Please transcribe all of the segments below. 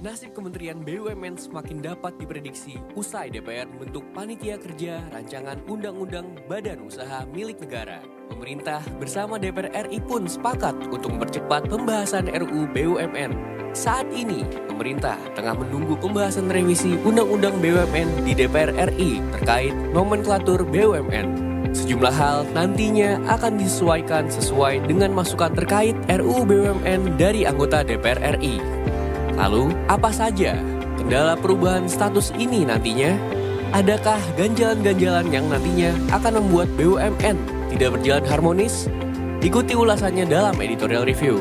Nasib Kementerian BUMN semakin dapat diprediksi usai DPR membentuk Panitia Kerja Rancangan Undang-Undang Badan Usaha Milik Negara. Pemerintah bersama DPR RI pun sepakat untuk mempercepat pembahasan RUU BUMN. Saat ini, pemerintah tengah menunggu pembahasan revisi Undang-Undang BUMN di DPR RI terkait nomenklatur BUMN. Sejumlah hal nantinya akan disesuaikan sesuai dengan masukan terkait RUU BUMN dari anggota DPR RI. Lalu, apa saja kendala perubahan status ini nantinya? Adakah ganjalan-ganjalan yang nantinya akan membuat BUMN tidak berjalan harmonis? Ikuti ulasannya dalam editorial review.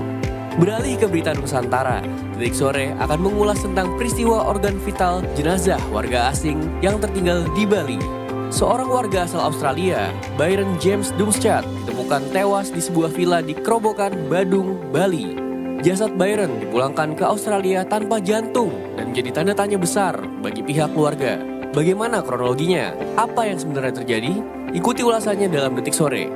Beralih ke berita Nusantara, Detik Sore akan mengulas tentang peristiwa organ vital jenazah warga asing yang tertinggal di Bali. Seorang warga asal Australia, Byron James Dumschat, ditemukan tewas di sebuah villa di Kerobokan, Badung, Bali. Jasad Byron dipulangkan ke Australia tanpa jantung dan menjadi tanda tanya besar bagi pihak keluarga. Bagaimana kronologinya? Apa yang sebenarnya terjadi? Ikuti ulasannya dalam Detik Sore.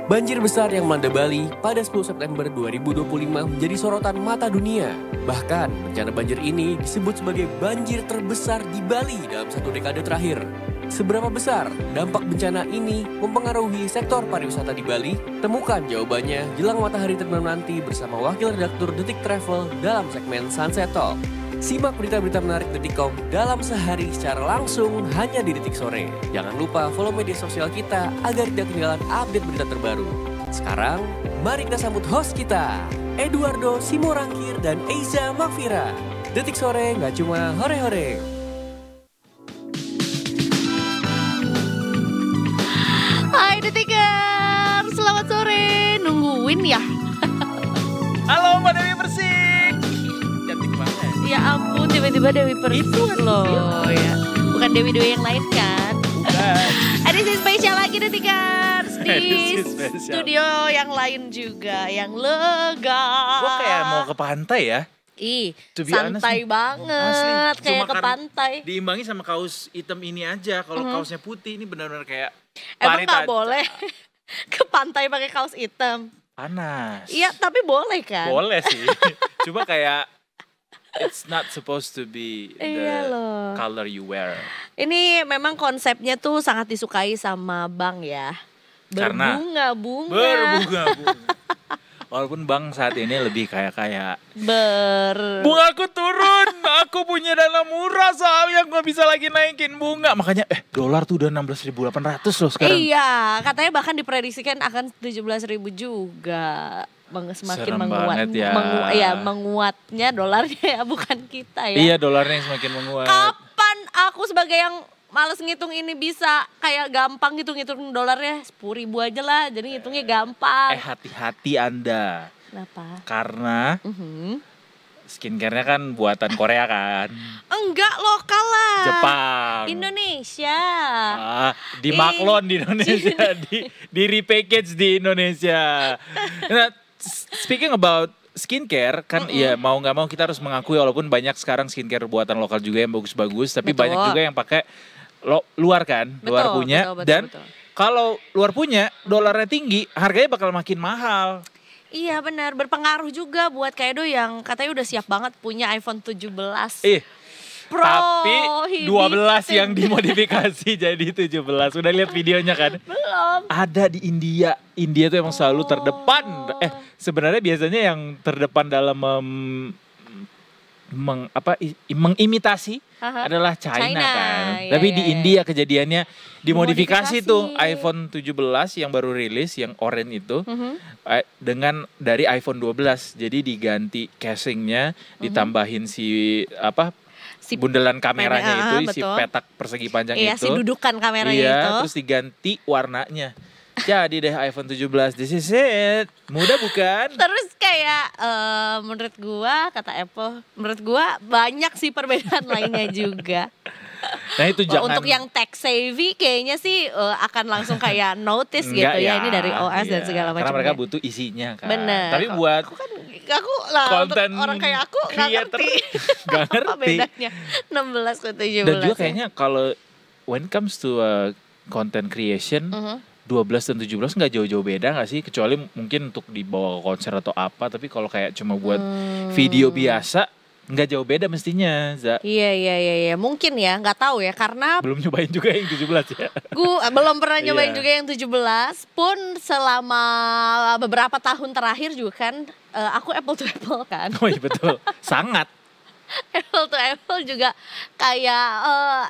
Banjir besar yang melanda Bali pada 10 September 2025 menjadi sorotan mata dunia. Bahkan, bencana banjir ini disebut sebagai banjir terbesar di Bali dalam satu dekade terakhir. Seberapa besar dampak bencana ini mempengaruhi sektor pariwisata di Bali? Temukan jawabannya jelang matahari terbenam nanti bersama Wakil Redaktur Detik Travel dalam segmen Sunset Talk. Simak berita-berita menarik Detikcom dalam sehari secara langsung hanya di Detik Sore. Jangan lupa follow media sosial kita agar tidak ketinggalan update berita terbaru. Sekarang, mari kita sambut host kita, Eduardo Simorangkir dan Eiza Makfira. Detik Sore nggak cuma hore-hore. Hai Detiker, selamat sore. Nungguin ya? Halo Mbak Dewi Persik. Cantik banget. Ya ampun, tiba-tiba Dewi Persik Itu loh ya. Bukan Dewi-Dewi yang lain kan? Bukan. Edisi spesial lagi Detiker di Edisi spesial. studio yang lain juga, yang lega. Gue kayak mau ke pantai ya. Ih, To be honest santai nih, banget, asli. kayak Cuma ke karena pantai. Diimbangi sama kaos hitam ini aja. Kalau kaosnya putih ini benar-benar kayak Emang parita- gak boleh ke pantai pakai kaos hitam? panas. Iya, tapi boleh kan? Boleh sih. Cuma kayak it's not supposed to be Iya the loh. color you wear. Ini memang konsepnya tuh sangat disukai sama Bang ya. Karena Berbunga-bunga. Berbunga-bunga. Walaupun Bang saat ini lebih kayak bungaku turun, aku punya dana murah soalnya gue bisa lagi naikin bunga. Makanya dolar tuh udah 16.800 loh sekarang. Iya, katanya bahkan diprediksikan akan 17.000 juga. Semakin Serem menguat. banget ya. Menguatnya dolarnya ya, bukan kita ya. Iya, dolarnya yang semakin menguat. Kapan aku sebagai yang males ngitung ini bisa kayak gampang ngitung dolarnya 10.000 aja lah, jadi ngitungnya gampang. Hati-hati Anda. Kenapa? Karena skincare-nya kan buatan Korea kan. Enggak, lokal lah. Jepang. Indonesia. Dimaklon di Indonesia, di repackage di Indonesia. Nah, speaking about skincare kan ya mau nggak mau kita harus mengakui walaupun banyak sekarang skincare buatan lokal juga yang bagus-bagus, tapi Betul. banyak juga yang pakai luar kan, luar punya. Dan kalau luar punya dolarnya tinggi, harganya bakal makin mahal. Iya benar, berpengaruh juga buat Kaido yang katanya udah siap banget punya iPhone 17 Pro. Tapi 12 Edition. yang dimodifikasi jadi 17. Udah lihat videonya kan? Belum. Ada di India. India tuh emang selalu terdepan. Sebenarnya biasanya yang terdepan dalam mengimitasi adalah China kan. Iya, Tapi iya, di iya. India kejadiannya dimodifikasi Dimodifikasi. tuh iPhone 17 yang baru rilis yang oranye itu dengan dari iPhone 12. Jadi diganti casingnya, ditambahin si bundelan kameranya itu, si betul. petak persegi panjang Iya, itu. si dudukan kameranya Iya, itu. terus diganti warnanya. Jadi deh iPhone 17, this is it. Mudah bukan? Terus kayak menurut gua, kata Apple, menurut gua banyak sih perbedaan lainnya juga. Nah itu jangan. Untuk yang tech savvy kayaknya sih akan langsung kayak notice gitu Enggak ya, ini dari OS dan iya. segala macam. Karena mereka butuh isinya kan. Bener. Tapi buat Aku lah, untuk konten orang kayak aku nggak creator, ngerti nggak apa ngerti. bedanya 16 ke 17. Dan juga kayaknya kalau when it comes to content creation, 12 dan 17 nggak jauh-jauh beda nggak sih? Kecuali mungkin untuk dibawa ke konser atau apa. Tapi kalau kayak cuma buat video biasa, nggak jauh beda mestinya, Za. Iya. Mungkin ya, nggak tahu ya karena Belum nyobain juga yang 17 ya. gue belum pernah nyobain Iya. juga yang 17 pun selama beberapa tahun terakhir juga kan aku apple to apple kan. Oh iya betul, sangat. Apple to apple juga kayak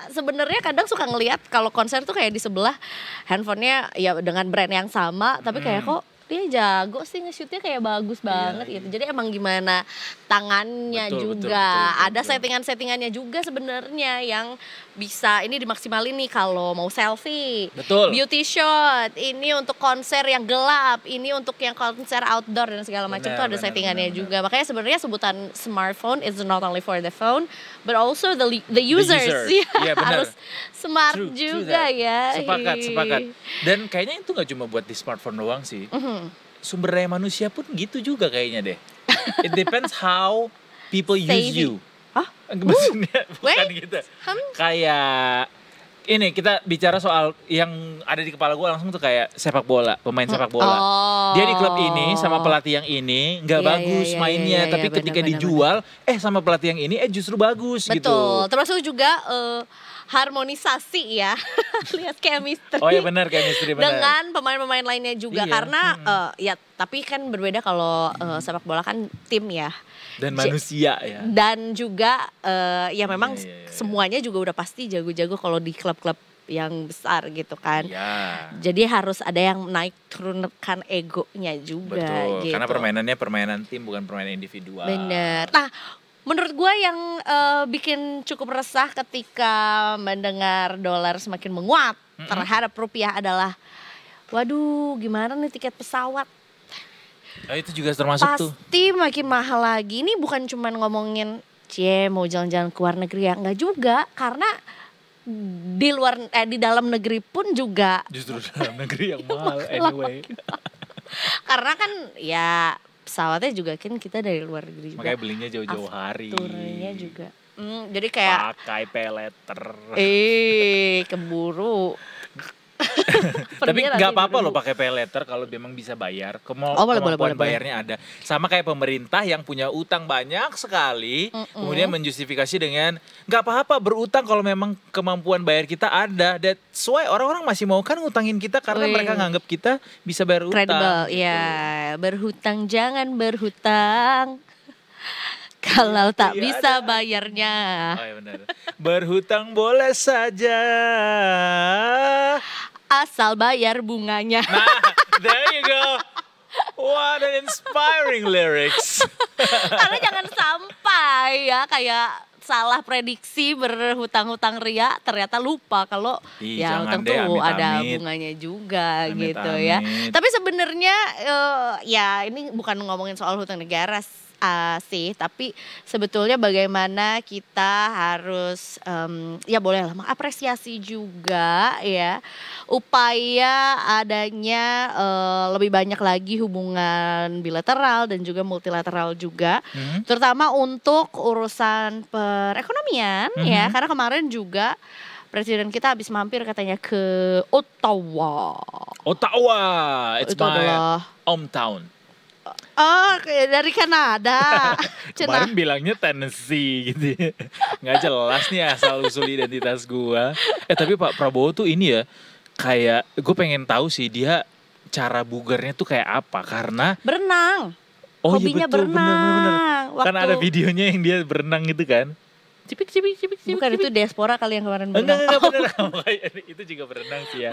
sebenarnya kadang suka ngelihat kalau konser tuh kayak di sebelah handphonenya ya dengan brand yang sama tapi kayak kok dia jago sih nge-shootnya kayak bagus banget gitu. Jadi emang gimana tangannya Betul, juga betul. ada settingan-settingannya juga sebenarnya yang bisa ini dimaksimalin nih kalau mau selfie, Betul. beauty shot, ini untuk konser yang gelap, ini untuk yang konser outdoor dan segala macam tuh ada settingannya juga. Makanya sebenarnya sebutan smartphone is not only for the phone but also the users. Iya, benar. Harus smart True juga that. ya. Sepakat. Dan kayaknya itu nggak cuma buat di smartphone doang sih. Sumber daya manusia pun gitu juga kayaknya deh. It depends how people use Savvy. you. Hah? Maksudnya bukan Wait. gitu. Hmm? Kayak ini kita bicara soal yang ada di kepala gue langsung tuh kayak sepak bola, pemain sepak bola. Oh. Dia di klub ini sama pelatih yang ini nggak Iya, bagus iya, mainnya, iya, tapi iya, ketika benar, dijual sama pelatih yang ini justru bagus gitu. Betul. Termasuk juga harmonisasi ya. Lihat chemistry. Oh ya benar chemistry benar. Dengan pemain-pemain lainnya juga Iya. karena ya tapi kan berbeda kalau sepak bola kan tim ya. Dan manusia ya. Dan juga ya memang Iya. semuanya juga udah pasti jago-jago kalau di klub-klub yang besar gitu kan. Iya. Jadi harus ada yang naik turunkan egonya juga Betul. gitu. Karena permainannya permainan tim bukan permainan individual. Bener. Nah, menurut gue yang bikin cukup resah ketika mendengar dolar semakin menguat terhadap rupiah adalah, waduh gimana nih tiket pesawat? Oh, itu juga termasuk tuh. Pasti makin mahal lagi. Ini bukan cuma ngomongin mau jalan-jalan ke luar negeri ya, enggak juga. Karena di dalam negeri pun juga. Justru dalam negeri yang mahal anyway. Karena kan ya pesawatnya juga kan kita dari luar negeri juga. Makanya belinya jauh-jauh hari. Turunnya juga. Jadi kayak Pakai pay letter. keburu. Tapi Perginya nggak nanti apa-apa dulu. loh pakai pay letter kalau memang bisa bayar. Boleh, Kemampuan boleh. bayarnya ada. Sama kayak pemerintah yang punya utang banyak sekali, kemudian menjustifikasi dengan nggak apa-apa berutang kalau memang kemampuan bayar kita ada. That's why orang-orang masih mau kan ngutangin kita karena Wih. mereka nganggap kita bisa bayar utang. Credible, gitu. ya berhutang jangan berhutang. Kalau tak Iya, bisa ada. bayarnya. Oh iya benar. Berhutang boleh saja. Asal bayar bunganya. Nah, there you go. What an inspiring lyrics. Karena jangan sampai ya kayak salah prediksi berhutang-hutang ria ternyata lupa kalau Ih, ya jangan hutang deh, tuh ada amit-amit. bunganya juga Amit-amit. gitu ya. Tapi sebenarnya ya ini bukan ngomongin soal hutang negara sih, tapi sebetulnya bagaimana kita harus ya boleh lah mengapresiasi juga ya upaya adanya lebih banyak lagi hubungan bilateral dan juga multilateral juga, terutama untuk urusan perekonomian ya, karena kemarin juga Presiden kita habis mampir katanya ke Ottawa. Ottawa, it's Itu my adalah hometown. oh kayak dari Kanada. Cenah. Kemarin bilangnya Tennessee gitu ya. Nggak jelas nih asal usul identitas gua. Tapi Pak Prabowo tuh ini ya, kayak gue pengen tahu sih dia cara bugarnya tuh kayak apa. Karena Berenang. oh Hobinya iya betul, bener. berenang. Kan ada videonya yang dia berenang gitu kan. Cipik. Bukan itu diaspora kali yang kemarin berenang. Enggak bener. Itu juga berenang sih ya.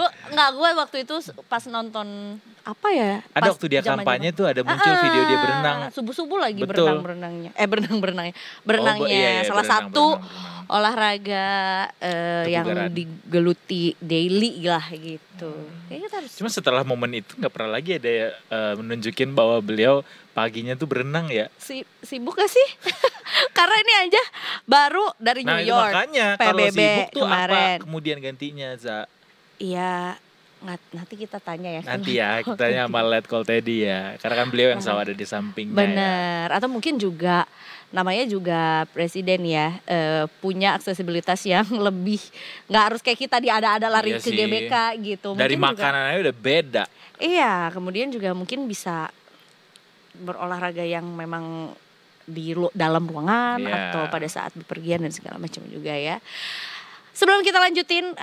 Gue waktu itu pas nonton apa ya? Ada pas waktu dia zaman-zaman- kampanye tuh ada muncul video dia berenang. Subuh-subuh lagi Betul. berenangnya. Berenangnya. iya, Salah berenang, satu berenang. olahraga yang Kebugaran. digeluti daily lah gitu. Kayaknya kita harus Cuma setelah momen itu nggak pernah lagi ada ya, menunjukin bahwa beliau paginya tuh berenang ya. sibuk gak sih? Karena ini aja baru dari Nah New itu York. makanya kalau PBB sibuk tuh kemarin. apa kemudian gantinya Za? Iya, nanti kita tanya ya. Nanti ya kita tanya sama Let Call Teddy ya. Karena kan beliau yang selalu ada di sampingnya. Bener. Atau mungkin juga namanya juga presiden ya, punya aksesibilitas yang lebih nggak harus kayak kita ada lari Iya ke sih. GBK gitu. Dari Mungkin juga- makanannya udah beda. Iya, kemudian juga mungkin bisa berolahraga yang memang di dalam ruangan atau pada saat bepergian dan segala macam juga ya. Sebelum kita lanjutin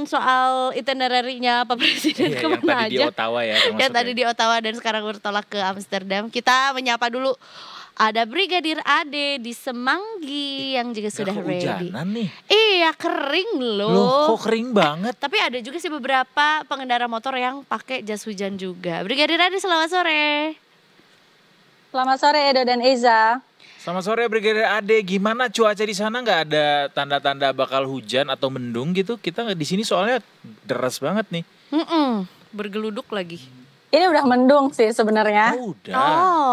soal itinerary-nya Pak Presiden kemana aja. Yang tadi di Ottawa ya. Yang tadi di Ottawa dan sekarang bertolak ke Amsterdam. Kita menyapa dulu ada Brigadir Ade di Semanggi yang juga sudah ready. Kehujanan nih. Iya kering loh. Loh kok kering banget. Tapi ada juga sih beberapa pengendara motor yang pakai jas hujan juga. Brigadir Ade selamat sore. Selamat sore Edo dan Eza. Selamat sore Brigadir Ade, gimana cuaca di sana? Nggak ada tanda-tanda bakal hujan atau mendung gitu? Kita di sini soalnya deras banget nih. Bergeluduk lagi. Ini udah mendung sih sebenarnya. Oh, udah,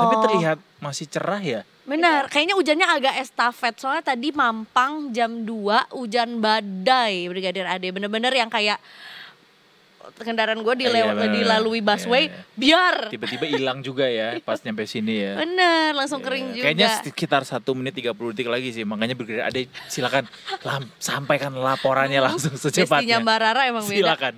tapi terlihat masih cerah ya. Benar, kayaknya hujannya agak estafet. Soalnya tadi Mampang jam 2 hujan badai Brigadir Ade. Bener-bener yang kayak kendaraan gue dilalui busway, biar tiba-tiba hilang juga ya pas nyampe sini ya. Bener, langsung kering juga. Kayaknya sekitar 1 menit 30 detik lagi sih. Makanya Brigadir Ade silakan sampaikan laporannya langsung secepatnya. Bestinya Mbak Rara emang beda. Silakan.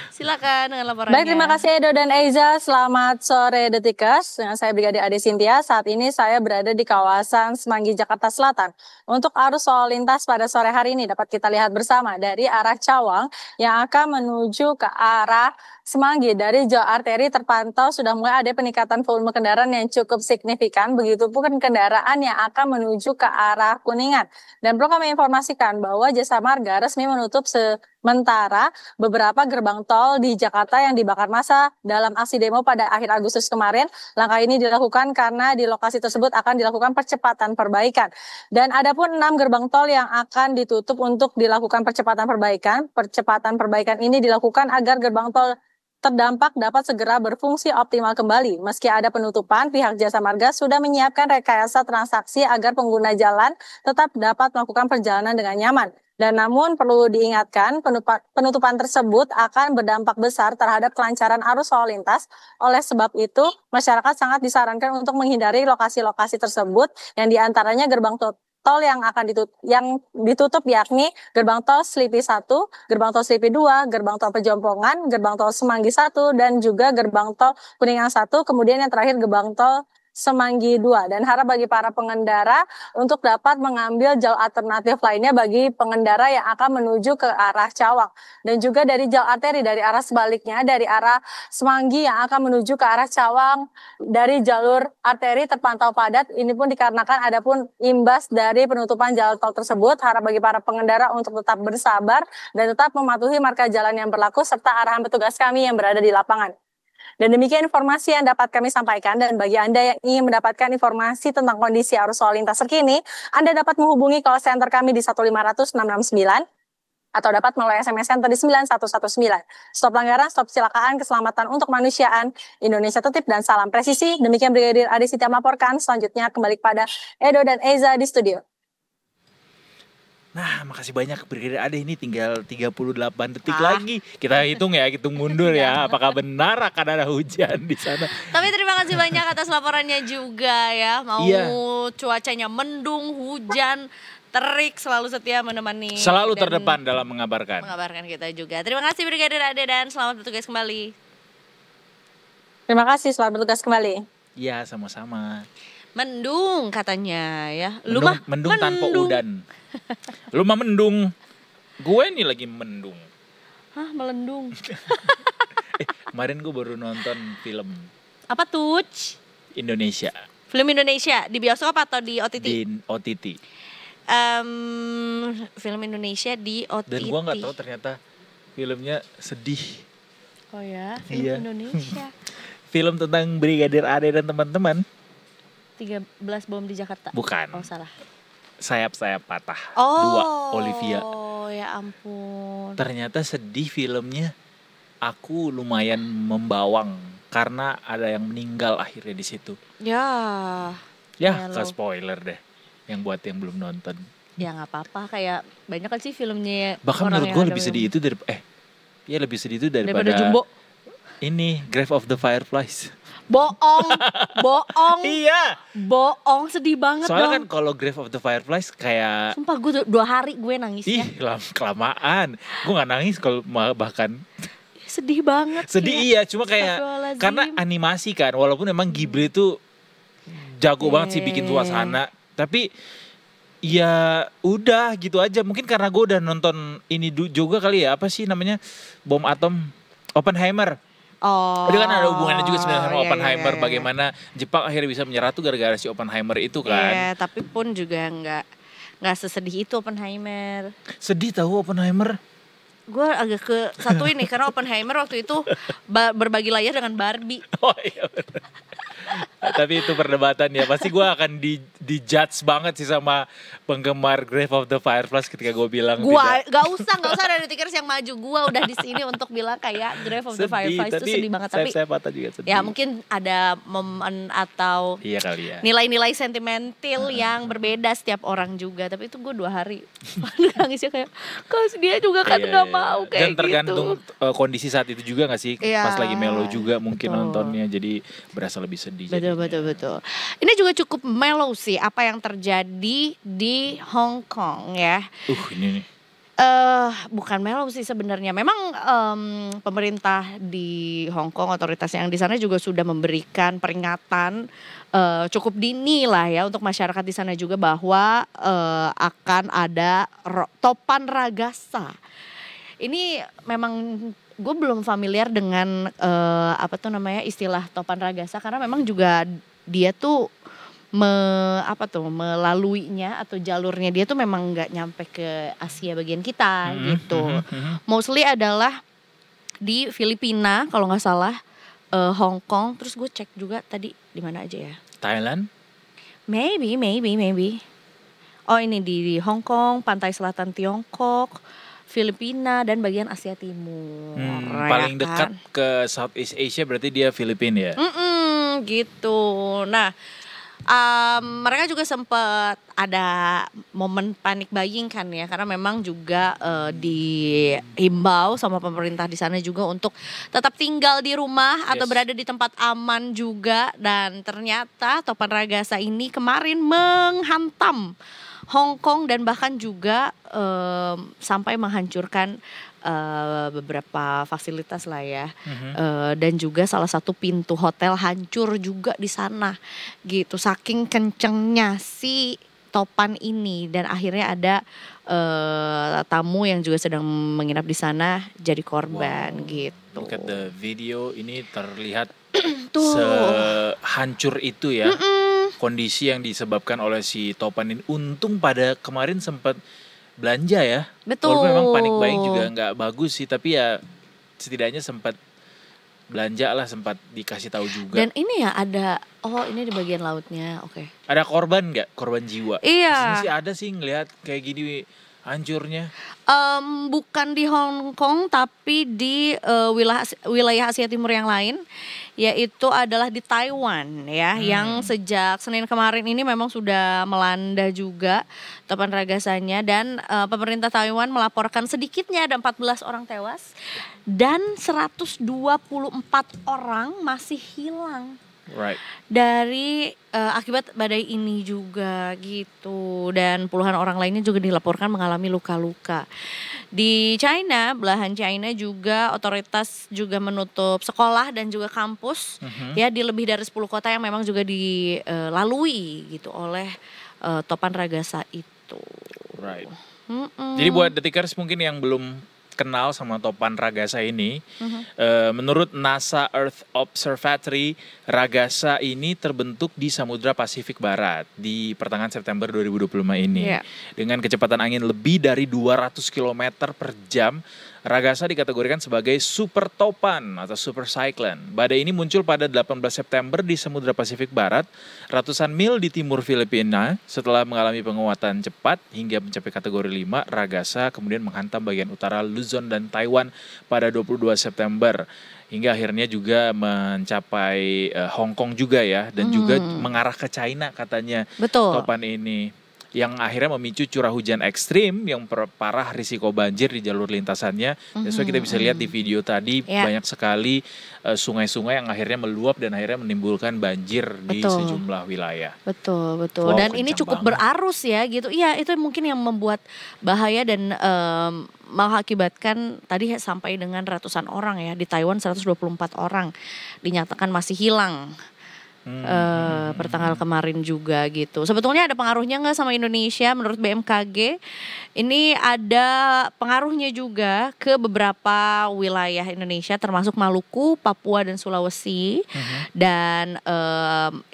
Silakan dengan laporannya. Baik, terima kasih Edo dan Eiza. Selamat sore Detikers. Dengan saya Brigadir Ade Cynthia. Saat ini saya berada di kawasan Semanggi, Jakarta Selatan. Untuk arus lalu lintas pada sore hari ini dapat kita lihat bersama dari arah Cawang yang akan menuju ke arah Semanggi. Dari jalur arteri terpantau sudah mulai ada peningkatan volume kendaraan yang cukup signifikan. Begitupun kendaraan yang akan menuju ke arah Kuningan. Dan perlu kami informasikan bahwa Jasa Marga resmi menutup sementara beberapa gerbang tol di Jakarta yang dibakar massa dalam aksi demo pada akhir Agustus kemarin. Langkah ini dilakukan karena di lokasi tersebut akan dilakukan percepatan perbaikan. Dan ada pun 6 gerbang tol yang akan ditutup untuk dilakukan percepatan perbaikan. Percepatan perbaikan ini dilakukan agar gerbang tol terdampak dapat segera berfungsi optimal kembali. Meski ada penutupan, pihak Jasa Marga sudah menyiapkan rekayasa transaksi agar pengguna jalan tetap dapat melakukan perjalanan dengan nyaman. Dan namun perlu diingatkan penutupan tersebut akan berdampak besar terhadap kelancaran arus lalu lintas. Oleh sebab itu, masyarakat sangat disarankan untuk menghindari lokasi-lokasi tersebut yang diantaranya gerbang tol yang akan ditutup yakni gerbang tol Selipi 1, gerbang tol Selipi 2, gerbang tol Pejompongan, gerbang tol Semanggi 1 dan juga gerbang tol Kuningan 1, kemudian yang terakhir gerbang tol Semanggi 2. Dan harap bagi para pengendara untuk dapat mengambil jalur alternatif lainnya bagi pengendara yang akan menuju ke arah Cawang. Dan juga dari jalur arteri dari arah sebaliknya, dari arah Semanggi yang akan menuju ke arah Cawang, dari jalur arteri terpantau padat. Ini pun dikarenakan ada pun imbas dari penutupan jalur tol tersebut. Harap bagi para pengendara untuk tetap bersabar dan tetap mematuhi marka jalan yang berlaku serta arahan petugas kami yang berada di lapangan. Dan demikian informasi yang dapat kami sampaikan, dan bagi Anda yang ingin mendapatkan informasi tentang kondisi arus lalu lintas terkini, Anda dapat menghubungi call center kami di 1500669 atau dapat melalui SMS center di 9119. Stop pelanggaran, stop kecelakaan, keselamatan untuk kemanusiaan, Indonesia tertib dan salam presisi. Demikian Brigadir Ade Cynthia melaporkan. Selanjutnya kembali kepada Edo dan Eza di studio. Nah, makasih banyak Brigadir Ade, ini tinggal 38 detik lagi. Kita hitung mundur ya. Apakah benar akan ada hujan di sana? Tapi terima kasih banyak atas laporannya juga ya. Mau cuacanya mendung, hujan, terik, selalu setia menemani. Selalu terdepan dalam mengabarkan kita juga. Terima kasih Brigadir Ade dan selamat bertugas kembali. Terima kasih, selamat bertugas kembali. Iya, sama-sama. Mendung katanya ya. Mendung tanpa udan. Lu mah mendung. Gue nih lagi mendung. Hah, melendung. Kemarin gue baru nonton film. Apa tuh? Indonesia. Film Indonesia di bioskop atau di OTT? Di OTT. Film Indonesia di OTT. Dan gue nggak tahu ternyata filmnya sedih. Oh ya, film Indonesia. Film tentang Brigadir Ade dan teman-teman. 13 bom di Jakarta. Bukan. Oh, salah. Sayap-sayap patah. Oh, 2 Olivia. Oh ya ampun. Ternyata sedih filmnya. Aku lumayan membawang karena ada yang meninggal akhirnya di situ. Ya ke spoiler deh. Yang buat yang belum nonton. Ya nggak apa-apa, kayak banyak kan sih filmnya. Bahkan menurut gue lebih sedih itu lebih sedih itu daripada Jumbo. Ini Grave of the Fireflies. Bohong. Iya. Bohong, sedih banget. Soalnya kan kalau Grave of the Fireflies kayak, sumpah gue 2 hari gue nangisnya. Kelamaan. Gue gak nangis kalau bahkan. Sedih banget. Sedih iya, cuma kayak karena animasi kan, walaupun emang Ghibli itu jago banget sih bikin suasana. Tapi ya udah gitu aja. Mungkin karena gue udah nonton ini juga kali ya. Apa sih namanya? Bom atom Oppenheimer. Oh. Itu kan ada hubungannya juga sebenarnya sama iya, Oppenheimer. iya. Bagaimana Jepang akhirnya bisa menyerah tuh gara-gara si Oppenheimer itu kan. Iya, tapi pun juga nggak sesedih itu Oppenheimer. Sedih tahu Oppenheimer. Gue agak ke satu ini karena Oppenheimer waktu itu berbagi layar dengan Barbie. Oh iya bener. Tapi itu perdebatan ya. Pasti gue akan di-judge banget sih sama penggemar Grave of the Fireflies ketika gue bilang Gua nggak usah ada detikers yang maju. Gua udah di sini untuk bilang kayak Grave of the Fireflies itu sedih banget. Tapi saya patah juga sedih. ya mungkin ada momen atau Iya kali ya. nilai-nilai sentimental yang berbeda setiap orang juga. Tapi itu gue 2 hari nangisnya kayak dia juga kan nggak mau kayak Dan tergantung gitu. kondisi saat itu juga gak sih. Iya, Pas lagi mellow juga mungkin betul. nontonnya. Jadi berasa lebih sedih. Betul. Ini juga cukup mellow sih apa yang terjadi di Hong Kong ya. Ini nih. Bukan mellow sih sebenarnya. Memang pemerintah di Hong Kong, otoritas yang di sana juga sudah memberikan peringatan cukup dini lah ya untuk masyarakat di sana juga bahwa akan ada topan ragasa. Ini memang gue belum familiar dengan istilah topan ragasa karena memang juga dia tuh melaluinya atau jalurnya dia tuh memang nggak nyampe ke Asia bagian kita gitu. Mostly adalah di Filipina kalau nggak salah, Hong Kong. Terus gue cek juga tadi di mana aja ya? Thailand? Maybe. Oh ini di Hong Kong, pantai selatan Tiongkok, Filipina dan bagian Asia Timur. Paling ya dekat kan? ke Southeast Asia berarti dia Filipina ya? Gitu. Nah, mereka juga sempat ada momen panic buying kan ya, karena memang juga dihimbau sama pemerintah di sana juga untuk tetap tinggal di rumah atau berada di tempat aman juga. Dan ternyata topan ragasa ini kemarin menghantam Hong Kong dan bahkan juga sampai menghancurkan beberapa fasilitas lah ya, dan juga salah satu pintu hotel hancur juga di sana gitu, saking kencengnya si topan ini. Dan akhirnya ada tamu yang juga sedang menginap di sana jadi korban gitu. Look at the video, ini terlihat Tuh. sehancur itu ya. Kondisi yang disebabkan oleh si topan ini. Untung pada kemarin sempat belanja ya. Betul. Walaupun memang panic buying juga nggak bagus sih, tapi ya setidaknya sempat belanja lah, sempat dikasih tahu juga. Dan ini ya ada, ini di bagian lautnya, oke. Ada korban nggak? Korban jiwa? Iya. Di sini sih ada sih ngelihat kayak gini hancurnya. Bukan di Hong Kong tapi di wilayah Asia Timur yang lain, yaitu adalah di Taiwan ya, yang sejak Senin kemarin ini memang sudah melanda juga topan ragasanya. Dan pemerintah Taiwan melaporkan sedikitnya ada 14 orang tewas dan 124 orang masih hilang. Right. Dari akibat badai ini juga gitu. Dan puluhan orang lainnya juga dilaporkan mengalami luka-luka. Di China, belahan China juga otoritas juga menutup sekolah dan juga kampus ya di lebih dari 10 kota yang memang juga dilalui gitu oleh topan ragasa itu. Right. Jadi buat detikers mungkin yang belum kenal sama topan ragasa ini, menurut NASA Earth Observatory, ragasa ini terbentuk di Samudra Pasifik Barat di pertengahan September 2025 ini. Dengan kecepatan angin lebih dari 200 km per jam, ragasa dikategorikan sebagai super topan atau super cyclone. Badai ini muncul pada 18 September di Samudra Pasifik Barat, ratusan mil di timur Filipina. Setelah mengalami penguatan cepat hingga mencapai kategori 5, ragasa kemudian menghantam bagian utara Luzon dan Taiwan pada 22 September. Hingga akhirnya juga mencapai Hong Kong juga ya, dan juga mengarah ke China katanya. Betul. Topan ini. Yang akhirnya memicu curah hujan ekstrim yang parah, risiko banjir di jalur lintasannya. Sesuai kita bisa lihat di video tadi, banyak sekali sungai-sungai yang akhirnya meluap dan akhirnya menimbulkan banjir di sejumlah wilayah. Betul. Wow, Dan ini cukup berarus ya gitu. Iya, itu mungkin yang membuat bahaya dan mengakibatkan tadi sampai dengan ratusan orang ya. Di Taiwan 124 orang dinyatakan masih hilang pertanggal kemarin juga gitu. Sebetulnya ada pengaruhnya nggak sama Indonesia menurut BMKG? Ini ada pengaruhnya juga ke beberapa wilayah Indonesia termasuk Maluku, Papua dan Sulawesi. Dan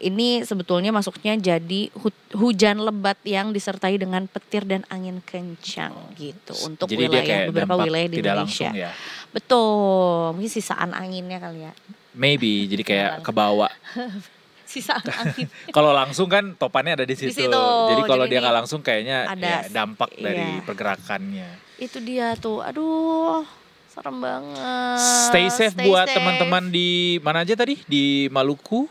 ini sebetulnya masuknya jadi hujan lebat yang disertai dengan petir dan angin kencang gitu untuk Jadi dia wilayah kayak beberapa dampak wilayah di tidak Indonesia. langsung ya. Betul, mungkin sisaan anginnya kali ya. Maybe jadi kayak kebawa. Sisaan angin. Kalau langsung kan topannya ada di situ. situ. Jadi kalau Jadi dia ini nggak langsung kayaknya ada, ya dampak dari iya. pergerakannya. Itu dia tuh, aduh serem banget. Stay safe buat teman-teman di mana aja tadi? Di Maluku,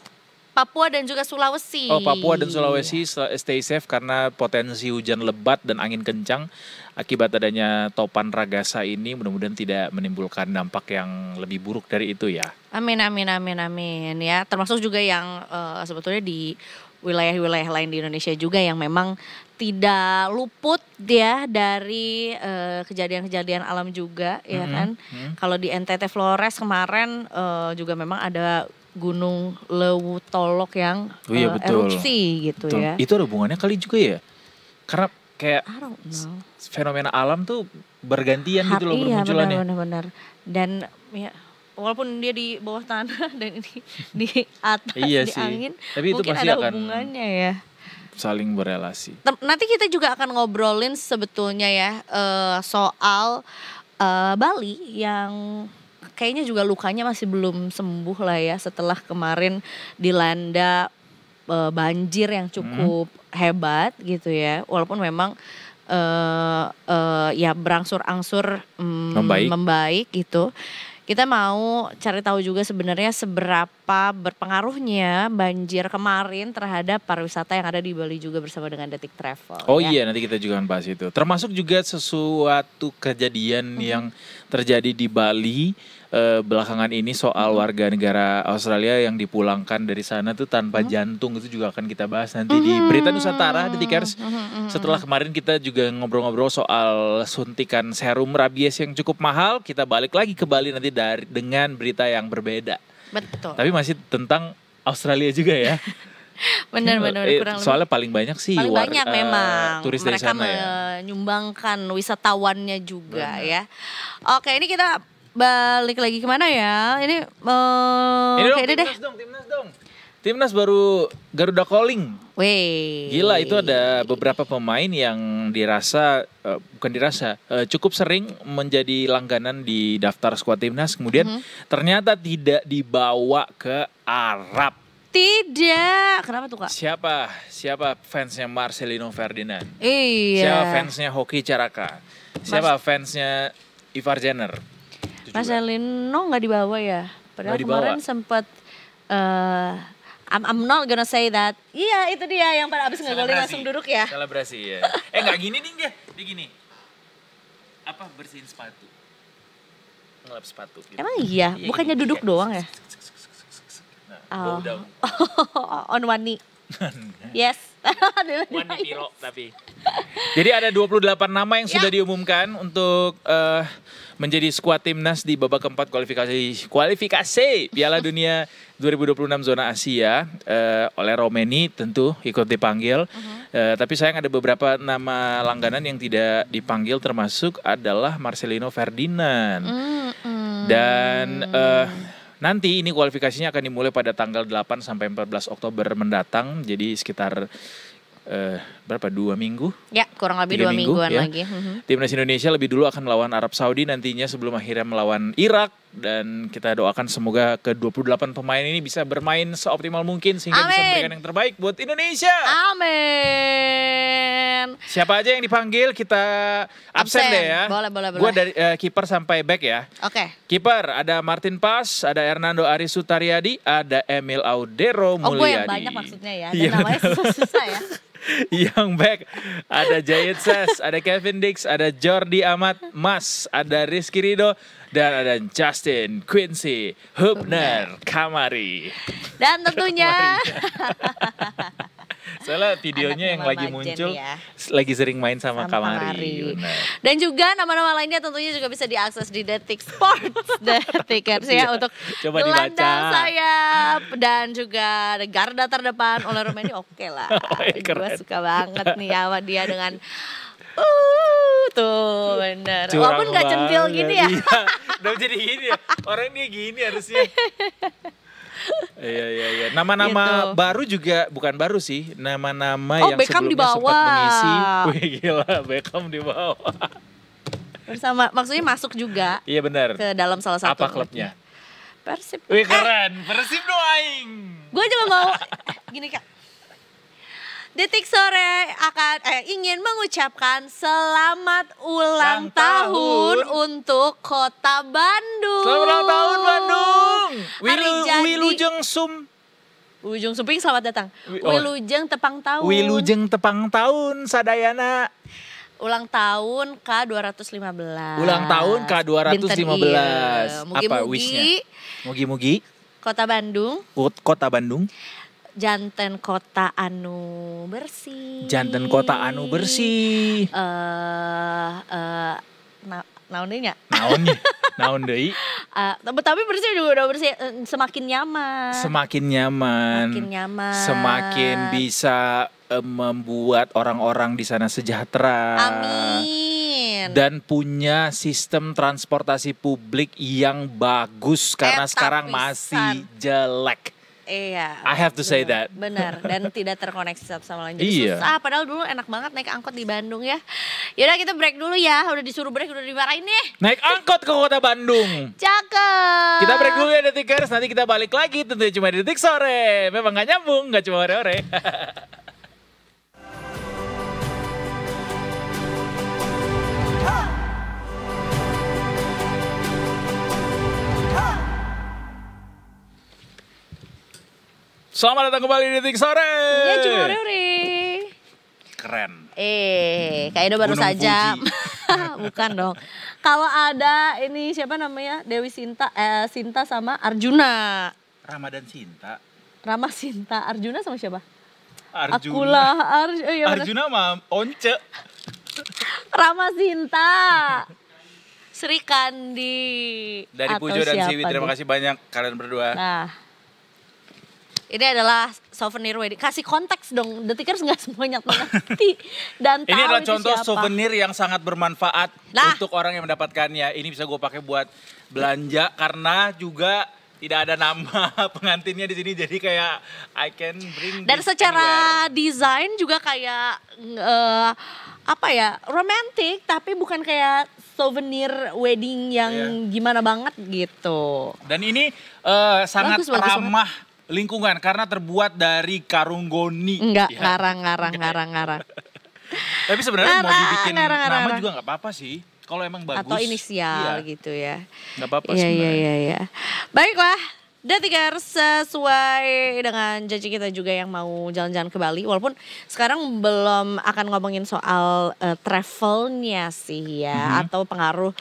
Papua dan juga Sulawesi. Oh, Papua dan Sulawesi stay safe karena potensi hujan lebat dan angin kencang akibat adanya topan Ragasa ini mudah-mudahan tidak menimbulkan dampak yang lebih buruk dari itu ya. Amin ya. Termasuk juga yang sebetulnya di wilayah-wilayah lain di Indonesia juga yang memang tidak luput ya dari kejadian-kejadian alam juga ya kan. Kalau di NTT Flores kemarin juga memang ada Gunung Lewutolok yang erupsi gitu betul. ya. Itu ada hubungannya kali juga ya? Karena kayak I don't know. fenomena alam tuh bergantian gitu loh Iya bermunculannya. benar. Dan ya walaupun dia di bawah tanah dan ini di atas Iya di sih. angin, Tapi itu mungkin pasti ada akan hubungannya ya. saling berelasi. Nanti kita juga akan ngobrolin sebetulnya ya soal Bali yang kayaknya juga lukanya masih belum sembuh lah ya setelah kemarin dilanda banjir yang cukup hebat gitu ya. Walaupun memang ya berangsur-angsur membaik gitu. Kita mau cari tahu juga sebenarnya seberapa berpengaruhnya banjir kemarin terhadap pariwisata yang ada di Bali juga bersama dengan Detik Travel. Oh ya. iya, nanti kita juga akan bahas itu. Termasuk juga sesuatu kejadian yang terjadi di Bali belakangan ini soal warga negara Australia yang dipulangkan dari sana tuh tanpa jantung, itu juga akan kita bahas nanti di Berita Nusantara Detikers. Setelah kemarin kita juga ngobrol-ngobrol soal suntikan serum rabies yang cukup mahal, kita balik lagi ke Bali nanti dengan berita yang berbeda. Betul. Tapi masih tentang Australia juga ya. Benar kurang Soalnya paling banyak sih paling banyak memang turis dari mereka sana ya. menyumbangkan wisatawannya juga ya. Oke, ini kita balik lagi kemana ya? Ini Timnas dong. Timnas baru Garuda Calling. Weh. Gila, itu ada beberapa pemain yang cukup sering menjadi langganan di daftar skuad timnas. Kemudian ternyata tidak dibawa ke Arab. Tidak. Kenapa tuh Kak? Siapa fansnya Marcelino Ferdinand? Iya. Siapa fansnya Hoki Caraka? Siapa fansnya Ivar Jenner? Marcelino nggak dibawa ya. Padahal Nggak dibawa. kemarin sempat I'm not gonna say that. Iya, itu dia yang pada abis ngegolin langsung duduk ya. Selebrasi ya. Nggak gini nih dia gini. Apa, bersihin sepatu? Ngelap sepatu gitu. Emang iya, Iya, bukannya gini. duduk doang ya? Nah, udah On one knee. Yes. one di piro tapi. Jadi ada 28 nama yang sudah diumumkan untuk menjadi skuad timnas di babak keempat kualifikasi Piala Dunia 2026 zona Asia oleh Romeni tentu ikut dipanggil. Tapi sayang ada beberapa nama langganan yang tidak dipanggil, termasuk adalah Marcelino Ferdinand. Dan nanti ini kualifikasinya akan dimulai pada tanggal 8 sampai 14 Oktober mendatang. Jadi sekitar 2 minggu? Ya, kurang lebih 2 mingguan ya. lagi. Timnas Indonesia lebih dulu akan melawan Arab Saudi nantinya sebelum akhirnya melawan Irak. Dan kita doakan semoga ke-28 pemain ini bisa bermain seoptimal mungkin sehingga bisa memberikan yang terbaik buat Indonesia. Amin. Siapa aja yang dipanggil kita absen deh ya. Boleh. Gue dari kiper sampai back ya. Oke. Kiper ada Martin Pas, ada Hernando Ari Sutariadi, ada Emil Audero Mulyadi. Oh, gue yang banyak maksudnya ya. Dan Iya, namanya susah-susah ya. Yang back ada Jayet Ses, ada Kevin Dix, ada Jordi Amat Mas, ada Rizky Ridho, dan ada Justin Quincy Hubner Kamari. Dan tentunya Soalnya videonya Anaknya yang lagi Mama Jen muncul ya. lagi sering main sama Kamari. Kamari. Benar. Dan juga nama-nama lainnya tentunya juga bisa diakses di Detik Sports Detikers ya untuk Coba gelandang dibaca. sayap dan juga garda terdepan oleh Rumeni oke lah. Gue Keren. suka banget nih sama dia dengan tuh bener. Curang Walaupun gak centil banget. gini ya. Iya, udah jadi gini ya. Orang dia gini harusnya. Iya. Nama-nama Gitu. baru juga bukan baru sih. Nama-nama Oh, yang Beckham sebelumnya di bawah. sempat mengisi. Wih gila, Beckham di bawah. Bersama maksudnya masuk juga Iya benar. ke dalam salah satu Apa klubnya? Persib. Wih keren, Persib dong aing. Gue juga mau gini Kak. Detik Sore akan ingin mengucapkan selamat ulang Ulang tahun tahun. untuk Kota Bandung. Selamat ulang tahun Bandung. Hari jadi- Wilujeng Sum. Ujung Suping selamat datang. Oh. Wilujeng Tepang Tahun. Wilujeng Tepang Tahun Sadayana. Ulang tahun K215. Ulang tahun K215. Dinten ieu. Apa Mugi-mugi wishnya? Mugi-mugi Kota Bandung Kota Bandung. janten kota anu bersih. Janten kota anu bersih. Naon deui nya? Naon deui? Tapi bersih juga udah bersih, semakin nyaman. Semakin nyaman. Semakin nyaman. Semakin bisa membuat orang-orang di sana sejahtera. Amin. Dan punya sistem transportasi publik yang bagus karena Eta sekarang pisan. masih jelek. Iya. I have to say that. Benar, dan tidak terkoneksi satu sama lain. Jadi Iya. susah, padahal dulu enak banget naik angkot di Bandung ya. Yaudah kita break dulu ya, udah disuruh break, udah dimarahin nih. Naik angkot ke kota Bandung. Cakep. Kita break dulu ya Detikers, nanti kita balik lagi tentunya cuma di Detik Sore. Memang gak nyambung, gak cuma ore-ore. Selamat datang kembali di Detik Sore. Ya cuma ore-ore. Keren. Kak Edo baru Gunung saja. Fuji. Bukan dong. Kalau ada ini siapa namanya? Dewi Sinta, Sinta sama Arjuna. Ramadan Sinta. Rama Sinta, Arjuna sama siapa? Arjuna. Akulah iya bener. Arjuna mah Once. Rama Sinta. Sri Kandi. Dari Atau Pujo dan siapa Siwi, terima nih? kasih banyak kalian berdua. Nah, ini adalah souvenir wedding. Kasih konteks dong, Detikers nggak semuanya ngerti dan tahu Ini adalah itu contoh siapa. souvenir yang sangat bermanfaat Nah. untuk orang yang mendapatkannya. Ini bisa gue pakai buat belanja karena juga tidak ada nama pengantinnya di sini, jadi kayak I can bring Dan this secara anywhere. desain juga kayak apa ya, romantis tapi bukan kayak souvenir wedding yang Iya. gimana banget gitu. Dan ini sangat Bagus, bagus ramah lingkungan karena terbuat dari karung goni. Enggak, Ya. ngarang. Tapi sebenarnya mau dibikin Ngarang. nama juga nggak apa-apa sih. Kalau emang bagus. Atau inisial iya, gitu ya. nggak apa-apa Iya, sebenarnya. iya. Baiklah, Detikers, sesuai dengan janji kita juga yang mau jalan-jalan ke Bali. Walaupun sekarang belum akan ngomongin soal travelnya sih ya. Atau pengaruh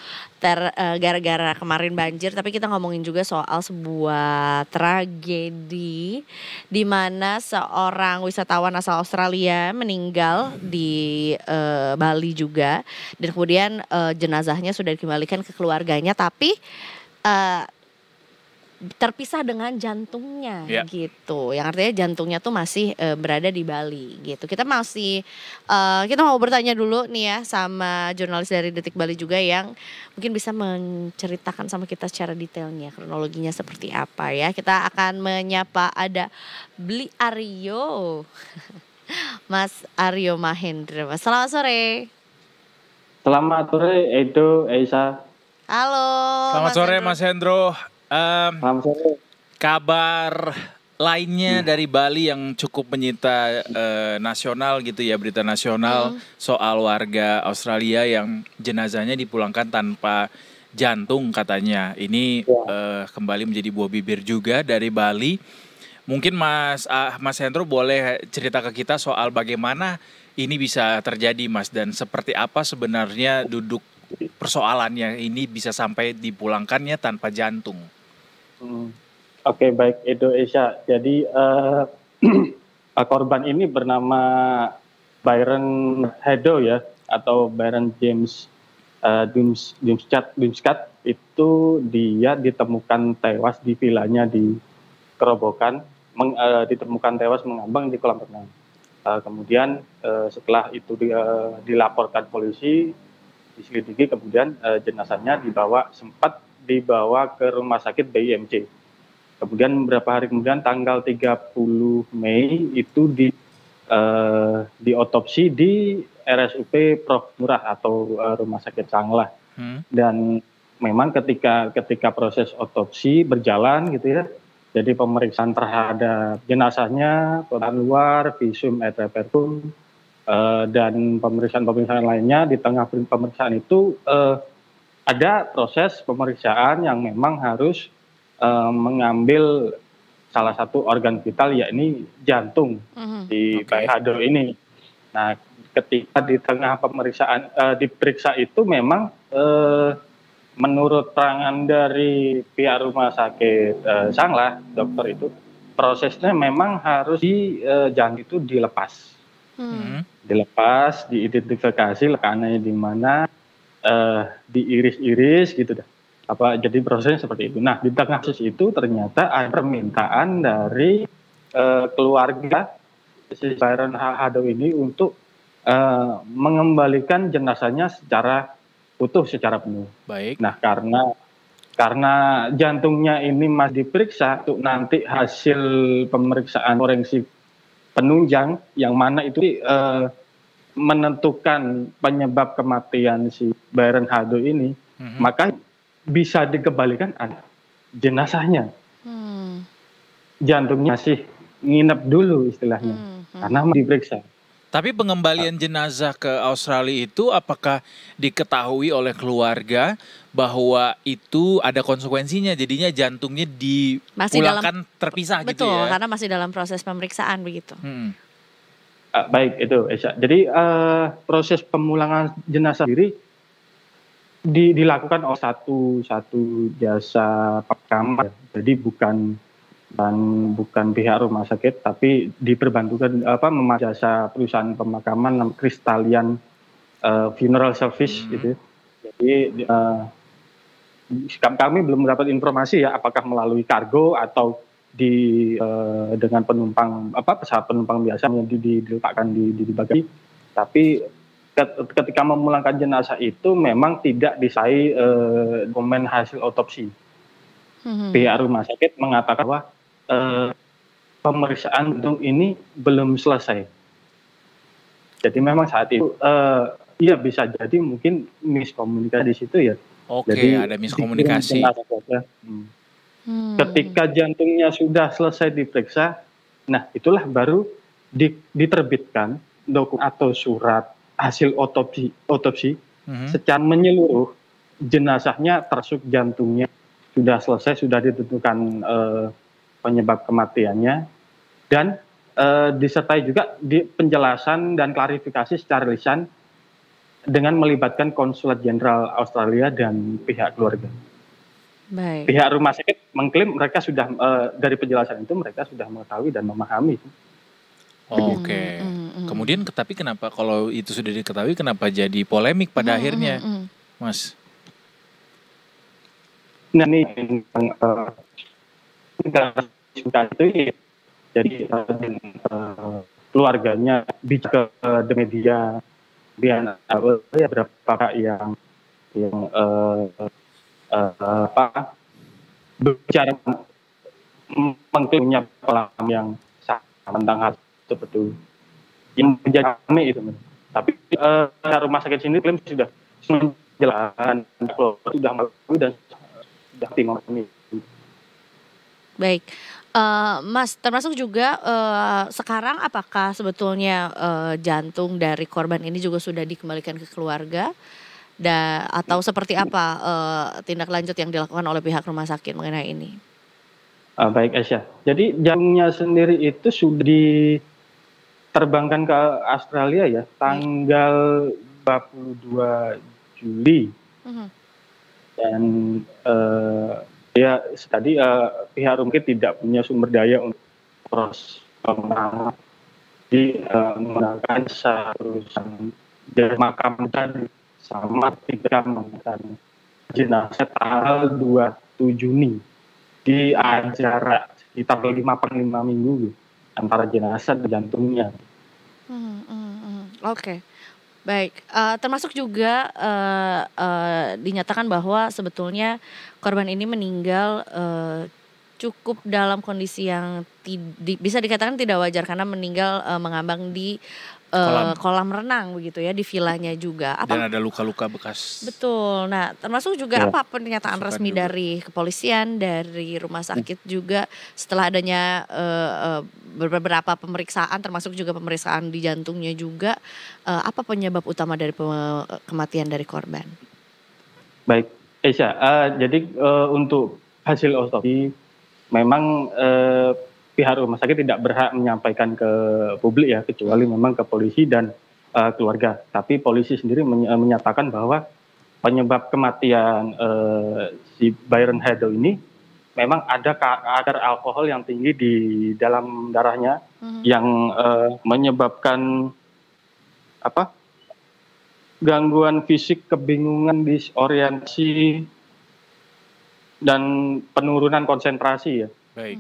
gara-gara kemarin banjir. Tapi kita ngomongin juga soal sebuah tragedi. Di mana seorang wisatawan asal Australia meninggal di Bali juga. Dan kemudian jenazahnya sudah dikembalikan ke keluarganya. Tapi terpisah dengan jantungnya Ya. gitu, yang artinya jantungnya tuh masih berada di Bali gitu. Kita masih kita mau bertanya dulu nih ya sama jurnalis dari Detik Bali juga yang mungkin bisa menceritakan sama kita secara detailnya kronologinya seperti apa ya. Kita akan menyapa ada Bli Aryo, Mas Aryo Mahendra. Mas, selamat sore. Selamat sore Edo, Aisyah. Halo. Selamat sore Hendro. Mas Hendro. Selamat sore. Kabar lainnya dari Bali yang cukup menyita nasional gitu ya, berita nasional soal warga Australia yang jenazahnya dipulangkan tanpa jantung katanya. Ini kembali menjadi buah bibir juga dari Bali. Mungkin Mas Hendro boleh cerita ke kita soal bagaimana ini bisa terjadi Mas, dan seperti apa sebenarnya duduk persoalannya ini bisa sampai dipulangkannya tanpa jantung. Oke, baik Edo, Aisyah. Jadi Korban ini bernama Byron Hedo ya, atau Byron James Dumskat. Itu dia ditemukan tewas di vilanya di Kerobokan, ditemukan tewas mengambang di kolam renang. Kemudian setelah itu dilaporkan polisi, diselidiki, kemudian jenazahnya sempat dibawa ke rumah sakit BIMC. Kemudian beberapa hari kemudian tanggal 30 Mei itu diotopsi di RSUP Prof Murah atau Rumah Sakit Sanglah. Dan memang ketika proses otopsi berjalan gitu ya, jadi pemeriksaan terhadap jenazahnya, korban luar, visum et repertum, dan pemeriksaan lainnya. Di tengah pemeriksaan itu ada proses pemeriksaan yang memang harus mengambil salah satu organ vital, yakni jantung di Pak Hado ini. Nah, ketika di tengah pemeriksaan diperiksa itu memang menurut keterangan dari pihak rumah sakit Sanglah, dokter itu prosesnya memang harus jantung itu dilepas. Dilepas, diidentifikasi lekanannya di mana, diiris-iris gitu dah. Jadi prosesnya seperti itu. Nah, di tengah proses itu ternyata ada permintaan dari keluarga si Byron Hado ini untuk mengembalikan jenazahnya secara utuh, secara penuh. Baik. Nah, karena jantungnya ini masih diperiksa untuk nanti hasil pemeriksaan forensik penunjang yang mana itu menentukan penyebab kematian si Byron Hado ini, maka bisa dikembalikan jenazahnya. Jantungnya masih nginep dulu istilahnya, karena diperiksa. Tapi pengembalian jenazah ke Australia itu apakah diketahui oleh keluarga bahwa itu ada konsekuensinya, jadinya jantungnya dipulangkan terpisah gitu ya? Betul, karena masih dalam proses pemeriksaan begitu. Baik, itu Esa. Jadi proses pemulangan jenazah sendiri dilakukan oleh satu jasa pemakaman. Jadi bukan pihak rumah sakit, tapi diperbantukan jasa perusahaan pemakaman Crystallian Funeral Service gitu. Jadi kami belum mendapat informasi ya apakah melalui kargo atau dengan penumpang pesawat penumpang biasa yang diletakkan di bagasi. Tapi ketika memulangkan jenazah itu memang tidak disertai dokumen hasil otopsi. Pihak rumah sakit mengatakan bahwa pemeriksaan jantung ini belum selesai. Jadi memang saat itu ya bisa jadi mungkin miskomunikasi di situ ya. Oke, jadi, ada miskomunikasi. Ketika jantungnya sudah selesai diperiksa, nah itulah baru diterbitkan dokumen atau surat hasil otopsi secara menyeluruh, jenazahnya termasuk jantungnya sudah selesai, sudah ditentukan penyebab kematiannya, dan disertai juga di penjelasan dan klarifikasi secara lisan dengan melibatkan Konsulat Jenderal Australia dan pihak keluarga. Baik. Pihak rumah sakit mengklaim mereka sudah dari penjelasan itu mereka sudah mengetahui dan memahami. Oke. Kemudian tapi kenapa kalau itu sudah diketahui kenapa jadi polemik pada akhirnya, Mas? Nah ini itu jadi keluarganya bicara ke media ya berapa yang berbicara mengklaimnya pengalaman yang sama tentang hal seperti yang menjadi kami itu. Tapi rumah sakit sini klaim sudah menjelaskan sudah melakukan dan sudah tinggal ini. Baik, Mas, termasuk juga sekarang apakah sebetulnya jantung dari korban ini juga sudah dikembalikan ke keluarga, atau seperti apa tindak lanjut yang dilakukan oleh pihak rumah sakit mengenai ini? Baik Aisyah, jadi jantungnya sendiri itu sudah diterbangkan ke Australia ya, tanggal 22 Juli. Dan ya tadi pihak rumah sakit tidak punya sumber daya untuk proses penanganan menggunakan perusahaan dimakamkan sama tidak memakamkan jenazah tanggal 27 Juni di jarak sekitar 5 minggu antara jenazah dan jantungnya. Oke. Baik, termasuk juga dinyatakan bahwa sebetulnya korban ini meninggal cukup dalam kondisi yang bisa dikatakan tidak wajar karena meninggal mengambang di kolam renang begitu ya, di vilanya juga. Dan ada luka-luka bekas. Betul. Nah, termasuk juga apa pernyataan resmi juga dari kepolisian, dari rumah sakit juga setelah adanya beberapa pemeriksaan, termasuk juga pemeriksaan di jantungnya juga. Apa penyebab utama dari kematian dari korban? Baik, Esya. Jadi untuk hasil otopsi memang pihak rumah sakit tidak berhak menyampaikan ke publik ya, kecuali memang ke polisi dan keluarga. Tapi polisi sendiri menyatakan bahwa penyebab kematian si Byron Hado ini memang ada kadar alkohol yang tinggi di dalam darahnya yang menyebabkan gangguan fisik, kebingungan, disorientasi, dan penurunan konsentrasi ya. Baik.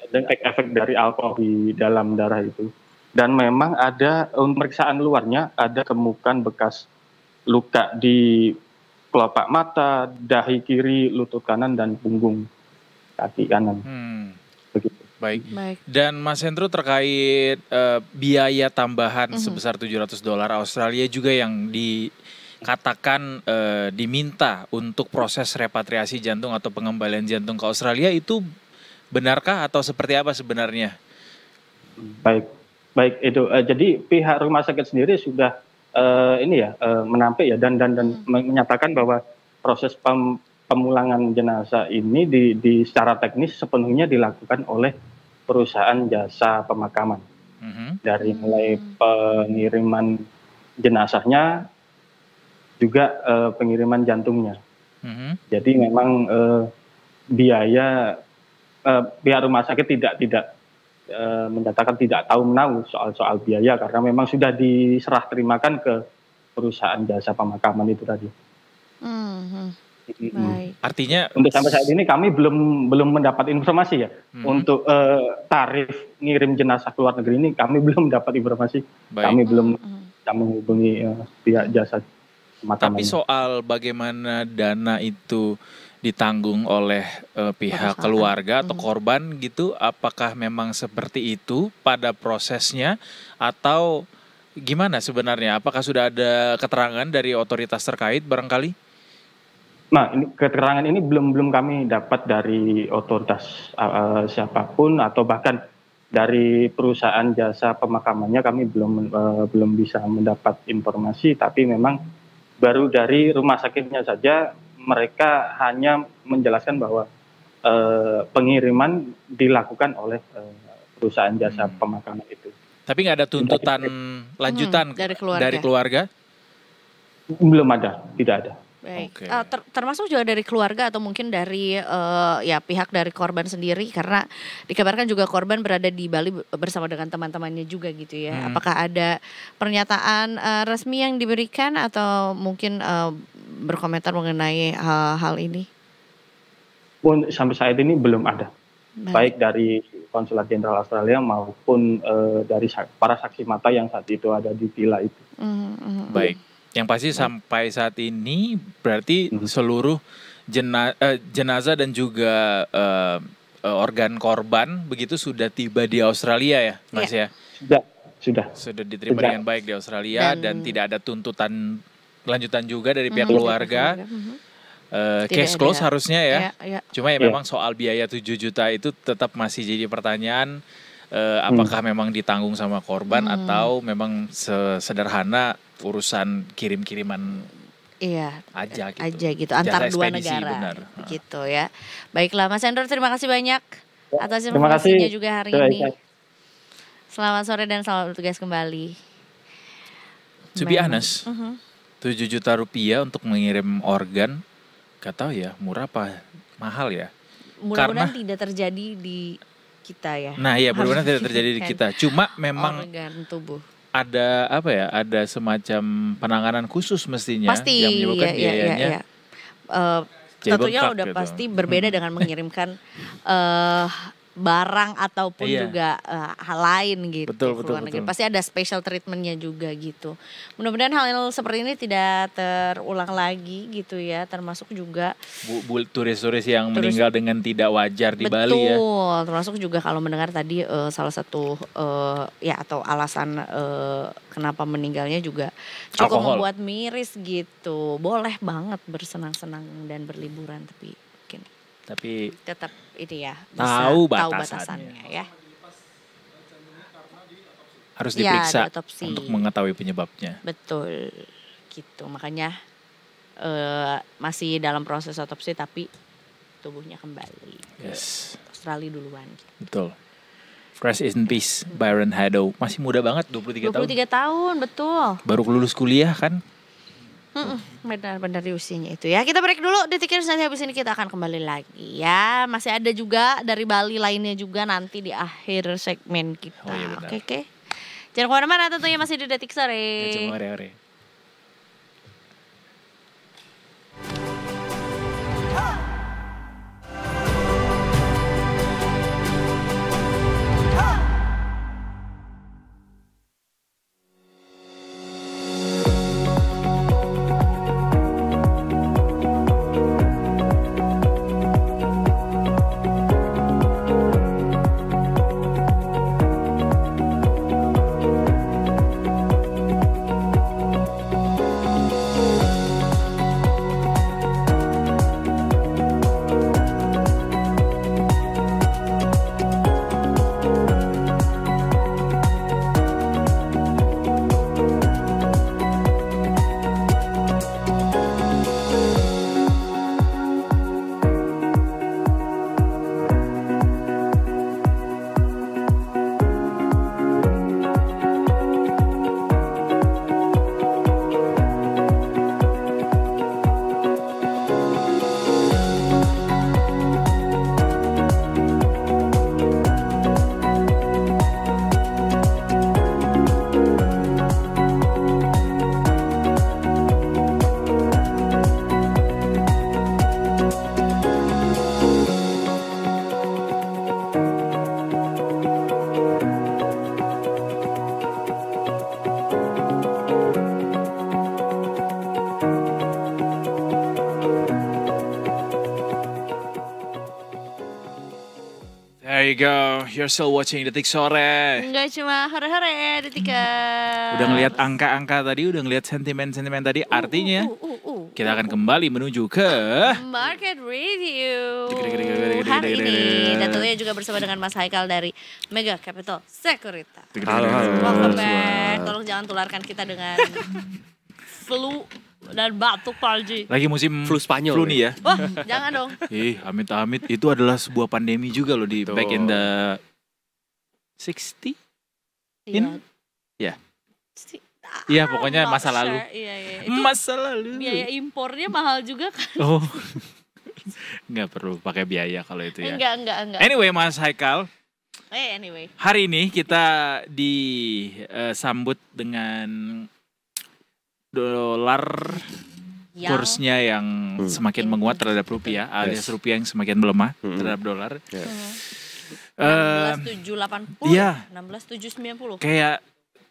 Dan efek dari alkohol di dalam darah itu. Dan memang ada pemeriksaan luarnya, ada temukan bekas luka di kelopak mata, dahi kiri, lutut kanan, dan punggung kaki kanan. Begitu. Baik. Dan Mas Hendro terkait biaya tambahan sebesar $700 Australia juga yang dikatakan diminta untuk proses repatriasi jantung atau pengembalian jantung ke Australia, itu benarkah atau seperti apa sebenarnya? Baik itu. Jadi pihak rumah sakit sendiri sudah menampik ya dan menyatakan bahwa proses pemulangan jenazah ini di secara teknis sepenuhnya dilakukan oleh perusahaan jasa pemakaman. Dari mulai pengiriman jenazahnya juga pengiriman jantungnya. Jadi memang biaya pihak rumah sakit tidak menyatakan tidak tahu menahu soal biaya karena memang sudah diserah terimakan ke perusahaan jasa pemakaman itu tadi. Baik. Artinya untuk sampai saat ini kami belum mendapat informasi ya untuk tarif ngirim jenazah ke luar negeri ini kami belum dapat informasi. Baik. Kami belum menghubungi pihak jasa pemakaman. Tapi soal bagaimana dana itu ditanggung oleh pihak keluarga atau korban gitu, apakah memang seperti itu pada prosesnya atau gimana sebenarnya? Apakah sudah ada keterangan dari otoritas terkait barangkali? Nah, keterangan ini belum kami dapat dari otoritas siapapun atau bahkan dari perusahaan jasa pemakamannya kami belum bisa mendapat informasi, tapi memang baru dari rumah sakitnya saja mereka hanya menjelaskan bahwa pengiriman dilakukan oleh perusahaan jasa pemakaman itu. Tapi nggak ada tuntutan lanjutan dari keluarga? Belum ada, tidak ada. Baik, termasuk juga dari keluarga atau mungkin dari pihak dari korban sendiri karena dikabarkan juga korban berada di Bali bersama dengan teman-temannya juga gitu ya. Apakah ada pernyataan resmi yang diberikan atau mungkin berkomentar mengenai hal ini? Sampai saat ini belum ada. Baik dari Konsulat Jenderal Australia maupun dari para saksi mata yang saat itu ada di villa itu. Baik. Yang pasti sampai saat ini berarti seluruh jenazah dan juga organ korban begitu sudah tiba di Australia ya, Mas ya? Sudah diterima dengan baik di Australia dan tidak ada tuntutan lanjutan juga dari pihak keluarga. Case close harusnya ya. Cuma ya memang soal biaya 7 juta itu tetap masih jadi pertanyaan. Apakah memang ditanggung sama korban atau memang sederhana urusan kirim-kiriman aja gitu antar dua negara gitu ya. Baiklah Mas Hendro, terima kasih banyak atas informasinya juga hari ini. Selamat sore dan selamat bertugas kembali. To be honest, 7 juta rupiah untuk mengirim organ, gak tahu ya murah apa mahal ya. Mudah-mudahan tidak terjadi di kita ya. Nah iya mudah-mudahan tidak terjadi di kita. Cuma memang organ tubuh. ada apa ya? Ada semacam penanganan khusus mestinya Pasti, yang menyebabkan biayanya. iya. Jadi Tentunya bengkak udah gitu. pasti berbeda dengan mengirimkan barang ataupun Iya. juga hal lain gitu Betul, ke luar negeri. betul. Pasti ada special treatmentnya juga gitu. Mudah-mudahan hal seperti ini tidak terulang lagi gitu ya. Termasuk juga Turis-turis yang meninggal dengan tidak wajar di betul, Bali ya. termasuk juga kalau mendengar tadi salah satu ya atau alasan kenapa meninggalnya juga cukup Alkohol. membuat miris gitu. Boleh banget bersenang-senang dan berliburan tapi mungkin Tapi tetap ini ya Tahu tahu batasannya. batasannya ya. harus Iya, diperiksa diotopsi. untuk mengetahui penyebabnya. Betul gitu. Makanya masih dalam proses otopsi tapi tubuhnya kembali ke Yes, Australia duluan. betul. Rest in peace, Byron Haddow. Masih muda banget, 23 tahun. 23 tahun, betul. Baru lulus kuliah kan? Benar-benar di usianya itu ya. Kita break dulu detikers, nanti habis ini kita akan kembali lagi ya. Masih ada juga dari Bali lainnya juga nanti di akhir segmen kita. Oh iya, benar. Oke. Jangan kemana-mana, tentunya masih di Detik Sore. Cuma ore-ore. There you go, you're still watching Detik Sore. Enggak cuma hore-hore Detikers. Udah ngelihat angka-angka tadi, udah ngelihat sentimen-sentimen tadi, artinya kita akan kembali menuju ke Market Review Deg-deg-deg-deg-deg-deg-deg-deg. hari ini. Dan tentunya juga bersama dengan Mas Haikal dari Mega Capital Securitas. Halo. Welcome back. Tolong jangan tularkan kita dengan flu dan batuk Palji. lagi musim Flu Spanyol flu nih ya. Wah, jangan dong. Amit-amit itu adalah sebuah pandemi juga loh di Betul. back in the 60? Iya. Ya. Iya, pokoknya Not masa lalu. sure. Iya. Itu Masa lalu. biaya impornya mahal juga kan? Oh. Nggak perlu pakai biaya kalau itu ya. Enggak. Anyway, Mas Haikal, Anyway. hari ini kita disambut dengan dolar Yang kursnya yang semakin menguat terhadap rupiah, alias rupiah yang semakin melemah terhadap dolar. Ya. 16.780 iya. 16.790. Kayak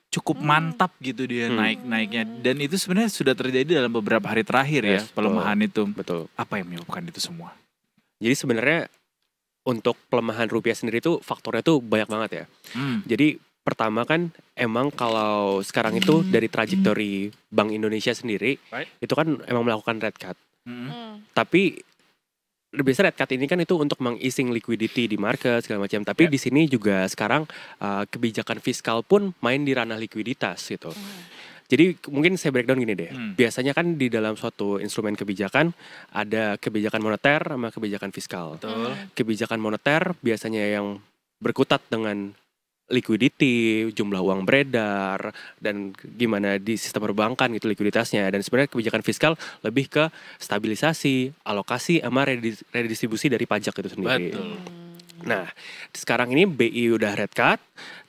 cukup mantap gitu dia naik-naiknya, dan itu sebenarnya sudah terjadi dalam beberapa hari terakhir ya, Yes, pelemahan itu. Betul. Apa yang menyebabkan itu semua? Jadi sebenarnya untuk pelemahan rupiah sendiri tuh faktornya tuh banyak banget ya. Jadi pertama kan emang kalau sekarang itu dari trajektori Bank Indonesia sendiri, Right. itu kan emang melakukan rate cut. Mm. Tapi biasa rate cut ini kan itu untuk mengising liquidity di market segala macam. Tapi di sini juga sekarang kebijakan fiskal pun main di ranah likuiditas gitu. Jadi mungkin saya breakdown gini deh. Biasanya kan di dalam suatu instrumen kebijakan ada kebijakan moneter sama kebijakan fiskal. Betul. Kebijakan moneter biasanya yang berkutat dengan liquidity, jumlah uang beredar, dan gimana di sistem perbankan gitu likuiditasnya. Dan sebenarnya kebijakan fiskal lebih ke stabilisasi, alokasi, sama redistribusi dari pajak itu sendiri. Betul. Nah, sekarang ini BI udah red cut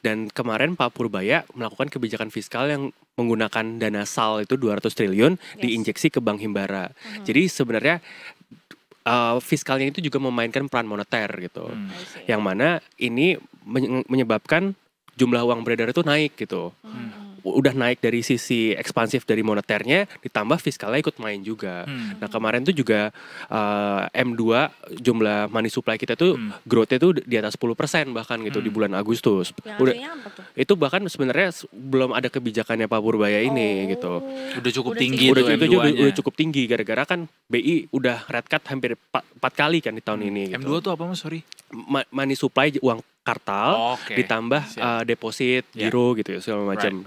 dan kemarin Pak Purbaya melakukan kebijakan fiskal yang menggunakan dana SAL itu 200 triliun diinjeksi ke Bank Himbara. Jadi sebenarnya fiskalnya itu juga memainkan peran moneter gitu. Yang mana ini menyebabkan jumlah uang beredar itu naik gitu. Udah naik dari sisi ekspansif dari moneternya, ditambah fiskalnya ikut main juga. Nah kemarin tuh juga M2 jumlah money supply kita tuh growth-nya tuh di atas 10% bahkan gitu di bulan Agustus. Itu bahkan sebenarnya belum ada kebijakannya Pak Purbaya ini gitu. Udah cukup tinggi udah, itu udah cukup tinggi gara-gara kan BI udah red cut hampir 4 kali kan di tahun ini gitu. M2 tuh apa Mas? Sorry. Money supply uang kartal ditambah deposit, giro gitu ya segala macam.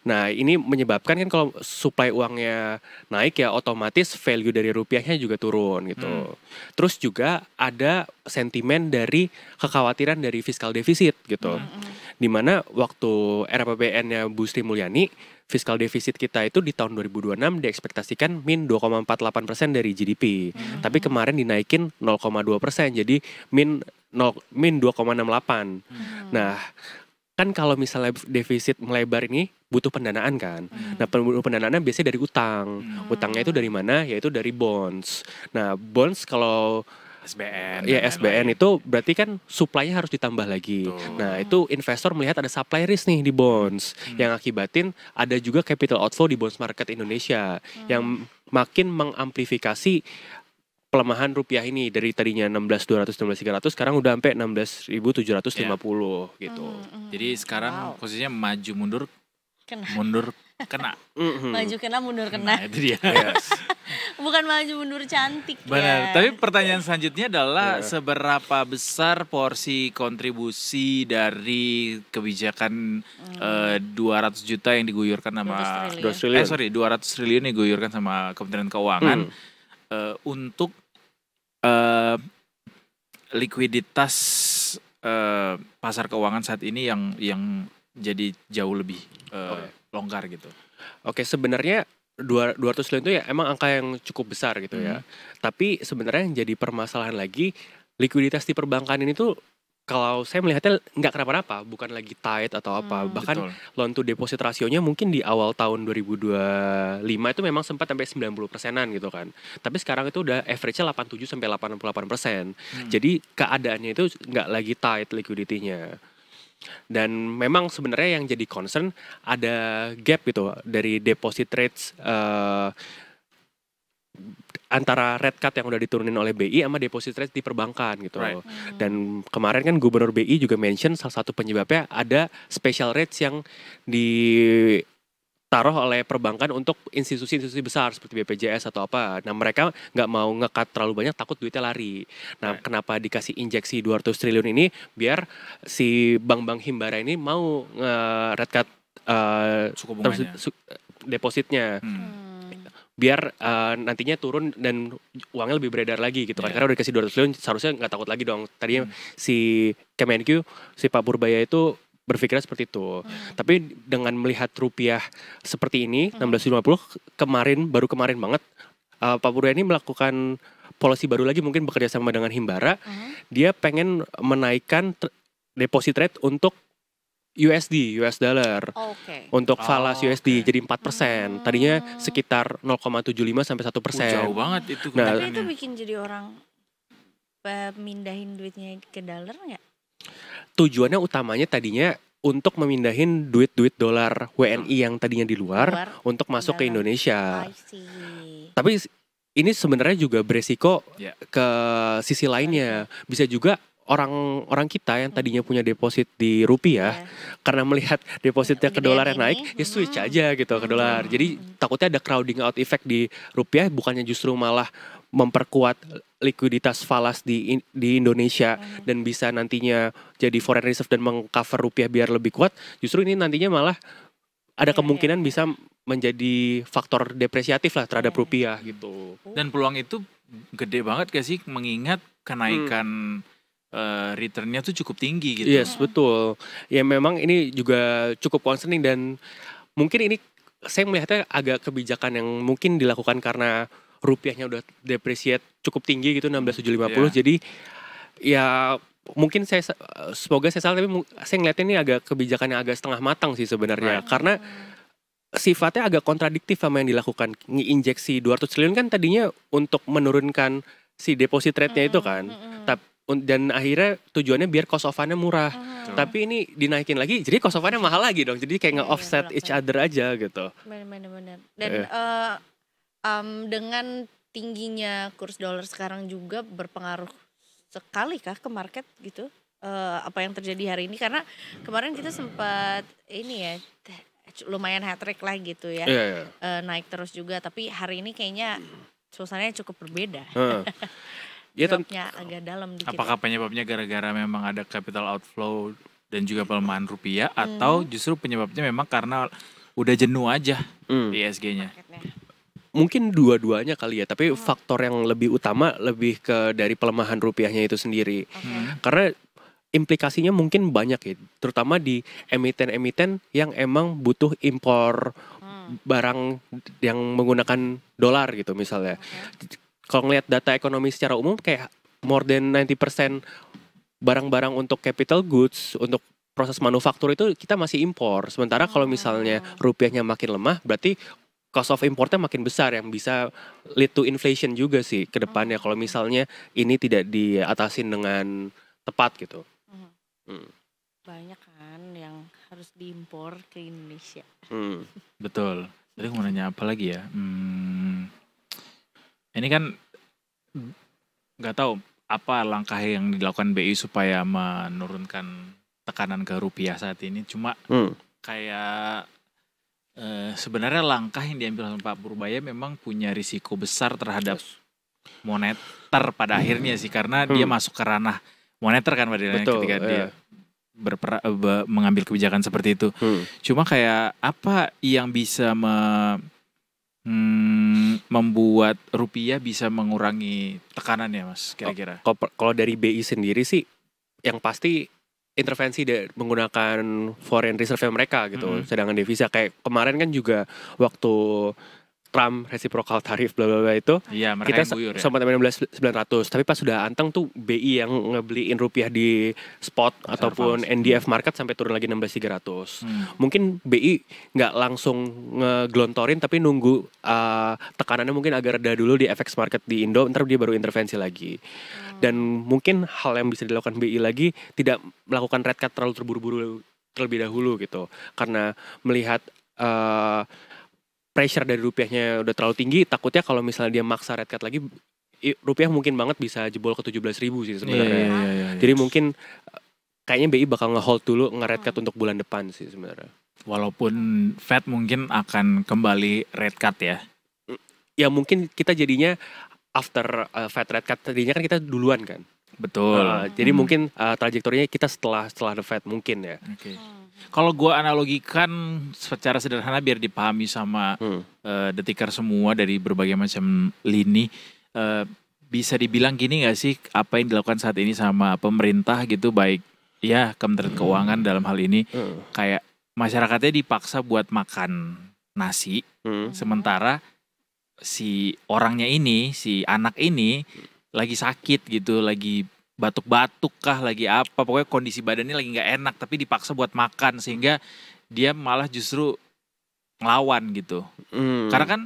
Nah ini menyebabkan kan kalau supply uangnya naik ya otomatis value dari rupiahnya juga turun gitu. Terus juga ada sentimen dari kekhawatiran dari fiskal defisit gitu. Dimana waktu RAPBN-nya Bu Sri Mulyani fiskal defisit kita itu di tahun 2026 diekspektasikan min 2,48% dari GDP. Tapi kemarin dinaikin 0,2%, jadi min 2,68. Nah, kan kalau misalnya defisit melebar ini butuh pendanaan kan. Nah, pendanaan biasanya dari utang. Utangnya itu dari mana? Yaitu dari bonds. Nah, bonds kalau SBN. Ya SBN itu berarti kan supply-nya harus ditambah lagi. Nah itu investor melihat ada supply risk nih di bonds. Yang akibatin ada juga capital outflow di bonds market Indonesia. Yang makin mengamplifikasi pelemahan rupiah ini. Dari tadinya 16.200, 16.300 sekarang udah sampai 16.750 gitu. Jadi sekarang posisinya maju mundur. Maju kena mundur kena. Nah, itu dia. Bukan maju mundur cantik. Benar. Tapi pertanyaan selanjutnya adalah seberapa besar porsi kontribusi dari kebijakan 200 juta yang diguyurkan sama 200 triliun yang diguyurkan sama Kementerian Keuangan untuk likuiditas pasar keuangan saat ini yang jadi jauh lebih longgar gitu. Oke, sebenarnya 200 triliun itu ya emang angka yang cukup besar gitu ya. Tapi sebenarnya yang jadi permasalahan lagi likuiditas di perbankan ini tuh kalau saya melihatnya nggak kenapa-napa, bukan lagi tight atau apa. Bahkan loan to deposit rasionya mungkin di awal tahun 2025 itu memang sempat sampai 90%-an gitu kan. Tapi sekarang itu udah average-nya 87 sampai 88%. Jadi keadaannya itu nggak lagi tight liquidity-nya. Dan memang sebenarnya yang jadi concern ada gap gitu dari deposit rates antara red cut yang udah diturunin oleh BI sama deposit rate di perbankan gitu. Dan kemarin kan Gubernur BI juga mention salah satu penyebabnya ada special rates yang ditaruh oleh perbankan untuk institusi-institusi besar seperti BPJS atau apa. Nah mereka nggak mau nge-cut terlalu banyak, takut duitnya lari. Nah kenapa dikasih injeksi 200 triliun ini biar si bank-bank Himbara ini mau red cut suku bunganya, depositnya. Biar nantinya turun dan uangnya lebih beredar lagi gitu kan. Karena udah dikasih 200 triliun seharusnya nggak takut lagi dong. Tadinya si Kemenq, si Pak Purbaya itu berpikirnya seperti itu. Tapi dengan melihat rupiah seperti ini 16.50 baru kemarin banget Pak Purbaya ini melakukan policy baru lagi, mungkin bekerja sama dengan Himbara. Dia pengen menaikkan deposit rate untuk US dollar untuk falas USD jadi 4%. Tadinya sekitar 0,75 sampai 1%. Jauh banget itu. Nah, tapi itu bikin jadi orang pemindahin duitnya ke dolar nggak? Tujuannya utamanya tadinya untuk memindahin duit-duit dolar WNI yang tadinya di luar untuk masuk ke Indonesia. Tapi ini sebenarnya juga beresiko ke sisi lainnya. Bisa juga orang kita yang tadinya punya deposit di rupiah karena melihat depositnya ke dolar yang naik ya switch aja gitu ke dolar. Jadi takutnya ada crowding out effect di rupiah, bukannya justru malah memperkuat likuiditas falas di Indonesia dan bisa nantinya jadi foreign reserve dan mengcover rupiah biar lebih kuat. Justru ini nantinya malah ada kemungkinan bisa menjadi faktor depresiatif lah terhadap rupiah gitu. Dan peluang itu gede banget gak sih, mengingat kenaikan returnnya tuh cukup tinggi gitu. Yes, betul. Ya memang ini juga cukup concerning dan mungkin ini saya melihatnya agak kebijakan yang mungkin dilakukan karena rupiahnya udah depresiate cukup tinggi gitu 16.750. Jadi Ya mungkin semoga saya salah, tapi saya ngeliatnya ini agak kebijakan yang agak setengah matang sih sebenarnya. Karena sifatnya agak kontradiktif sama yang dilakukan. Nginjeksi 200 triliun kan tadinya untuk menurunkan si deposit rate-nya itu kan. Dan akhirnya tujuannya biar cost of fund-nya murah. Tapi ini dinaikin lagi, jadi cost of fund-nya mahal lagi dong. Jadi kayak nge-offset each other aja gitu. Benar-benar. Dan dengan tingginya kurs dolar sekarang juga berpengaruh sekali kah ke market gitu? Apa yang terjadi hari ini? Karena kemarin kita sempat ini ya, lumayan hat-trick lah gitu ya. Naik terus juga, tapi hari ini kayaknya suasananya cukup berbeda. Dropnya agak dalam dikit. Apakah penyebabnya gara-gara memang ada capital outflow dan juga pelemahan rupiah, atau justru penyebabnya memang karena udah jenuh aja ISG-nya? Mungkin dua-duanya kali ya, tapi faktor yang lebih utama lebih ke dari pelemahan rupiahnya itu sendiri. Karena implikasinya mungkin banyak ya, terutama di emiten-emiten yang emang butuh impor barang yang menggunakan dolar gitu misalnya. Kalau ngelihat data ekonomi secara umum kayak more than 90% barang-barang untuk capital goods, untuk proses manufaktur itu kita masih impor. Sementara kalau misalnya rupiahnya makin lemah, berarti cost of importnya makin besar yang bisa lead to inflation juga sih ke depannya kalau misalnya ini tidak diatasin dengan tepat gitu. Banyak kan yang harus diimpor ke Indonesia. Betul. Tadi mau nanya apa lagi ya? Ini kan nggak tahu apa langkah yang dilakukan BI supaya menurunkan tekanan ke rupiah saat ini. Cuma kayak sebenarnya langkah yang diambil oleh Pak Purbaya memang punya risiko besar terhadap moneter pada akhirnya sih, karena dia masuk ke ranah moneter kan pada ketika dia mengambil kebijakan seperti itu. Cuma kayak apa yang bisa membuat rupiah bisa mengurangi tekanan ya Mas kira-kira? Kalau dari BI sendiri sih yang pasti intervensi menggunakan foreign reserve mereka gitu, cadangan devisa. Kayak kemarin kan juga waktu Trump reciprocal tarif bla bla bla itu, kita sempat main 900, tapi pas sudah anteng tuh BI yang ngebeliin rupiah di spot ataupun NDF market sampai turun lagi 16.300. Mungkin BI nggak langsung ngegelontorin tapi nunggu tekanannya mungkin agak reda dulu di FX market di Indo, ntar dia baru intervensi lagi. Dan mungkin hal yang bisa dilakukan BI lagi, tidak melakukan rate cut terlalu terburu-buru terlebih dahulu gitu, karena melihat pressure dari rupiahnya udah terlalu tinggi, takutnya kalau misalnya dia maksa rate cut lagi, rupiah mungkin banget bisa jebol ke 17.000 sih sebenarnya. Jadi mungkin kayaknya BI bakal nge-hold dulu nge-rate cut untuk bulan depan sih sebenarnya. Walaupun Fed mungkin akan kembali rate cut ya. Ya mungkin kita jadinya after Fed rate cut, tadinya kan kita duluan kan. Betul. Jadi mungkin trajektorinya kita setelah the Fed mungkin ya. Kalau gue analogikan secara sederhana biar dipahami sama detiker semua dari berbagai macam lini, bisa dibilang gini gak sih apa yang dilakukan saat ini sama pemerintah gitu, baik ya Kementerian Keuangan dalam hal ini, kayak masyarakatnya dipaksa buat makan nasi, sementara si orangnya ini, si anak ini lagi sakit gitu, lagi batuk-batuk kah, lagi apa, pokoknya kondisi badannya lagi nggak enak, tapi dipaksa buat makan sehingga dia malah justru ngelawan gitu. Karena kan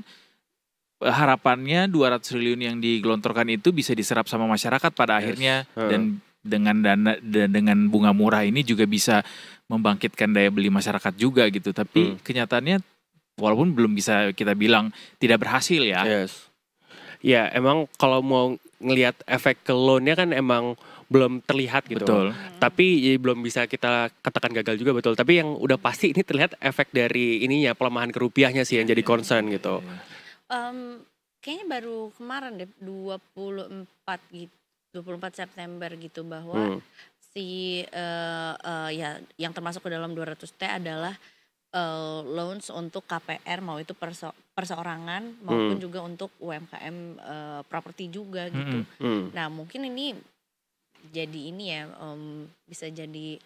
harapannya 200 triliun yang digelontorkan itu bisa diserap sama masyarakat pada akhirnya, dan dengan bunga murah ini juga bisa membangkitkan daya beli masyarakat juga gitu. Tapi kenyataannya walaupun belum bisa kita bilang tidak berhasil ya. Ya emang kalau mau ngelihat efek ke loan-nya kan emang belum terlihat gitu. Betul. Tapi ya, belum bisa kita katakan gagal juga, betul. Tapi yang udah pasti ini terlihat efek dari ininya, pelemahan ke rupiahnya sih yang jadi concern gitu. Kayaknya baru kemarin deh 24 September gitu bahwa si ya yang termasuk ke dalam 200T adalah loans untuk KPR, mau itu perseorangan maupun juga untuk UMKM properti juga gitu. Nah mungkin ini jadi ini ya, bisa jadi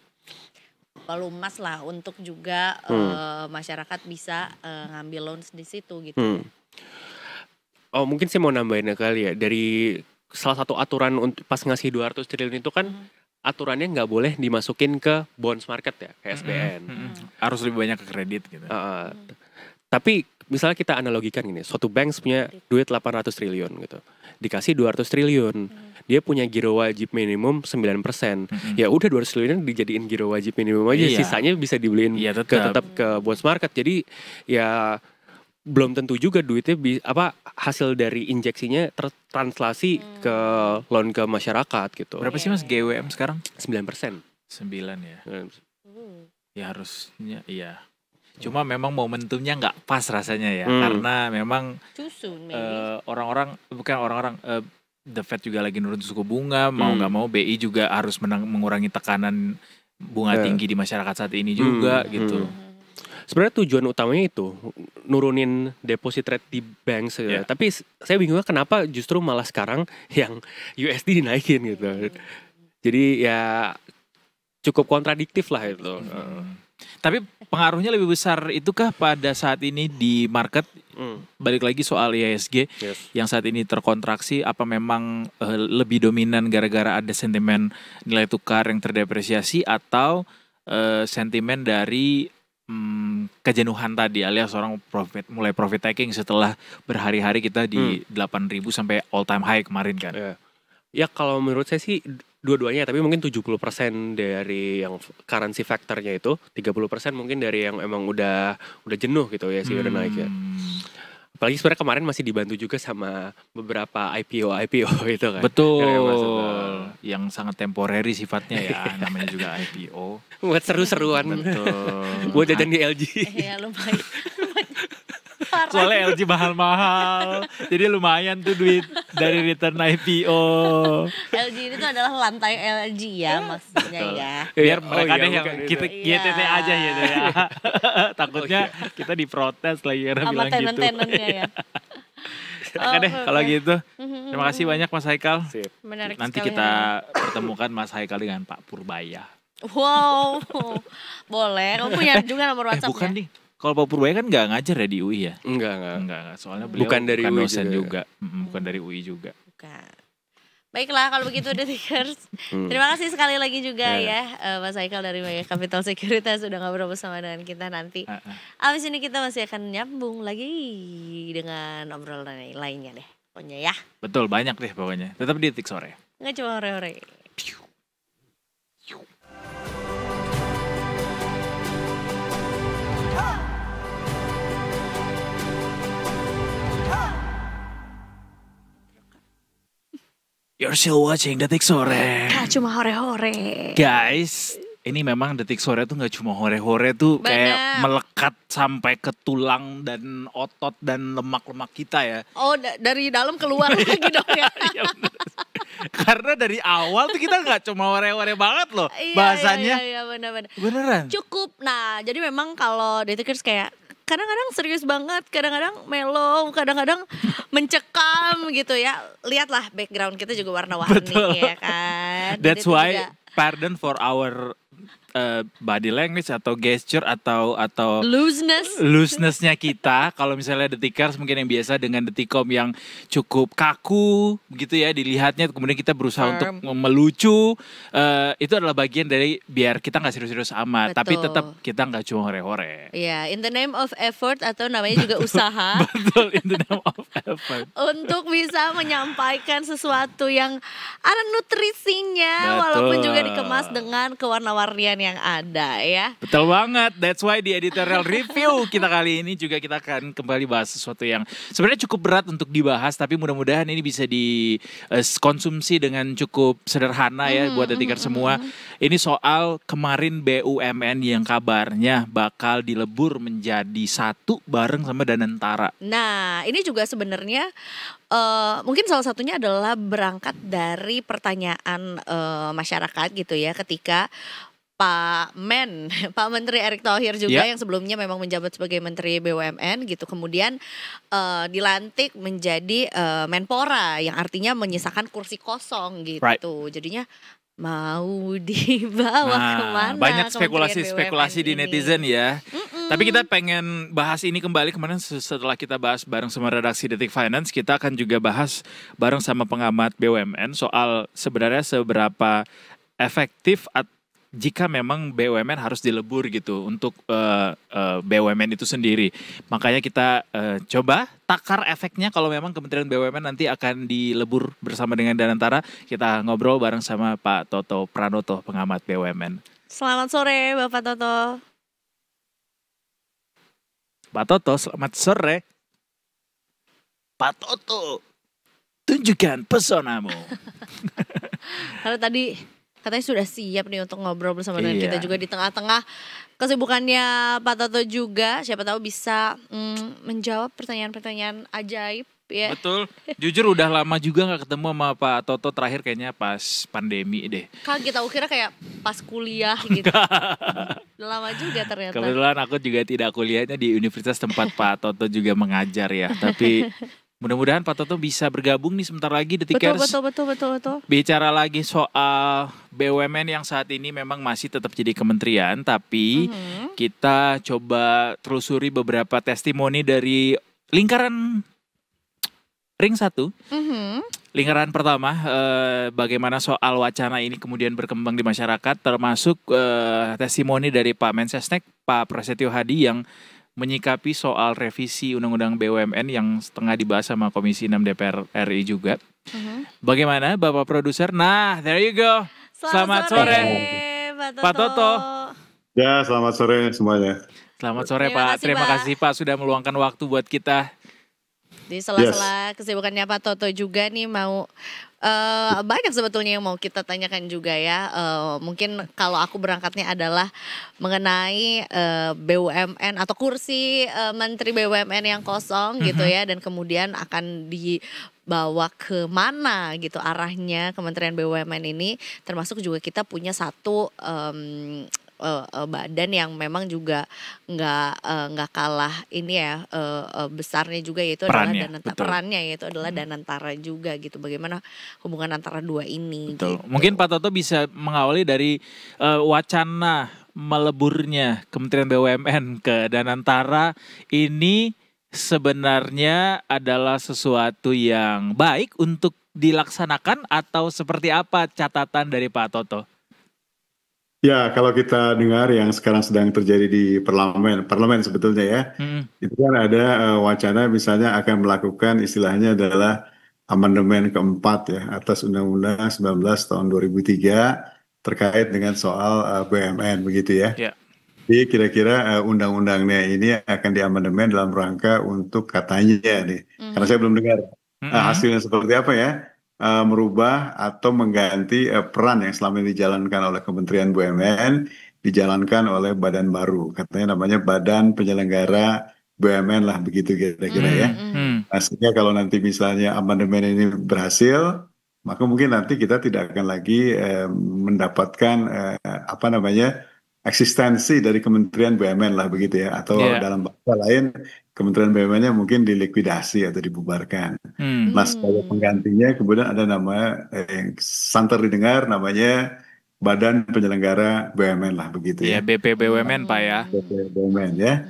pelumas lah untuk juga masyarakat bisa ngambil loans di situ gitu. Oh mungkin saya mau nambahin kali ya, dari salah satu aturan untuk pas ngasih 200 triliun itu kan aturannya nggak boleh dimasukin ke bonds market ya, kayak SBN. Harus lebih banyak ke kredit gitu. Tapi misalnya kita analogikan gini, suatu bank punya duit 800 triliun gitu. Dikasih 200 triliun. Dia punya giro wajib minimum 9%. Ya udah 200 triliun dijadiin giro wajib minimum aja, sisanya bisa dibeliin tetap ke bonds market. Jadi ya belum tentu juga duitnya hasil dari injeksinya tertranslasi ke loan ke masyarakat gitu. Berapa sih Mas GWM sekarang? 9%. 9 ya. Ya harusnya iya. Cuma memang momentumnya nggak pas rasanya ya, karena memang The Fed juga lagi nurun suku bunga, mau nggak mau BI juga harus mengurangi tekanan bunga tinggi di masyarakat saat ini juga gitu. Sebenarnya tujuan utamanya itu nurunin deposit rate di bank, tapi saya bingungnya kenapa justru malah sekarang yang USD dinaikin gitu. Jadi ya cukup kontradiktif lah itu. Tapi pengaruhnya lebih besar itukah pada saat ini di market? Balik lagi soal IHSG yang saat ini terkontraksi, apa memang lebih dominan gara-gara ada sentimen nilai tukar yang terdepresiasi atau sentimen dari kejenuhan tadi, alias orang mulai profit taking setelah berhari-hari kita di 8.000 sampai all time high kemarin kan? Ya kalau menurut saya sih dua-duanya, tapi mungkin 70% dari yang currency factornya itu, 30% mungkin dari yang emang udah jenuh gitu ya sih udah naik ya. Apalagi sebenarnya kemarin masih dibantu juga sama beberapa IPO itu kan. Betul. Yang sangat temporary sifatnya ya, namanya juga IPO. Buat seru-seruan. Betul. Buat jajan di LG. Ya lumayan. Soalnya LG mahal-mahal. Jadi lumayan tuh duit dari return IPO. LG ini tuh adalah lantai LG ya maksudnya ya. Biar mereka deh yang kita YTT aja gitu ya. Takutnya kita diprotes lagi karena sama bilang gitu. tenan-tenannya ya. Oke deh kalau gitu. Terima kasih banyak Mas Haikal. Menarik Nanti sekali. kita pertemukan Mas Haikal dengan Pak Purbaya. Wow, boleh. Kamu punya juga nomor WhatsApp-nya? Bukan nih. Kalau Pak Purbaya kan nggak ngajar ya di UI ya? Enggak. Soalnya beliau Bukan dari UI dosen juga. Bukan dari UI juga. Bukan. Baiklah kalau begitu Detikers. Terima kasih sekali lagi juga ya Mas Haikal dari Mega Capital Securities sudah ngobrol bersama dengan kita nanti. Abis ini kita masih akan nyambung lagi dengan obrolan lainnya deh. Pokoknya ya. Betul, banyak deh pokoknya. Tetap di Detik Sore. Nggak cuma hore-hore. You're still watching Detik Sore. Nggak cuma hore-hore. Guys, ini memang Detik Sore tuh nggak cuma hore-hore tuh kayak melekat sampai ke tulang dan otot dan lemak-lemak kita ya. Oh dari dalam keluar lagi dong ya. Iya, bener. Karena dari awal tuh kita nggak cuma hore-hore banget loh bahasanya. Iya benar-benar. Beneran. Cukup. Nah jadi memang kalau Detikers kayak kadang-kadang serius banget, kadang-kadang mellow, kadang-kadang mencekam gitu ya. Lihatlah background kita juga warna-warni ya kan. That's Jadi why juga, pardon for our body language atau gesture atau looseness-nya kita. Kalau misalnya Detikers mungkin yang biasa dengan Detikom yang cukup kaku gitu ya dilihatnya, kemudian kita berusaha untuk melucu, itu adalah bagian dari biar kita nggak serius-serius amat. Betul. Tapi tetap kita nggak cuma hore-hore. Iya, in the name of effort atau namanya juga usaha. Betul, in the name of effort. Untuk bisa menyampaikan sesuatu yang ada nutrisinya, Betul. walaupun juga dikemas dengan kewarna-warnian yang ada ya. Betul banget, that's why di editorial review kita kali ini juga kita akan kembali bahas sesuatu yang sebenarnya cukup berat untuk dibahas, tapi mudah-mudahan ini bisa dikonsumsi dengan cukup sederhana ya buat Detikers semua. Ini soal kemarin BUMN yang kabarnya bakal dilebur menjadi satu bareng sama Danantara. Nah, ini juga sebenarnya mungkin salah satunya adalah berangkat dari pertanyaan masyarakat gitu ya, ketika Pak Menteri Erick Thohir juga yang sebelumnya memang menjabat sebagai Menteri BUMN gitu, kemudian dilantik menjadi Menpora yang artinya menyisakan kursi kosong gitu. Jadinya mau dibawa kemana banyak Kementerian spekulasi-spekulasi di BUMN ini? netizen ya. Tapi kita pengen bahas ini kembali kemarin setelah kita bahas bareng sama redaksi Detik Finance, kita akan juga bahas bareng sama pengamat BUMN soal sebenarnya seberapa efektif jika memang BUMN harus dilebur gitu untuk BUMN itu sendiri. Makanya kita coba takar efeknya kalau memang Kementerian BUMN nanti akan dilebur bersama dengan Danantara. Kita ngobrol bareng sama Pak Toto Pranoto, pengamat BUMN. Selamat sore Bapak Toto. Pak Toto, selamat sore. Pak Toto, tunjukkan pesonamu. Karena tadi katanya sudah siap nih untuk ngobrol bersama dengan Iya. kita juga di tengah-tengah kesibukannya Pak Toto juga. Siapa tahu bisa menjawab pertanyaan-pertanyaan ajaib ya. Betul, jujur udah lama juga gak ketemu sama Pak Toto, terakhir kayaknya pas pandemi deh. Kaget, aku kira kayak pas kuliah gitu. Udah lama juga ternyata. Kebetulan aku juga tidak kuliahnya di universitas tempat Pak Toto juga mengajar ya. Tapi mudah-mudahan Pak Toto bisa bergabung nih sebentar lagi Detikers. Betul. Bicara lagi soal BUMN yang saat ini memang masih tetap jadi kementerian. Tapi kita coba telusuri beberapa testimoni dari lingkaran Ring 1. Lingkaran pertama, bagaimana soal wacana ini kemudian berkembang di masyarakat, termasuk testimoni dari Pak Mensesnek, Pak Prasetyo Hadi yang menyikapi soal revisi Undang-Undang BUMN yang setengah dibahas sama Komisi 6 DPR RI juga. Bagaimana Bapak Produser? Nah, there you go. Selamat sore, Pak Toto. Ya, selamat sore semuanya. Selamat sore Terima Pak. kasih, Terima Pak. kasih Pak sudah meluangkan waktu buat kita. Di sela-sela kesibukannya Pak Toto juga nih mau banyak sebetulnya yang mau kita tanyakan juga ya. Mungkin kalau aku berangkatnya adalah mengenai BUMN atau kursi Menteri BUMN yang kosong gitu ya, dan kemudian akan dibawa ke mana gitu arahnya Kementerian BUMN ini, termasuk juga kita punya satu badan yang memang juga nggak kalah ini ya besarnya juga, yaitu Perannya, adalah betul. perannya yaitu adalah Danantara juga gitu. Bagaimana hubungan antara dua ini? Betul. Gitu. Mungkin Pak Toto bisa mengawali dari wacana meleburnya Kementerian BUMN ke Danantara ini sebenarnya adalah sesuatu yang baik untuk dilaksanakan atau seperti apa catatan dari Pak Toto? Ya, kalau kita dengar yang sekarang sedang terjadi di parlemen sebetulnya ya, itu kan ada wacana misalnya akan melakukan istilahnya adalah amandemen keempat ya atas Undang-Undang 19 tahun 2003 terkait dengan soal BUMN begitu ya. Ya. Jadi kira-kira undang-undangnya ini akan diamandemen dalam rangka untuk katanya nih, karena saya belum dengar hasilnya seperti apa ya. Merubah atau mengganti peran yang selama ini dijalankan oleh Kementerian BUMN dijalankan oleh badan baru, katanya namanya Badan Penyelenggara BUMN lah begitu kira-kira ya. Nah, sehingga kalau nanti misalnya amandemen ini berhasil, maka mungkin nanti kita tidak akan lagi mendapatkan eksistensi dari Kementerian BUMN lah begitu ya, atau dalam bahasa lain Kementerian BUMN-nya mungkin dilikuidasi atau dibubarkan. Nah, sebagai penggantinya kemudian ada nama yang santer didengar namanya Badan Penyelenggara BUMN lah begitu Ya, ya. BPBUMN Pak ya. BUMN ya.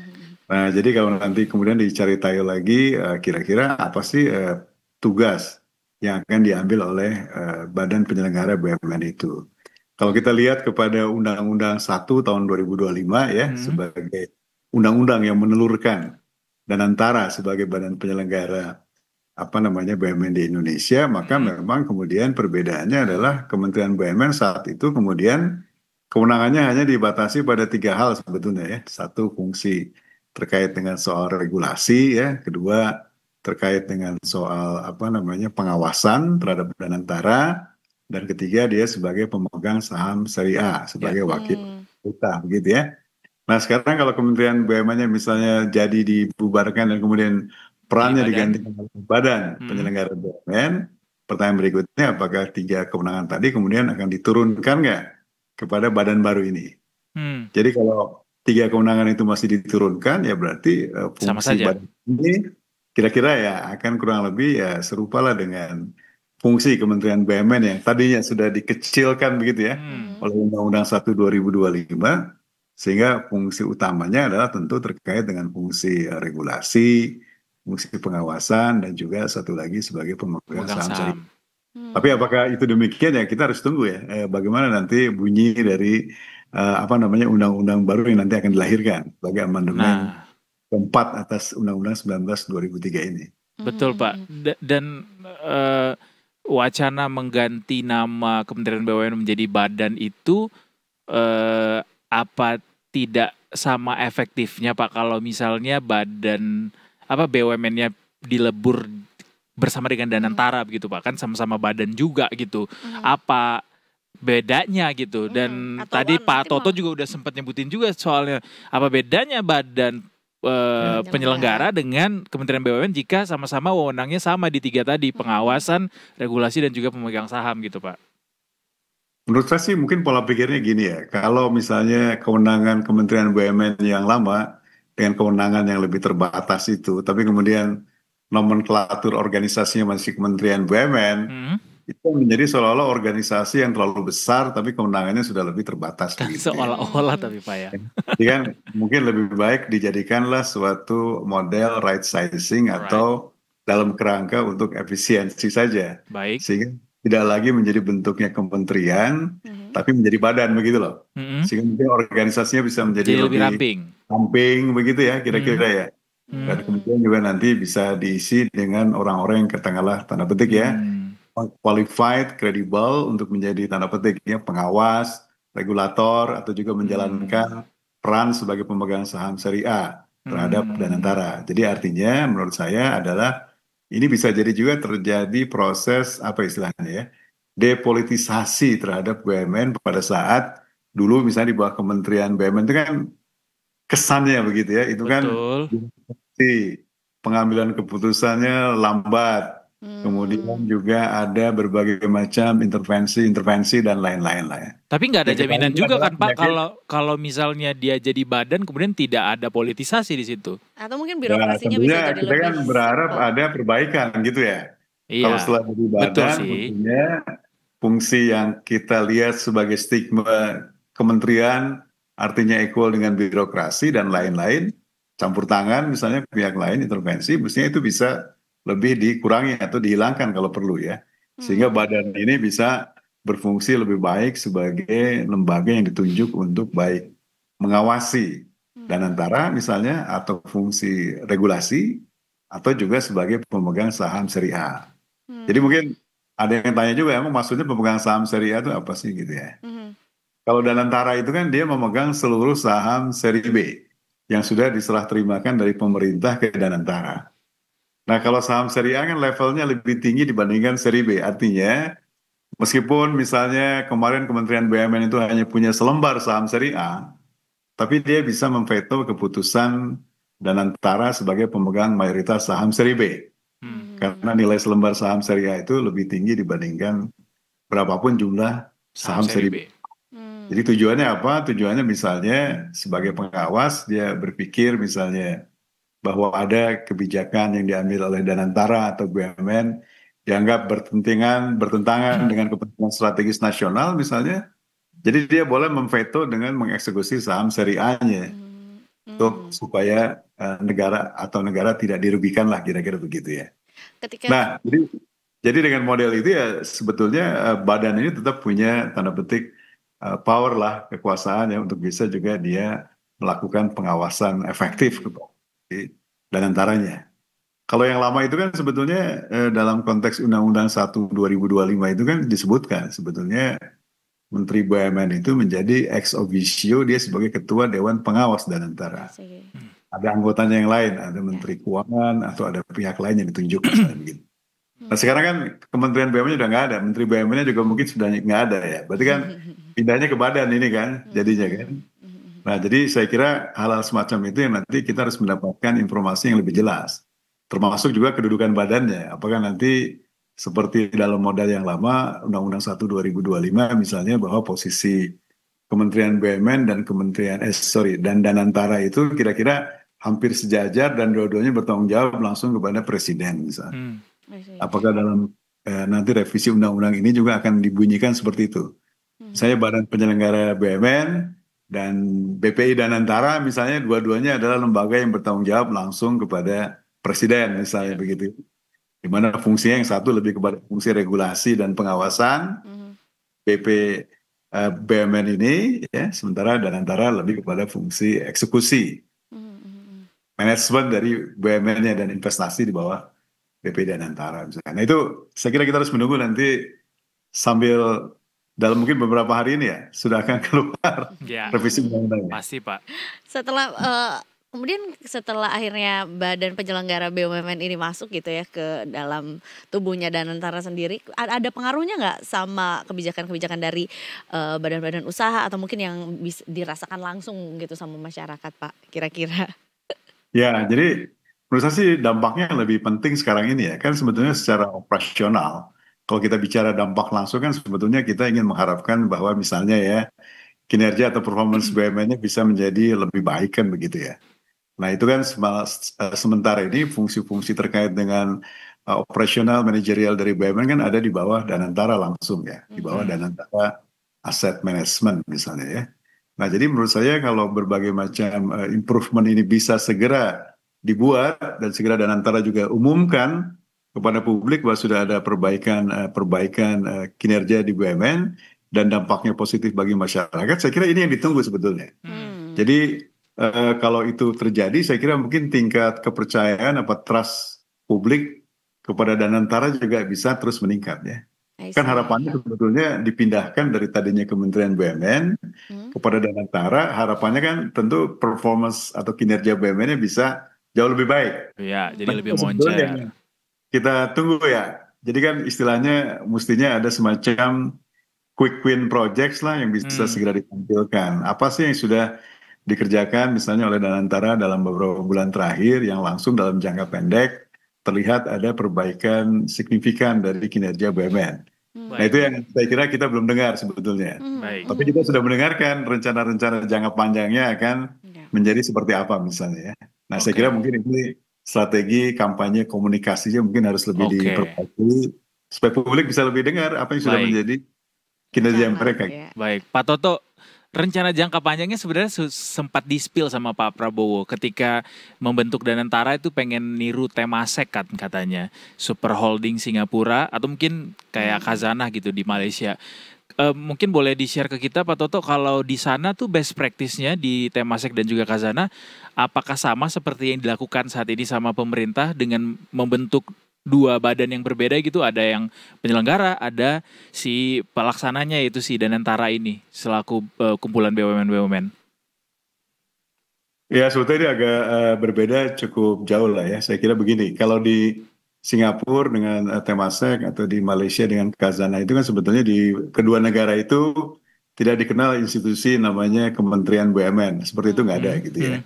Nah, jadi kalau nanti kemudian dicari tahu lagi kira-kira apa sih tugas yang akan diambil oleh Badan Penyelenggara BUMN itu. Kalau kita lihat kepada Undang-Undang 1 tahun 2025 ya, sebagai undang-undang yang menelurkan Danantara sebagai badan penyelenggara BUMN di Indonesia, maka memang kemudian perbedaannya adalah Kementerian BUMN saat itu kemudian kewenangannya hanya dibatasi pada 3 hal sebetulnya ya. Satu, fungsi terkait dengan soal regulasi ya, kedua terkait dengan soal pengawasan terhadap Danantara, dan ketiga dia sebagai pemegang saham syariah sebagai wakil utang begitu ya. Nah, sekarang kalau Kementerian BUMN-nya misalnya jadi dibubarkan dan kemudian perannya diganti oleh Badan Penyelenggara BUMN, pertanyaan berikutnya apakah 3 kewenangan tadi kemudian akan diturunkan nggak kepada badan baru ini? Jadi kalau 3 kewenangan itu masih diturunkan ya berarti fungsi badan ini kira-kira ya akan kurang lebih ya serupa lah dengan fungsi Kementerian BUMN yang tadinya sudah dikecilkan begitu ya oleh Undang-Undang 1 2025, sehingga fungsi utamanya adalah tentu terkait dengan fungsi regulasi, fungsi pengawasan, dan juga satu lagi sebagai pemegang saham syariah. Tapi apakah itu demikian, ya kita harus tunggu ya bagaimana nanti bunyi dari undang-undang baru yang nanti akan dilahirkan sebagai amandemen keempat atas Undang-Undang 19 2003 ini. Betul Pak. Dan wacana mengganti nama Kementerian BUMN menjadi badan itu apa tidak sama efektifnya Pak kalau misalnya badan BUMN-nya dilebur bersama dengan Danantara begitu Pak, kan sama-sama badan juga gitu. Apa bedanya gitu? Dan tadi Pak Toto juga udah sempat nyebutin juga soalnya apa bedanya badan penyelenggara dengan Kementerian BUMN jika sama-sama wewenangnya sama di 3 tadi, pengawasan, regulasi, dan juga pemegang saham gitu Pak. Menurut saya sih mungkin pola pikirnya gini ya, kalau misalnya kewenangan Kementerian BUMN yang lama dengan kewenangan yang lebih terbatas itu, tapi kemudian nomenklatur organisasinya masih Kementerian BUMN, itu menjadi seolah-olah organisasi yang terlalu besar tapi kewenangannya sudah lebih terbatas. Gitu. Seolah-olah tapi Pak ya. Jadi kan mungkin lebih baik dijadikanlah suatu model right sizing atau dalam kerangka untuk efisiensi saja. Baik. Sehingga tidak lagi menjadi bentuknya kementerian, tapi menjadi badan begitu loh. Sehingga mungkin organisasinya bisa menjadi lebih ramping begitu ya kira-kira ya. Dan kemudian juga nanti bisa diisi dengan orang-orang yang katakanlah tanda petik ya, qualified, kredibel untuk menjadi tanda petik ya pengawas, regulator, atau juga menjalankan peran sebagai pemegang saham syariah terhadap Danantara. Jadi artinya menurut saya adalah ini bisa jadi juga terjadi proses apa istilahnya ya, depolitisasi terhadap BUMN pada saat dulu misalnya di bawah Kementerian BUMN itu kan kesannya begitu ya, itu kan pengambilan keputusannya lambat, kemudian juga ada berbagai macam intervensi dan lain-lain lah ya. Tapi nggak ada jaminan juga kan Pak kalau misalnya dia jadi badan kemudian tidak ada politisasi di situ. Atau mungkin birokrasinya bisa jadi kita kan berharap ada perbaikan gitu ya. Iya, kalau setelah jadi badan, tentunya fungsi yang kita lihat sebagai stigma kementerian artinya equal dengan birokrasi dan lain-lain, campur tangan misalnya pihak lain intervensi, mestinya itu bisa lebih dikurangi atau dihilangkan kalau perlu ya. Sehingga badan ini bisa berfungsi lebih baik sebagai lembaga yang ditunjuk untuk baik mengawasi Danantara misalnya, atau fungsi regulasi, atau juga sebagai pemegang saham syariah. Jadi mungkin ada yang tanya juga, emang maksudnya pemegang saham syariah itu apa sih gitu ya. Kalau Danantara itu kan dia memegang seluruh saham seri B yang sudah diserah terimakan dari pemerintah ke Danantara. Nah kalau saham syariah kan levelnya lebih tinggi dibandingkan seri B. Artinya meskipun misalnya kemarin Kementerian BUMN itu hanya punya selembar saham syariah, tapi dia bisa memveto keputusan Danantara sebagai pemegang mayoritas saham seri B. Karena nilai selembar saham syariah itu lebih tinggi dibandingkan berapapun jumlah saham seri B. Jadi tujuannya apa? Tujuannya misalnya sebagai pengawas dia berpikir misalnya bahwa ada kebijakan yang diambil oleh Danantara atau BUMN dianggap bertentangan dengan kepentingan strategis nasional misalnya. Jadi dia boleh memveto dengan mengeksekusi saham syariahnya untuk supaya negara tidak dirugikan lah kira-kira begitu ya. Nah, jadi dengan model itu ya sebetulnya badan ini tetap punya tanda petik power lah, kekuasaan ya untuk bisa juga dia melakukan pengawasan efektif di Danantaranya. Kalau yang lama itu kan sebetulnya dalam konteks Undang-Undang 1 2025 itu kan disebutkan sebetulnya Menteri BUMN itu menjadi ex officio dia sebagai Ketua Dewan Pengawas Danantara. Ada anggotanya yang lain, ada Menteri Keuangan atau ada pihak lain yang ditunjuk misalnya begitu. Nah sekarang kan Kementerian BUMN sudah nggak ada, Menteri BUMN-nya juga mungkin sudah nggak ada ya. Berarti kan pindahnya ke badan ini kan, jadinya kan. Nah jadi saya kira hal-hal semacam itu yang nanti kita harus mendapatkan informasi yang lebih jelas. Termasuk juga kedudukan badannya. Apakah nanti seperti dalam modal yang lama, Undang-Undang 1 2025 misalnya bahwa posisi Kementerian BUMN dan dan Danantara itu kira-kira hampir sejajar dan dua-duanya bertanggung jawab langsung kepada Presiden misalnya. Apakah dalam nanti revisi undang-undang ini juga akan dibunyikan seperti itu. Saya Badan Penyelenggara BUMN dan BPI Danantara misalnya dua-duanya adalah lembaga yang bertanggung jawab langsung kepada Presiden misalnya begitu. Di mana fungsinya yang satu lebih kepada fungsi regulasi dan pengawasan, BP BUMN ini ya, sementara Danantara lebih kepada fungsi eksekusi, manajemen dari BUMN-nya dan investasi di bawah BP Danantara misalnya. Nah itu saya kira kita harus menunggu nanti sambil dalam mungkin beberapa hari ini ya sudah akan keluar revisi undang-undangnya. Pasti Pak. Kemudian setelah akhirnya Badan Penyelenggara BUMN ini masuk gitu ya ke dalam tubuhnya Danantara sendiri, ada pengaruhnya nggak sama kebijakan-kebijakan dari badan-badan usaha atau mungkin yang bisa dirasakan langsung gitu sama masyarakat Pak kira-kira? Ya, jadi menurut saya sih dampaknya lebih penting sekarang ini ya, kan sebetulnya secara operasional, kalau kita bicara dampak langsung kan sebetulnya kita ingin mengharapkan bahwa misalnya ya, kinerja atau performance BUMN-nya bisa menjadi lebih baik kan begitu ya. Nah itu kan sementara ini fungsi-fungsi terkait dengan operasional manajerial dari BUMN kan ada di bawah Danantara langsung ya, di bawah Danantara Asset Management misalnya ya. Nah jadi menurut saya kalau berbagai macam improvement ini bisa segera dibuat dan segera Danantara juga umumkan kepada publik bahwa sudah ada perbaikan kinerja di BUMN dan dampaknya positif bagi masyarakat, saya kira ini yang ditunggu sebetulnya. Jadi kalau itu terjadi, saya kira mungkin tingkat kepercayaan atau trust publik kepada Danantara juga bisa terus meningkat ya. Kan harapannya sebetulnya dipindahkan dari tadinya Kementerian BUMN kepada Danantara, harapannya kan tentu performance atau kinerja BUMN-nya bisa jauh lebih baik. Iya, jadi lebih moncer. Kita tunggu ya. Jadi kan istilahnya mestinya ada semacam quick win projects lah yang bisa segera ditampilkan. Apa sih yang sudah dikerjakan misalnya oleh Danantara dalam beberapa bulan terakhir yang langsung dalam jangka pendek terlihat ada perbaikan signifikan dari kinerja BUMN. Nah itu yang saya kira kita belum dengar sebetulnya. Tapi kita sudah mendengarkan rencana-rencana jangka panjangnya akan menjadi seperti apa misalnya ya. Nah saya kira mungkin ini strategi kampanye komunikasinya mungkin harus lebih diperbaiki supaya publik bisa lebih dengar apa yang sudah menjadi kinerja mereka. Baik, Pak Toto, rencana jangka panjangnya sebenarnya sempat di-spill sama Pak Prabowo ketika membentuk Danantara itu pengen niru Temasek kan katanya. Super Holding Singapura atau mungkin kayak Khazanah gitu di Malaysia. Mungkin boleh di-share ke kita Pak Toto kalau di sana tuh best practice-nya di Temasek dan juga Khazanah apakah sama seperti yang dilakukan saat ini sama pemerintah dengan membentuk dua badan yang berbeda gitu, ada yang penyelenggara, ada si pelaksananya yaitu si Danantara ini selaku kumpulan BUMN. Ya sebetulnya ini agak berbeda cukup jauh lah ya. Saya kira begini, kalau di Singapura dengan Temasek atau di Malaysia dengan Khazanah itu kan sebetulnya di kedua negara itu tidak dikenal institusi namanya Kementerian BUMN, seperti itu nggak ada gitu ya.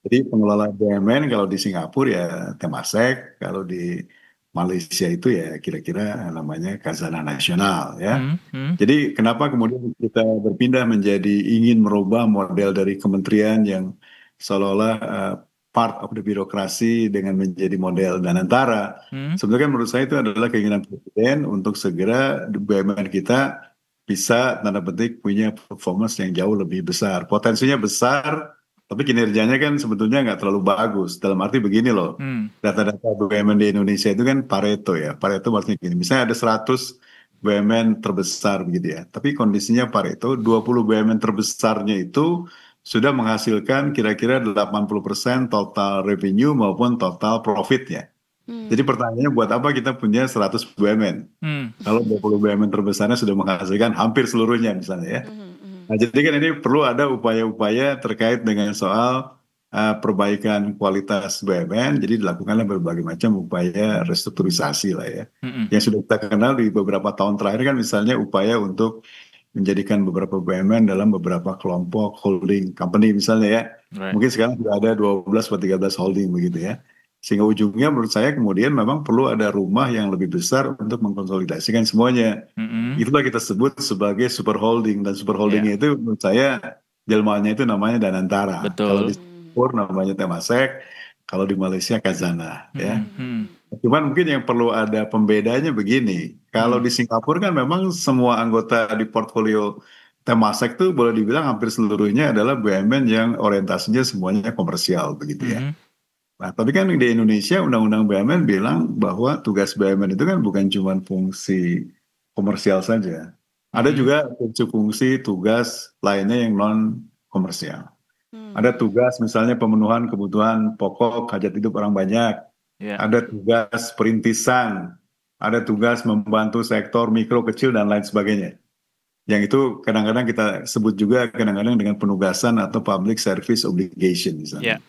Jadi pengelola BUMN kalau di Singapura ya Temasek, kalau di Malaysia itu ya kira-kira namanya Khazanah Nasional ya. Jadi kenapa kemudian kita berpindah menjadi ingin merubah model dari kementerian yang seolah-olah part of the birokrasi dengan menjadi model Danantara. Sebenarnya menurut saya itu adalah keinginan Presiden untuk segera BUMN kita bisa tanda petik punya performance yang jauh lebih besar. Potensinya besar, tapi kinerjanya kan sebetulnya nggak terlalu bagus. Dalam arti begini loh, data-data BUMN di Indonesia itu kan Pareto ya. Pareto artinya gini, misalnya ada 100 BUMN terbesar begitu ya. Tapi kondisinya Pareto, 20 BUMN terbesarnya itu sudah menghasilkan kira-kira 80% total revenue maupun total profitnya. Jadi pertanyaannya buat apa kita punya 100 BUMN? Kalau 20 BUMN terbesarnya sudah menghasilkan hampir seluruhnya misalnya ya. Nah, jadi kan ini perlu ada upaya-upaya terkait dengan soal perbaikan kualitas BUMN, jadi dilakukanlah berbagai macam upaya restrukturisasi lah ya. Yang sudah kita kenal di beberapa tahun terakhir kan misalnya upaya untuk menjadikan beberapa BUMN dalam beberapa kelompok holding company misalnya ya. Mungkin sekarang sudah ada 12 atau 13 holding begitu ya. Sehingga ujungnya menurut saya kemudian memang perlu ada rumah yang lebih besar untuk mengkonsolidasikan semuanya. Itulah kita sebut sebagai super holding. Dan super holdingnya itu menurut saya jelmaannya itu namanya Danantara. Kalau di Singapura namanya Temasek. kalau di Malaysia Khazanah ya. Cuman mungkin yang perlu ada pembedanya begini, kalau di Singapura kan memang semua anggota di portfolio Temasek tuh boleh dibilang hampir seluruhnya adalah BUMN yang orientasinya semuanya komersial begitu ya. Nah, tapi kan di Indonesia Undang-Undang BUMN bilang bahwa tugas BUMN itu kan bukan cuma fungsi komersial saja. Ada juga fungsi tugas lainnya yang non komersial. Ada tugas misalnya pemenuhan kebutuhan pokok hajat hidup orang banyak. Ada tugas perintisan, ada tugas membantu sektor mikro kecil dan lain sebagainya. Yang itu kadang-kadang kita sebut juga kadang-kadang dengan penugasan atau public service obligation misalnya.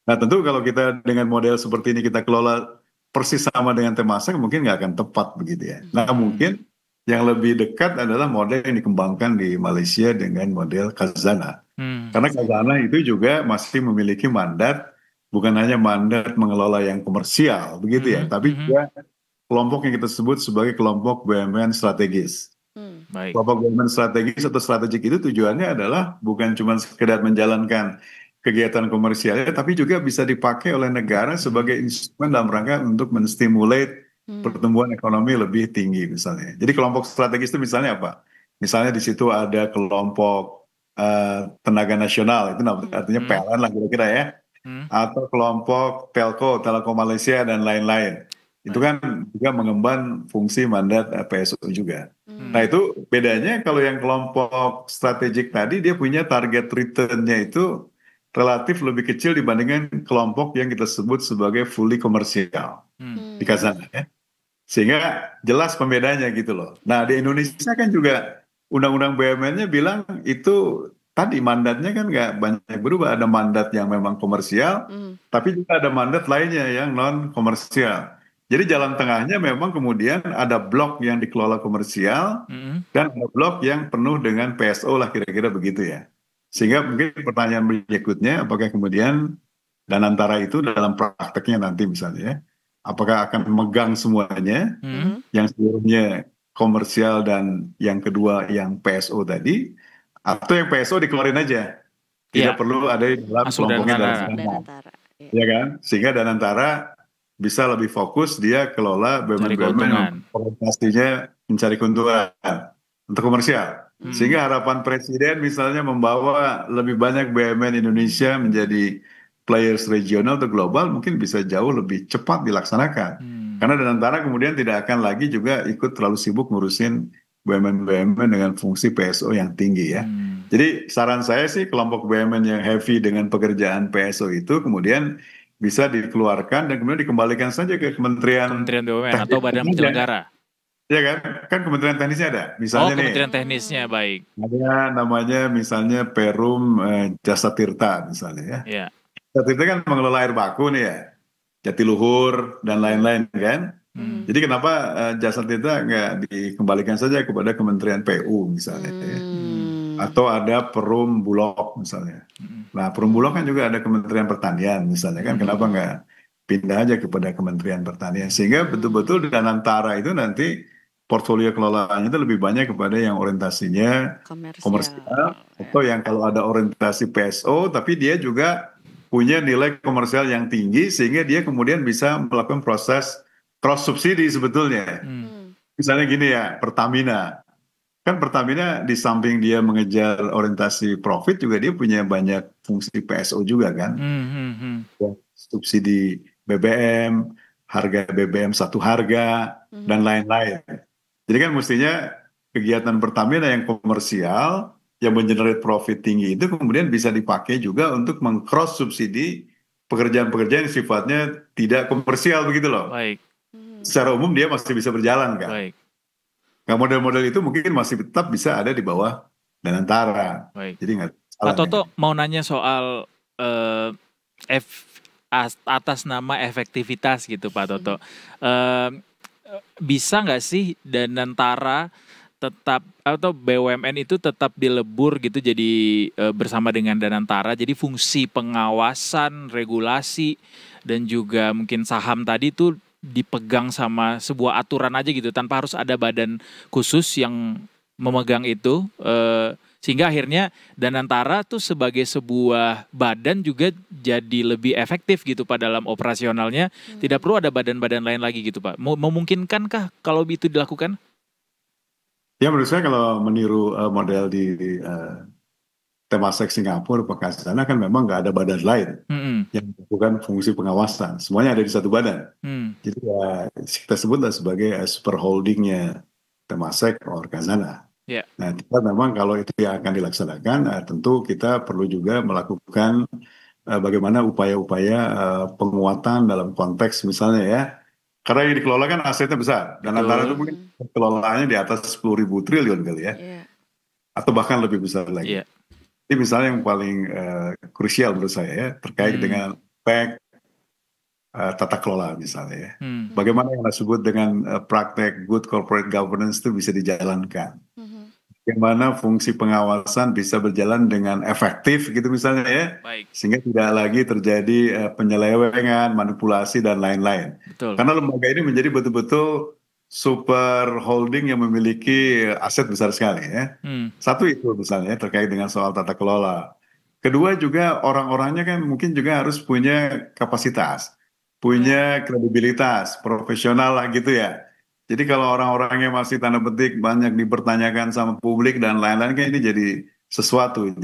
Nah tentu kalau kita dengan model seperti ini kita kelola persis sama dengan Temasek mungkin nggak akan tepat begitu ya. Nah mungkin yang lebih dekat adalah model yang dikembangkan di Malaysia dengan model Khazanah. Karena Khazanah itu juga masih memiliki mandat, bukan hanya mandat mengelola yang komersial begitu ya, tapi juga kelompok yang kita sebut sebagai kelompok BUMN strategis. Kelompok BUMN strategis atau strategik itu tujuannya adalah bukan cuma sekedar menjalankan kegiatan komersialnya, tapi juga bisa dipakai oleh negara sebagai instrumen dalam rangka untuk menstimulate pertumbuhan ekonomi lebih tinggi misalnya. Jadi kelompok strategis itu misalnya apa? Misalnya di situ ada kelompok tenaga nasional, itu artinya PLN lah kira-kira ya, atau kelompok telco, Telekom Malaysia dan lain-lain. Itu kan juga mengemban fungsi mandat PSO juga. Nah itu bedanya kalau yang kelompok strategik tadi dia punya target return-nya itu relatif lebih kecil dibandingkan kelompok yang kita sebut sebagai fully komersial di Khazanah ya. Sehingga jelas pembedanya gitu loh. Nah di Indonesia kan juga undang-undang BUMN-nya bilang itu tadi mandatnya kan nggak banyak berubah. Ada mandat yang memang komersial, tapi juga ada mandat lainnya yang non komersial. Jadi jalan tengahnya memang kemudian ada blok yang dikelola komersial dan ada blok yang penuh dengan PSO lah kira-kira begitu ya. Sehingga mungkin pertanyaan berikutnya apakah kemudian Danantara itu dalam prakteknya nanti misalnya apakah akan memegang semuanya yang seluruhnya komersial dan yang kedua yang PSO tadi, atau yang PSO dikeluarin aja tidak perlu ada di dalam kelompoknya Danantara. Ya kan, sehingga Danantara bisa lebih fokus dia kelola BUMN orientasinya mencari keuntungan untuk komersial. Sehingga harapan Presiden misalnya membawa lebih banyak BUMN Indonesia menjadi players regional atau global mungkin bisa jauh lebih cepat dilaksanakan. Karena Danantara kemudian tidak akan lagi juga ikut terlalu sibuk ngurusin BUMN-BUMN dengan fungsi PSO yang tinggi ya. Jadi saran saya sih kelompok BUMN yang heavy dengan pekerjaan PSO itu kemudian bisa dikeluarkan dan kemudian dikembalikan saja ke Kementerian BUMN atau Badan Penyelenggara. Ya kan Kementerian Teknisnya ada. Misalnya Kementerian Teknisnya baik. Ada namanya misalnya Perum Jasa Tirta misalnya ya. Jasa Tirta kan mengelola air baku nih ya, Jatiluhur dan lain-lain kan. Jadi kenapa Jasa Tirta nggak dikembalikan saja kepada Kementerian PU misalnya ya. Atau ada Perum Bulog misalnya. Nah Perum Bulog kan juga ada Kementerian Pertanian misalnya kan. Kenapa nggak pindah aja kepada Kementerian Pertanian. Sehingga betul-betul Danantara itu nanti portfolio kelolaannya itu lebih banyak kepada yang orientasinya komersial. Atau yang kalau ada orientasi PSO tapi dia juga punya nilai komersial yang tinggi sehingga dia kemudian bisa melakukan proses cross subsidi sebetulnya. Misalnya gini ya, Pertamina. Kan Pertamina di samping dia mengejar orientasi profit juga dia punya banyak fungsi PSO juga kan. Subsidi BBM, harga BBM satu harga, dan lain-lain. Jadi kan mestinya kegiatan Pertamina yang komersial, yang mengenerate profit tinggi itu kemudian bisa dipakai juga untuk meng-cross subsidi pekerjaan-pekerjaan yang sifatnya tidak komersial begitu loh. Baik. Secara umum dia masih bisa berjalan kan. Baik. Nah model-model itu mungkin masih tetap bisa ada di bawah Danantara. Baik. Jadi nggak salah. Pak Toto mau nanya soal atas nama efektivitas gitu Pak Toto. Bisa nggak sih Danantara tetap atau BUMN itu tetap dilebur gitu jadi bersama dengan Danantara, jadi fungsi pengawasan, regulasi dan juga mungkin saham tadi itu dipegang sama sebuah aturan aja gitu tanpa harus ada badan khusus yang memegang itu, sehingga akhirnya Danantara tuh sebagai sebuah badan juga jadi lebih efektif gitu Pak dalam operasionalnya, tidak perlu ada badan-badan lain lagi gitu Pak. Memungkinkankah kalau itu dilakukan? Ya menurut saya kalau meniru model di Temasek Singapura, Pakistan kan memang nggak ada badan lain yang melakukan fungsi pengawasan. Semuanya ada di satu badan. Jadi ya kita sebutlah sebagai super holdingnya Temasek or Khazanah. Yeah. Nah, kita memang kalau itu yang akan dilaksanakan, tentu kita perlu juga melakukan bagaimana upaya-upaya penguatan dalam konteks misalnya ya. Karena yang dikelola kan asetnya besar. Dan antara itu mungkin kelolaannya di atas 10.000 triliun kali ya. Atau bahkan lebih besar lagi. Ini misalnya yang paling krusial menurut saya ya, terkait dengan aspek tata kelola misalnya ya. Bagaimana yang disebut dengan praktek good corporate governance itu bisa dijalankan. Bagaimana fungsi pengawasan bisa berjalan dengan efektif gitu misalnya ya. Sehingga tidak lagi terjadi penyelewengan, manipulasi dan lain-lain. Karena lembaga ini menjadi betul-betul super holding yang memiliki aset besar sekali ya. Satu itu misalnya terkait dengan soal tata kelola. Kedua juga orang-orangnya kan mungkin juga harus punya kapasitas, punya kredibilitas, profesional lah gitu ya. Jadi kalau orang-orangnya masih tanda petik banyak dipertanyakan sama publik dan lain-lain kan ini jadi sesuatu yang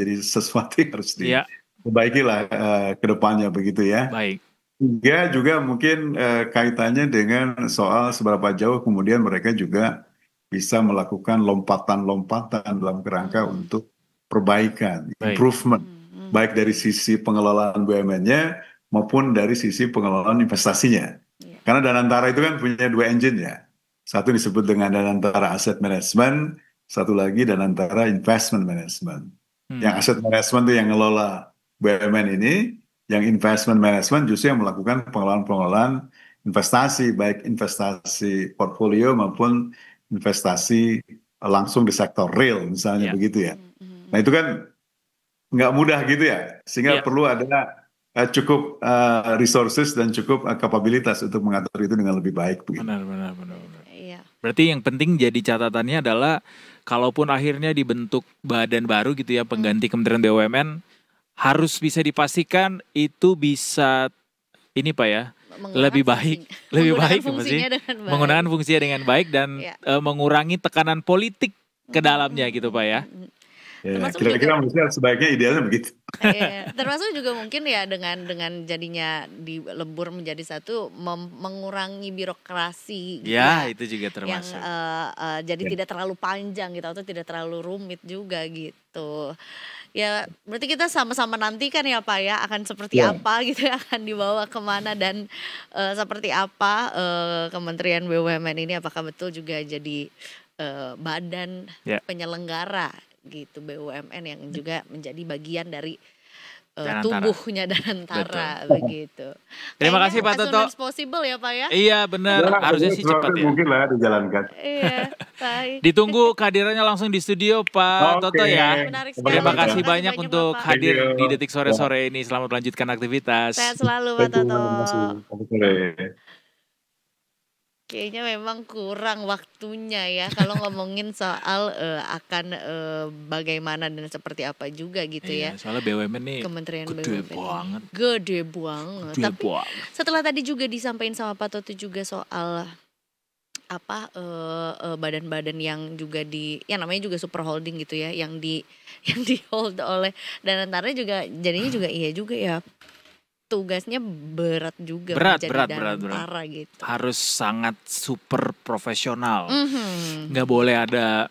harus diperbaiki lah ke depannya begitu ya. Juga mungkin kaitannya dengan soal seberapa jauh kemudian mereka juga bisa melakukan lompatan-lompatan dalam kerangka untuk perbaikan, improvement, baik dari sisi pengelolaan BUMN-nya maupun dari sisi pengelolaan investasinya. Karena Danantara itu kan punya dua engine ya. Satu disebut dengan Danantara Asset Management, satu lagi Danantara Investment Management. Yang Asset Management itu yang ngelola BUMN ini, yang investment management justru yang melakukan pengelolaan investasi, baik investasi portfolio maupun investasi langsung di sektor real, misalnya begitu ya. Nah itu kan nggak mudah gitu ya, sehingga perlu ada cukup resources dan cukup kapabilitas untuk mengatur itu dengan lebih baik. Benar. Berarti yang penting jadi catatannya adalah, kalaupun akhirnya dibentuk badan baru gitu ya, pengganti Kementerian BUMN, harus bisa dipastikan itu bisa ini Pak ya, lebih baik menggunakan fungsinya dengan baik dan mengurangi tekanan politik ke dalamnya gitu Pak ya. Kira-kira maksudnya sebaiknya idealnya begitu. Termasuk juga mungkin ya dengan juga dilebur menjadi satu, mengurangi birokrasi gitu ya. Itu juga termasuk. Yang jadi tidak terlalu panjang gitu atau tidak terlalu rumit juga gitu. Ya berarti kita sama-sama nantikan ya Pak ya, akan seperti apa gitu, akan dibawa kemana dan seperti apa Kementerian BUMN ini, apakah betul juga jadi badan penyelenggara gitu BUMN yang juga menjadi bagian dari tubuhnya Danantara begitu. Terima kasih Pak Toto. As soon as possible ya Pak ya. Iya benar, harusnya sih cepat ya. Mungkin lah dijalankan. Iya, baik. Ditunggu kehadirannya langsung di studio Pak Toto ya. Terima kasih banyak untuk hadir di Detik Sore-sore ini. Selamat melanjutkan aktivitas. Sehat selalu Pak Toto. Kayaknya memang kurang waktunya ya kalau ngomongin soal akan bagaimana dan seperti apa juga gitu ya. Soalnya BUMN nih Kementerian gede BUMN banget. Gede banget. Tapi setelah tadi juga disampaikan sama Pak Toto juga soal badan-badan yang juga yang namanya juga super holding gitu ya, yang di hold oleh Danantara juga jadinya juga iya juga ya. Tugasnya berat juga menjadi Danantara gitu. Harus sangat super profesional. Nggak boleh ada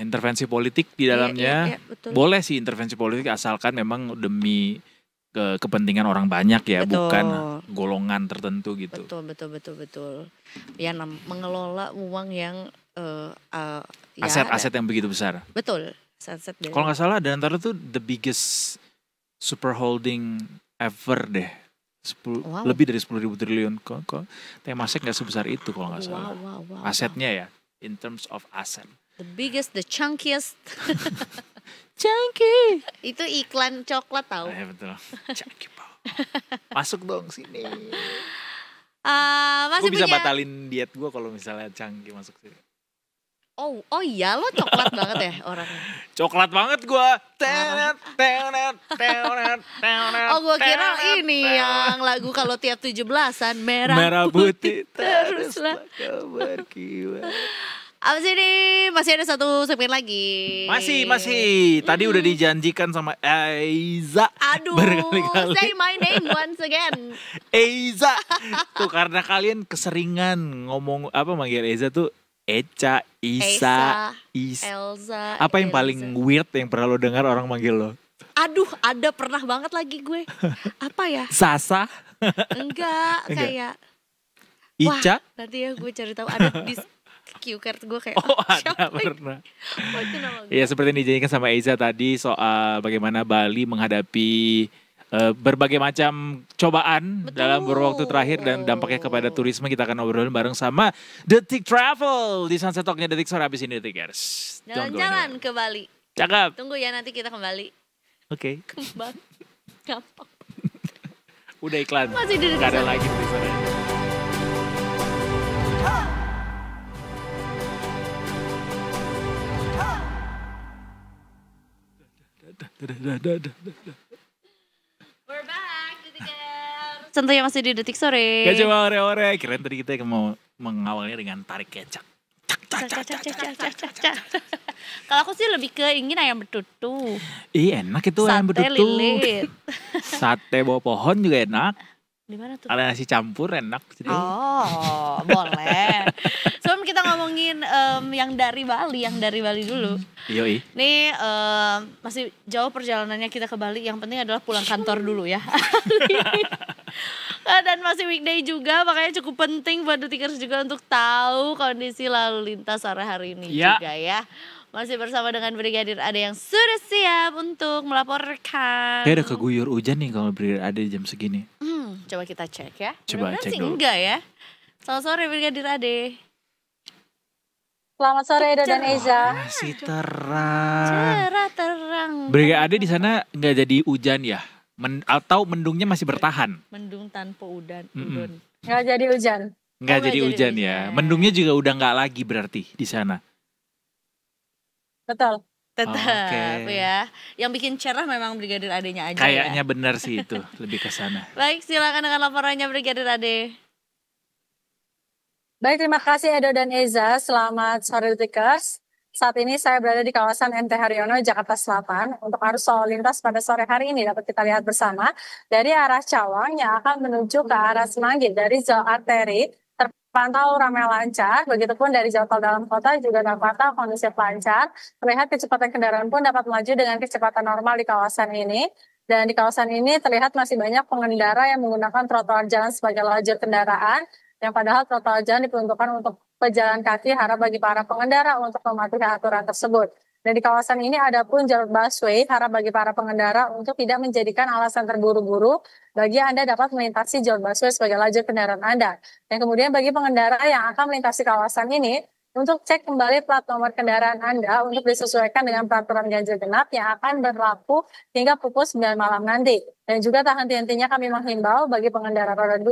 intervensi politik di dalamnya. Betul. Boleh sih intervensi politik asalkan memang demi kepentingan orang banyak ya, bukan golongan tertentu gitu. Betul. Ya mengelola uang yang aset-aset yang begitu besar. Betul. Kalau nggak salah Danantara tuh the biggest super holding ever deh. Lebih dari 10.000 triliun. Kok Temasek nggak sebesar itu kalau nggak salah. Asetnya ya, in terms of asset. The biggest, the chunkiest. Chunky. Itu iklan coklat tahu. Ya betul. Chunky Paul. Masuk dong sini. Gue bisa batalin diet gue kalau misalnya Chunky masuk sini. Oh iya, lo coklat banget ya orangnya. Coklat banget gua. Oh gue kira ini yang lagu kalau tiap 17-an merah putih teruslah kau berkibar. Abis ini masih ada satu segmen lagi. Masih. Tadi udah dijanjikan sama Eiza. Aduh, berkali-kali. say my name once again. Eiza. Tuh karena kalian keseringan ngomong manggil Eiza tuh Eca, Isa, Elza. Apa yang paling weird yang pernah lo dengar orang manggil lo? Aduh, ada pernah banget lagi gue. Apa ya? Sasa? Enggak, kayak Ica? Wah, nanti ya gue cari tahu ada di cue card gue kayak ada pernah. Ya seperti yang dijanjikan sama Eiza tadi soal bagaimana Bali menghadapi berbagai macam cobaan dalam beberapa waktu terakhir dan dampaknya kepada turisme. Kita akan obrolin bareng sama Detik Travel di Sunset Talknya Detik sore habis ini Detikers. Jalan-jalan ke Bali. Cakep. Tunggu ya nanti kita kembali. Oke. Kembali. Gampang. Udah iklan. Masih di Detik Gak ada Sore. lagi Detik sore. We're back, Detikers. Tentunya masih di Detik Sore. Gak cuma ore-ore. Kirain tadi kita mau mengawalnya dengan tarik kecap. Kalau aku sih lebih ke ingin ayam betutu. Ih enak itu ayam Sate betutu. lilit. Sate bawah pohon juga enak. Di mana tuh? Ada nasi campur enak. Jadi. Oh, boleh. Sebelum kita ngomongin yang dari Bali dulu. Yoi. Nih masih jauh perjalanannya kita ke Bali. Yang penting adalah pulang kantor dulu ya. Dan masih weekday juga, makanya cukup penting buat Detikers juga untuk tahu kondisi lalu lintas sore hari ini juga ya. Masih bersama dengan Brigadir Ade yang sudah siap untuk melaporkan. Kayak ada keguyur hujan nih kalau Brigadir Ade jam segini. Coba kita cek ya. Coba Mudah-mudahan cek sih dulu. enggak ya. Selamat sore Brigadir Ade. Selamat sore Edo dan Eiza. Masih terang. Cerah terang. Brigadir Ade di sana nggak jadi hujan ya? Atau mendungnya masih bertahan? Mendung tanpa udon. Nggak jadi hujan. Nggak jadi jadi hujan hujan. ya. Mendungnya juga udah nggak lagi berarti di sana. Betul. Tetap Oke. ya. Yang bikin cerah memang Brigadir Adenya aja Kayaknya ya. benar sih itu, lebih ke sana. Baik, silakan dengan laporannya Brigadir Ade. Baik, terima kasih Edo dan Eiza. Selamat sore Detikers. Saat ini saya berada di kawasan MT Haryono, Jakarta Selatan. Untuk arus lalu lintas pada sore hari ini dapat kita lihat bersama. Dari arah Cawang yang akan menuju ke arah Semanggi dari jalur arteri terpantau ramai lancar. Begitupun dari jalur tol dalam kota juga terpantau kondusif lancar. Terlihat kecepatan kendaraan pun dapat melaju dengan kecepatan normal di kawasan ini. Dan di kawasan ini terlihat masih banyak pengendara yang menggunakan trotoar jalan sebagai lajur kendaraan. Yang padahal trotoar jalan diperuntukkan untuk pejalan kaki, harap bagi para pengendara untuk mematuhi aturan tersebut. Dan di kawasan ini ada pun jalur busway, harap bagi para pengendara untuk tidak menjadikan alasan terburu-buru bagi Anda dapat melintasi jalur busway sebagai lajur kendaraan Anda. Dan kemudian bagi pengendara yang akan melintasi kawasan ini, untuk cek kembali plat nomor kendaraan Anda untuk disesuaikan dengan peraturan ganjil genap yang akan berlaku hingga pukul 9 malam nanti. Dan juga tak henti-hentinya kami menghimbau bagi pengendara roda 2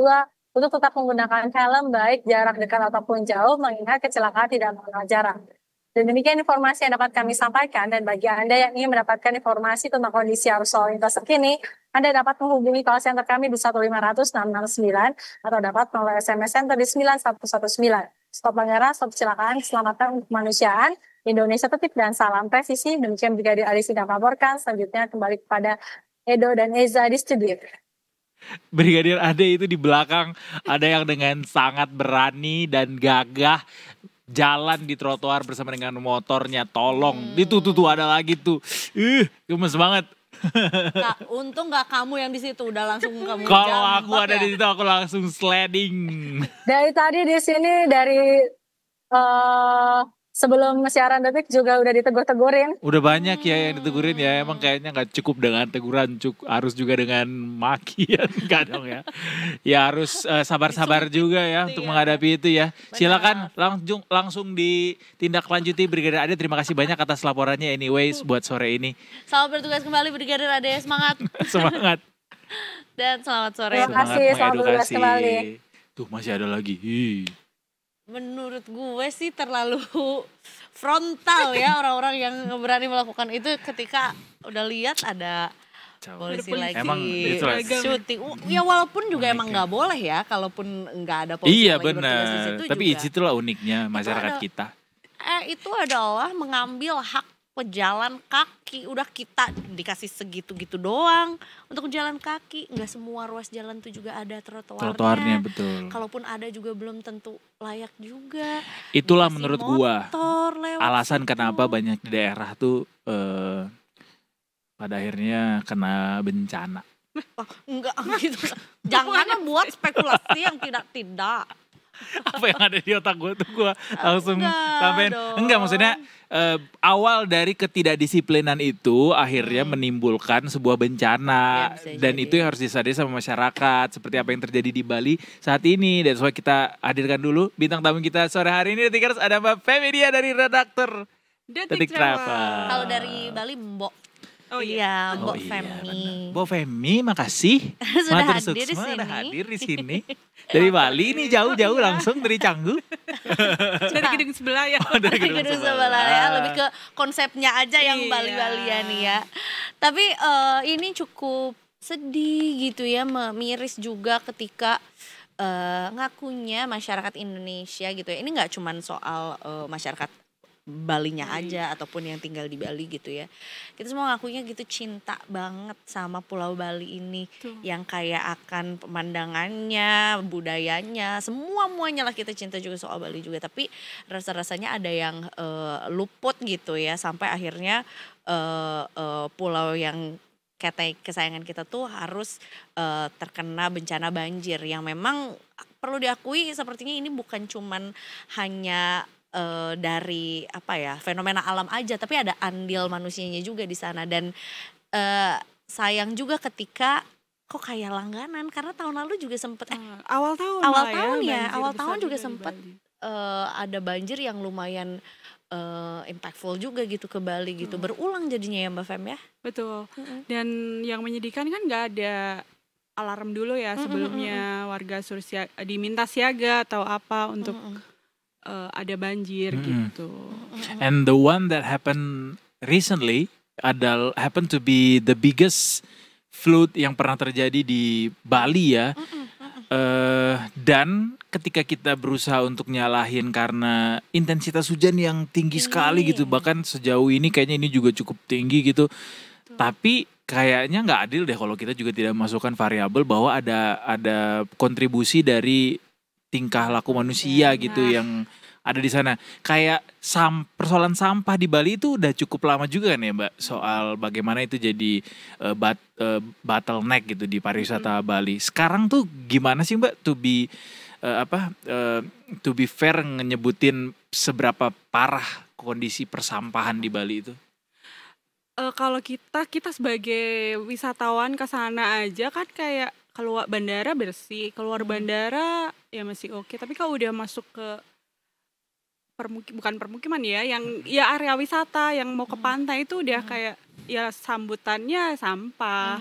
untuk tetap menggunakan helm baik jarak dekat ataupun jauh mengingat kecelakaan tidak mengenal jarak. Dan demikian informasi yang dapat kami sampaikan, dan bagi Anda yang ingin mendapatkan informasi tentang kondisi arus lalu lintas terkini, Anda dapat menghubungi call center kami di 1500669 atau dapat melalui SMS center di 9119. Stop pelanggaran, stop kecelakaan, keselamatan untuk kemanusiaan, Indonesia tertib dan salam presisi. Demikian Brigadir Ade sedang melaporkan. Selanjutnya kembali kepada Edo dan Eiza di studio. Brigadir Ade itu di belakang ada yang dengan sangat berani dan gagah jalan di trotoar bersama dengan motornya. Tolong, itu tuh ada lagi tuh. Gemes banget. Untung gak kamu yang di situ, udah langsung kamu Kalau aku jambak ada ya. di situ aku langsung sliding. Dari tadi di sini dari sebelum siaran Detik juga udah ditegur-tegurin. Udah banyak ya yang ditegurin ya. Emang kayaknya gak cukup dengan teguran, harus juga dengan makian. Enggak dong ya. Ya harus sabar-sabar juga ya untuk menghadapi itu ya. Silakan langsung ditindaklanjuti Brigadir Ade. Terima kasih banyak atas laporannya anyways buat sore ini. Selamat bertugas kembali Brigadir Ade, semangat. Semangat. Dan selamat sore. Terima kasih, selamat bertugas kembali. Tuh masih ada lagi. Menurut gue sih terlalu frontal ya orang-orang yang berani melakukan itu ketika udah lihat ada polisi lagi Emang itulah. syuting. Ya walaupun juga emang nggak boleh ya, kalaupun nggak ada polisi Iya lagi bertugas di benar. situ Tapi juga. itulah uniknya masyarakat ada- kita. Itu adalah mengambil hak pejalan kaki. Udah kita dikasih segitu-gitu doang untuk jalan kaki. Nggak semua ruas jalan tuh juga ada Trotoarnya betul. Kalaupun ada juga belum tentu layak juga. Itulah Dikasih menurut gua motor lewat alasan situ. kenapa banyak di daerah tuh pada akhirnya kena bencana. Enggak gitu. Jangan buat spekulasi yang tidak. Apa yang ada di otak gue tuh gue langsung Enggak sampein. dong. Enggak maksudnya awal dari ketidakdisiplinan itu akhirnya menimbulkan sebuah bencana. Ya, bisa Dan jadi. itu yang harus disadari sama masyarakat. Seperti apa yang terjadi di Bali saat ini. Dan soalnya kita hadirkan dulu bintang tamu kita sore hari ini. Detikers, ada Mbak Femi Dia dari redaktor Detik Travel. Kalau dari Bali Mbok. Oh iya. Mbok iya, Femi. Mbak Femi, makasih. Sudah Matur hadir di suksma, sini. udah hadir di sini. Dari Bali ini jauh-jauh langsung dari Canggu. Dari gedung sebelah ya. Dari Gedung gedung sebelah ya, sebelah. lebih ke konsepnya aja yang Iya. Bali-Balian ya. Tapi ini cukup sedih gitu ya, miris juga ketika ngakunya masyarakat Indonesia gitu ya. Ini nggak cuman soal masyarakat Balinya aja ataupun yang tinggal di Bali gitu ya. Kita semua ngakunya gitu cinta banget sama Pulau Bali ini. Tuh. Yang kayak akan pemandangannya, budayanya, semuanya lah kita cinta juga soal Bali juga. Tapi rasa-rasanya ada yang luput gitu ya, sampai akhirnya pulau yang kesayangan kita tuh harus terkena bencana banjir yang memang perlu diakui sepertinya ini bukan cuman hanya dari apa ya fenomena alam aja, tapi ada andil manusianya juga di sana. Dan sayang juga ketika kok kayak langganan, karena tahun lalu juga sempet Awal tahun awal malah tahun ya, banjir awal besar tahun juga di sempet Bali. ada banjir yang lumayan impactful juga gitu ke Bali gitu. Berulang jadinya ya Mbak Fem ya. Betul. Dan yang menyedihkan kan nggak ada alarm dulu ya sebelumnya, warga suruh diminta siaga atau apa untuk ada banjir gitu. And the one that happened recently happened to be the biggest flood yang pernah terjadi di Bali ya. Dan ketika kita berusaha untuk nyalahin karena intensitas hujan yang tinggi sekali gitu, bahkan sejauh ini kayaknya ini juga cukup tinggi gitu. Tapi kayaknya nggak adil deh kalau kita juga tidak masukkan variabel bahwa ada kontribusi dari tingkah laku manusia gitu yang ada di sana. Kayak persoalan sampah di Bali itu udah cukup lama juga kan ya Mbak, soal bagaimana itu jadi bottleneck gitu di pariwisata Bali. Sekarang tuh gimana sih Mbak to be fair nyebutin seberapa parah kondisi persampahan di Bali itu? Kalau kita sebagai wisatawan ke sana aja kan kayak keluar bandara bersih, keluar bandara ya masih oke. Tapi kalau udah masuk ke bukan permukiman ya, yang ya area wisata yang mau ke pantai itu udah kayak ya sambutannya sampah,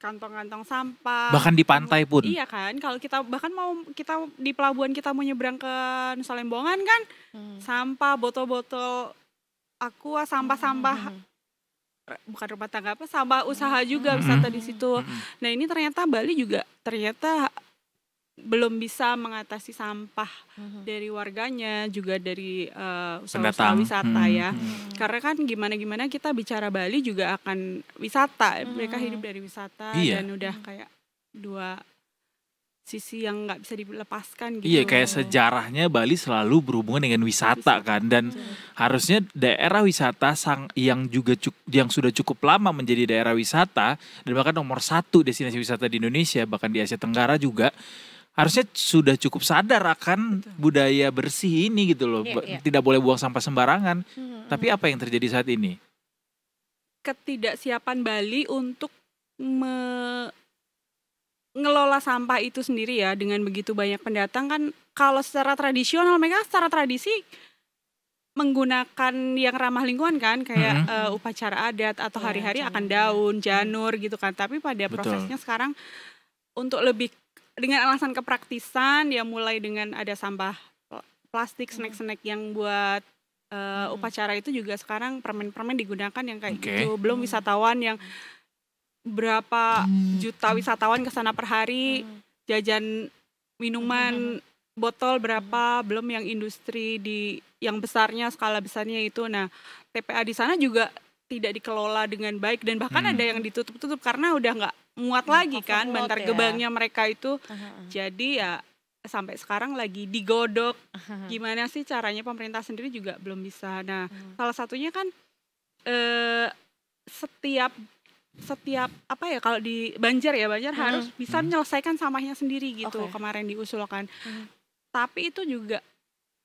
kantong-kantong sampah. Bahkan di pantai pun. Iya kan, kalau kita bahkan kita di pelabuhan kita mau nyebrang ke Nusa Lembongan kan, sampah, botol-botol aqua, sampah-sampah bukan rumah tangga apa, sampah usaha juga wisata di situ. Nah ini ternyata Bali juga ternyata belum bisa mengatasi sampah dari warganya, juga dari usaha-usaha wisata ya. Karena kan gimana kita bicara Bali juga akan wisata, mereka hidup dari wisata dan udah kayak dua sisi yang nggak bisa dilepaskan gitu. Iya, kayak sejarahnya Bali selalu berhubungan dengan wisata kan, dan harusnya daerah wisata yang sudah cukup lama menjadi daerah wisata dan bahkan nomor 1 destinasi wisata di Indonesia, bahkan di Asia Tenggara juga, harusnya sudah cukup sadar akan budaya bersih ini gitu loh. Tidak boleh buang sampah sembarangan. Tapi apa yang terjadi saat ini? Ketidaksiapan Bali untuk ngelola sampah itu sendiri ya, dengan begitu banyak pendatang kan. Kalau secara tradisional mereka secara tradisi menggunakan yang ramah lingkungan kan, kayak upacara adat atau hari-hari akan daun, janur gitu kan. Tapi pada prosesnya sekarang untuk lebih dengan alasan kepraktisan ya, mulai dengan ada sampah plastik, snack-snack yang buat upacara itu juga sekarang permen-permen digunakan yang kayak gitu. Belum wisatawan yang berapa juta wisatawan ke sana per hari, jajan minuman botol berapa, belum yang industri yang besarnya, skala besarnya itu. Nah, TPA di sana juga tidak dikelola dengan baik dan bahkan ada yang ditutup-tutup karena udah nggak muat lagi kan bantar gebangnya mereka itu. Jadi ya sampai sekarang lagi digodok. Gimana sih caranya, pemerintah sendiri juga belum bisa. Nah, salah satunya kan setiap apa ya, kalau di Banjar harus bisa menyelesaikan sampahnya sendiri gitu. Kemarin diusulkan. Tapi itu juga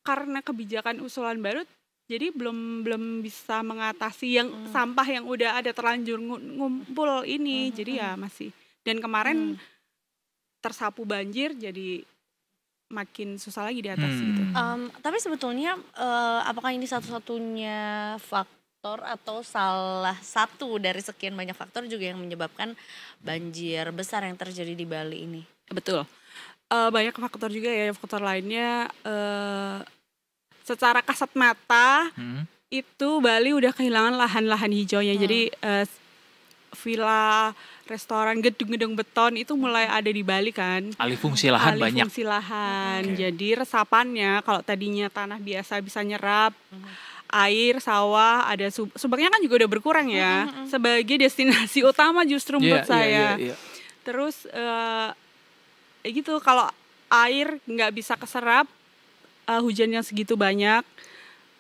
karena kebijakan usulan baru, jadi belum bisa mengatasi yang sampah yang udah ada terlanjur ngumpul ini. Jadi ya masih, dan kemarin tersapu banjir, jadi makin susah lagi di atas gitu. Tapi sebetulnya apakah ini satu-satunya faktor atau salah satu dari sekian banyak faktor juga yang menyebabkan banjir besar yang terjadi di Bali ini? Betul. Banyak faktor juga ya, faktor lainnya secara kasat mata itu Bali udah kehilangan lahan-lahan hijaunya. Jadi villa, restoran, gedung-gedung beton itu mulai ada di Bali kan. Alih fungsi lahan banyak. Alih fungsi lahan. Jadi resapannya kalau tadinya tanah biasa bisa nyerap air, sawah, ada Subangnya kan juga udah berkurang ya. Sebagai destinasi utama justru menurut saya. Terus gitu, kalau air nggak bisa keserap, hujan yang segitu banyak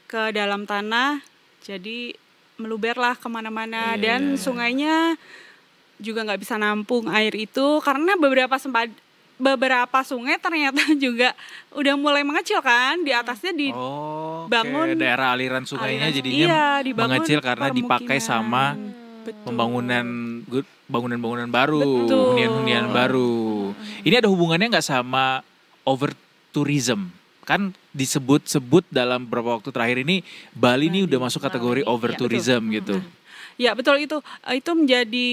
ke dalam tanah, jadi meluberlah kemana-mana. Dan sungainya juga nggak bisa nampung air itu karena beberapa sungai ternyata juga udah mulai mengecil kan, di atasnya dibangun daerah aliran sungainya jadinya mengecil karena dipakai sama bangunan baru, hunian-hunian baru. Ini ada hubungannya nggak sama over tourism? Kan disebut-sebut dalam beberapa waktu terakhir ini Bali ini udah masuk kategori over tourism gitu. Ya betul, itu menjadi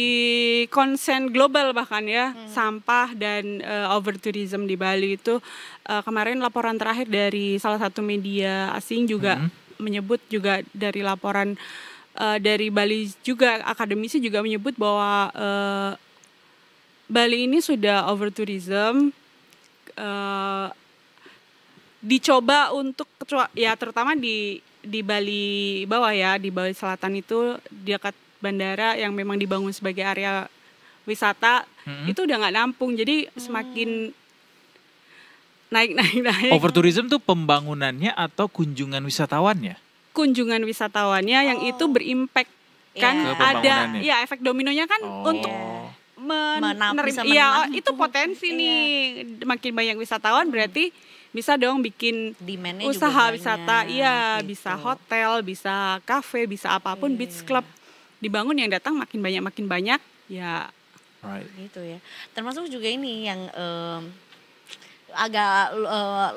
concern global bahkan ya, sampah dan over tourism di Bali itu. Kemarin laporan terakhir dari salah satu media asing juga menyebut, juga dari laporan dari Bali juga, akademisi juga menyebut bahwa Bali ini sudah over tourism, dicoba untuk ya terutama di Bali bawah ya, di Bali Selatan itu dekat bandara yang memang dibangun sebagai area wisata, itu udah nggak nampung, jadi semakin naik. Over tourism tuh pembangunannya atau kunjungan wisatawannya? Kunjungan wisatawannya yang itu berimpact kan, ada ya efek dominonya kan untuk menerima, itu potensi nih, makin banyak wisatawan berarti bisa dong bikin demand-nya usaha juga wisata, gitu. Bisa hotel, bisa kafe, bisa apapun, beach club dibangun, yang datang makin banyak ya. Gitu ya. Termasuk juga ini yang agak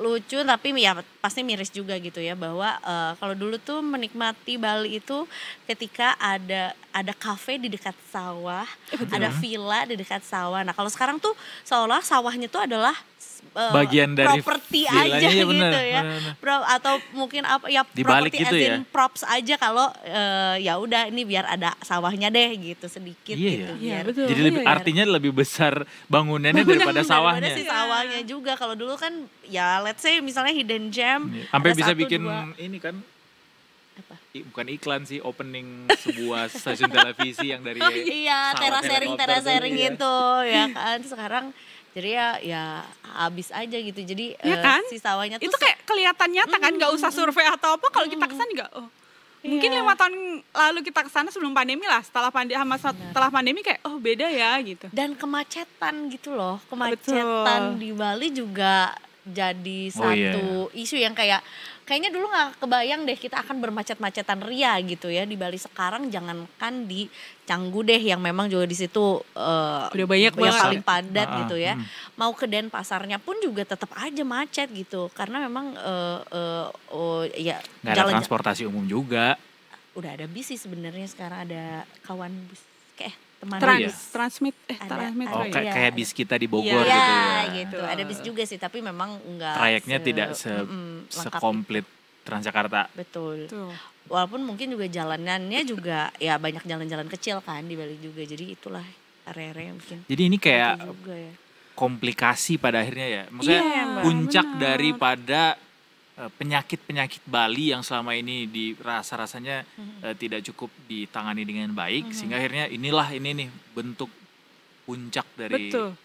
lucu tapi ya pasti miris juga gitu ya, bahwa kalau dulu tuh menikmati Bali itu ketika ada kafe di dekat sawah, ada villa di dekat sawah. Nah, kalau sekarang tuh seolah sawahnya tuh adalah bagian dari properti aja ya, gitu ya. Atau mungkin apa ya, properti gitu as in props aja, kalau ya udah ini biar ada sawahnya deh gitu sedikit gitu. Iya, betul. Jadi artinya lebih besar bangunannya daripada sawahnya. Daripada si sawahnya juga. Kalau dulu kan ya let's say misalnya Hidden Gem sampai bisa bikin ini kan, apa? Bukan iklan sih, opening sebuah stasiun televisi yang dari teras-sharing itu ya kan. Sekarang jadi ya habis aja gitu. Jadi ya kan? si sawahnya tuh itu kayak kelihatan nyata kan, nggak usah survei atau apa. Kalau kita kesana nggak, mungkin 5 tahun lalu kita kesana sebelum pandemi lah, setelah pandemi kayak beda ya gitu. Dan kemacetan gitu loh, kemacetan di Bali juga jadi satu isu yang kayaknya dulu nggak kebayang deh kita akan bermacet-macetan ria gitu ya di Bali. Sekarang jangankan di Canggu deh, yang memang juga di situ udah banyak yang paling padat gitu ya. Mau ke Denpasarnya pun juga tetap aja macet gitu, karena memang nggak ada transportasi umum juga. Udah ada bis sih sebenarnya sekarang, ada kawan bus kayak teman Transmit kayak bis kita di Bogor gitu ya. Gitu. Ada bis juga sih, tapi memang enggak trayeknya tidak sekomplit Transjakarta. Betul. Tuh. Walaupun mungkin juga jalanannya juga ya banyak jalan-jalan kecil kan di Bali juga. Jadi itulah area-area yang mungkin. Jadi ini kayak juga ya. komplikasi pada akhirnya ya. Maksudnya Iya, puncak benar. daripada penyakit-penyakit Bali yang selama ini dirasa-rasanya tidak cukup ditangani dengan baik, sehingga akhirnya ini nih bentuk puncak dari Betul.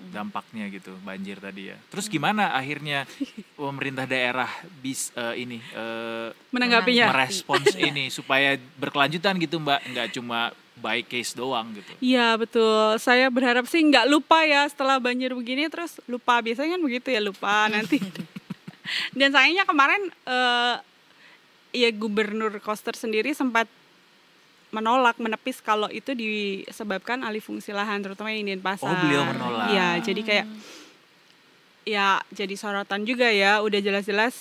dampaknya gitu, banjir tadi ya. Terus gimana akhirnya pemerintah daerah Menanggapinya. merespons ini supaya berkelanjutan gitu Mbak, nggak cuma by case doang gitu. Iya betul, saya berharap sih nggak lupa ya setelah banjir begini terus lupa, biasanya kan begitu ya, lupa nanti. Dan sayangnya kemarin ya Gubernur Koster sendiri sempat menepis kalau itu disebabkan alih fungsi lahan terutama yang di Denpasar. Oh, beliau menolak. Iya, jadi kayak ya jadi sorotan juga ya, udah jelas-jelas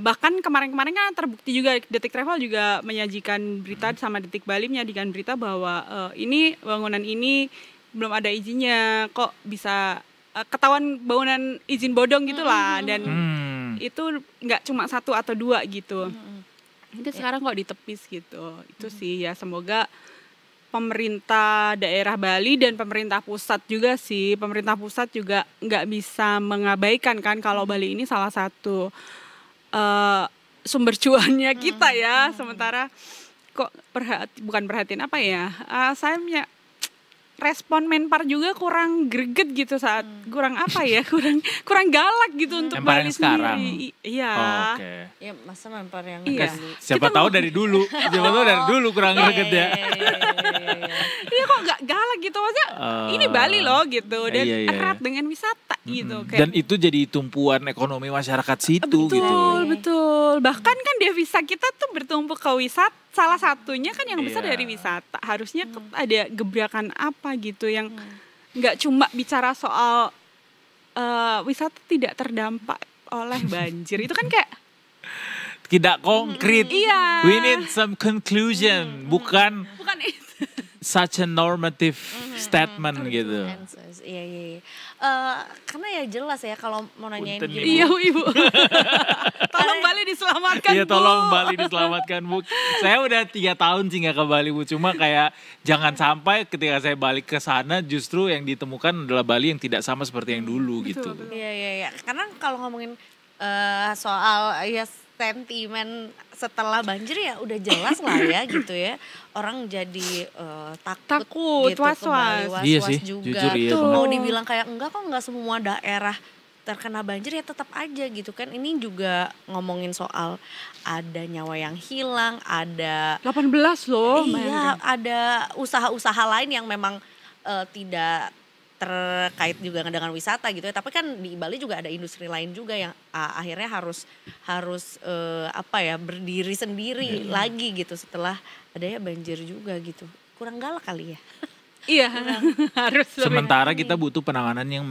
bahkan kemarin-kemarin kan terbukti juga Detik Travel juga menyajikan berita sama Detik Bali menyajikan berita bahwa ini bangunan ini belum ada izinnya, kok bisa ketahuan bangunan izin bodong gitulah, dan itu nggak cuma 1 atau 2 gitu. Itu sekarang kok ditepis gitu. Itu sih ya, semoga pemerintah daerah Bali dan pemerintah pusat juga sih, pemerintah pusat juga nggak bisa mengabaikan kan kalau Bali ini salah satu sumber cuannya kita ya, sementara kok bukan perhatian apa ya, saya punya respon Menpar juga kurang greget gitu saat kurang apa ya, kurang galak gitu untuk Menpar Bali yang sekarang? sendiri. Iya. Oh, oke. Ya masa Menpar yang Iya. dulu. Siapa tahu dari dulu, kurang greget ya. Iya kok gak galak gitu, maksudnya ini Bali loh gitu, dan Iya. erat dengan wisata gitu. Dan itu jadi tumpuan ekonomi masyarakat situ betul, gitu. Betul. Bahkan kan devisa kita tuh bertumpu ke wisata. Salah satunya kan yang besar Iya. dari wisata. Harusnya ada gebrakan apa gitu yang nggak cuma bicara soal wisata tidak terdampak oleh banjir. Itu kan kayak Tidak konkret. iya. We need some conclusion, bukan itu. such a normative statement gitu. Iya. Karena ya jelas ya kalau mau nanyain Punten, gini. Iya, Ibu. Tolong Bali diselamatkan, Iya, Bu. tolong Bali diselamatkan, Bu. Saya udah 3 tahun sih nggak ke Bali, Bu. Cuma kayak jangan sampai ketika saya balik ke sana justru yang ditemukan adalah Bali yang tidak sama seperti yang dulu gitu. Iya. Karena kalau ngomongin soal ya sentimen setelah banjir ya udah jelas lah ya gitu ya. Orang jadi takut gitu, was-was. kembali Iya was-was sih, juga. jujur iya Tuh, banget. mau dibilang kayak enggak kok, enggak semua daerah terkena banjir ya tetap aja gitu kan. Ini juga ngomongin soal ada nyawa yang hilang, ada 18 loh. iya, ada usaha-usaha lain yang memang tidak terkait juga dengan wisata gitu ya. Tapi kan di Bali juga ada industri lain juga yang akhirnya harus berdiri sendiri lagi gitu setelah adanya banjir juga gitu. Kurang galak kali ya. Iya, harus lebih. Sementara kita butuh penanganan yang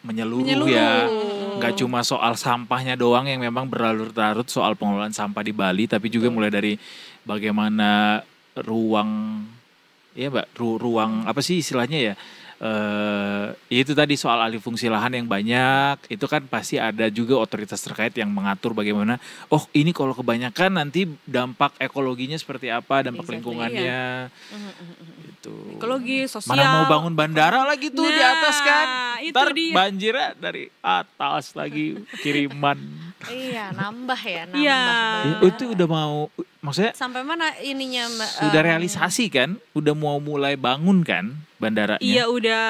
menyeluruh ya. Nggak cuma soal sampahnya doang yang memang berlarut-larut soal pengelolaan sampah di Bali, tapi juga mulai dari bagaimana ruang apa sih istilahnya ya? Itu tadi soal alih fungsi lahan yang banyak, itu kan pasti ada juga otoritas terkait yang mengatur bagaimana, ini kalau kebanyakan nanti dampak ekologinya seperti apa, dampak lingkungannya. Itu. Ekologi, sosial. Mana mau bangun bandara lagi tuh di atas kan. itu Ntar dia. banjirnya dari atas lagi kiriman. Iya, nambah ya, nambah. Iya. Itu udah mau, maksudnya Sampai mana ininya Mbak? sudah realisasi kan, udah mau mulai bangun kan bandaranya. Iya, udah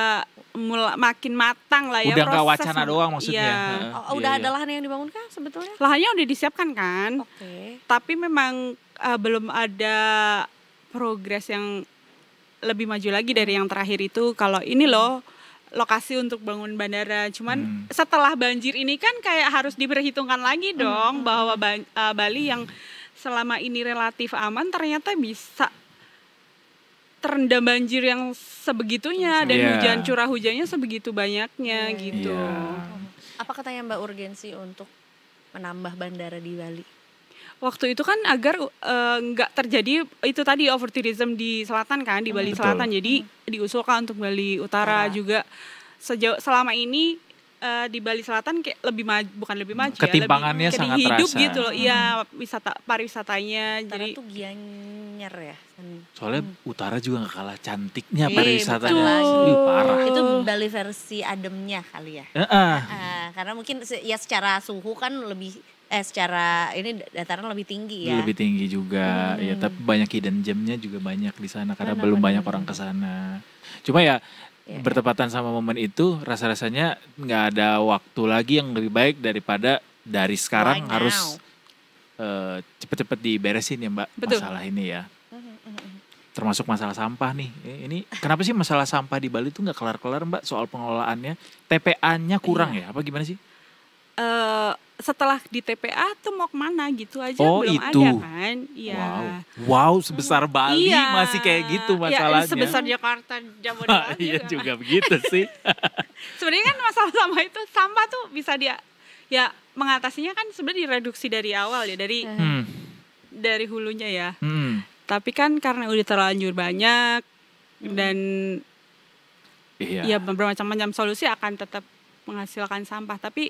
makin matang lah ya. Udah nggak proses. wacana doang maksudnya. Iya. Udah Iya, ada iya. lahan yang dibangun kan sebetulnya? Lahannya udah disiapkan kan. Oke. Tapi memang belum ada progres yang lebih maju lagi dari yang terakhir itu. Kalau ini loh lokasi untuk bangun bandara. Cuman setelah banjir ini kan kayak harus diperhitungkan lagi dong bahwa Bali yang selama ini relatif aman ternyata bisa terendam banjir yang sebegitunya dan Iya. hujan curah hujannya sebegitu banyaknya gitu. Iya. Apa katanya Mbak urgensi untuk menambah bandara di Bali? Waktu itu kan agar nggak terjadi itu tadi over tourism di selatan kan, di Bali Betul. Selatan. Jadi diusulkan untuk Bali Utara juga selama ini di Bali Selatan kayak lebih maju, bukan lebih maju ketimpangannya ya, lebih sangat hidup terasa. gitu loh. Iya, pariwisatanya. Utara Jadi tuh Gianyar ya. Soalnya utara juga gak kalah cantiknya Iya, pariwisatanya. betul. Wih, parah. Itu Bali versi ademnya kali ya. Karena mungkin ya secara suhu kan lebih secara ini dataran lebih tinggi ya. Lebih tinggi juga. Ya, tapi banyak hidden gemnya juga banyak di sana karena belum banyak orang ke sana. Cuma ya bertepatan sama momen itu rasa-rasanya nggak ada waktu lagi yang lebih baik daripada dari sekarang harus cepet-cepet diberesin ya Mbak. Betul. Masalah ini ya. Termasuk masalah sampah nih. Ini kenapa sih masalah sampah di Bali tuh nggak kelar-kelar Mbak soal pengelolaannya? TPA-nya kurang ya? Apa gimana sih? setelah di TPA tuh mau kemana gitu aja belum itu. ada kan. Iya. Wow, sebesar Bali Iya. masih kayak gitu masalahnya. Iya, sebesar Jakarta, Jabodetabek Iya juga. juga begitu sih. Sebenarnya kan masalah sampah itu, sampah tuh bisa ya mengatasinya kan sebenarnya direduksi dari awal ya, dari hulunya ya. Tapi kan karena udah terlanjur banyak dan ya bermacam-macam solusi akan tetap menghasilkan sampah, tapi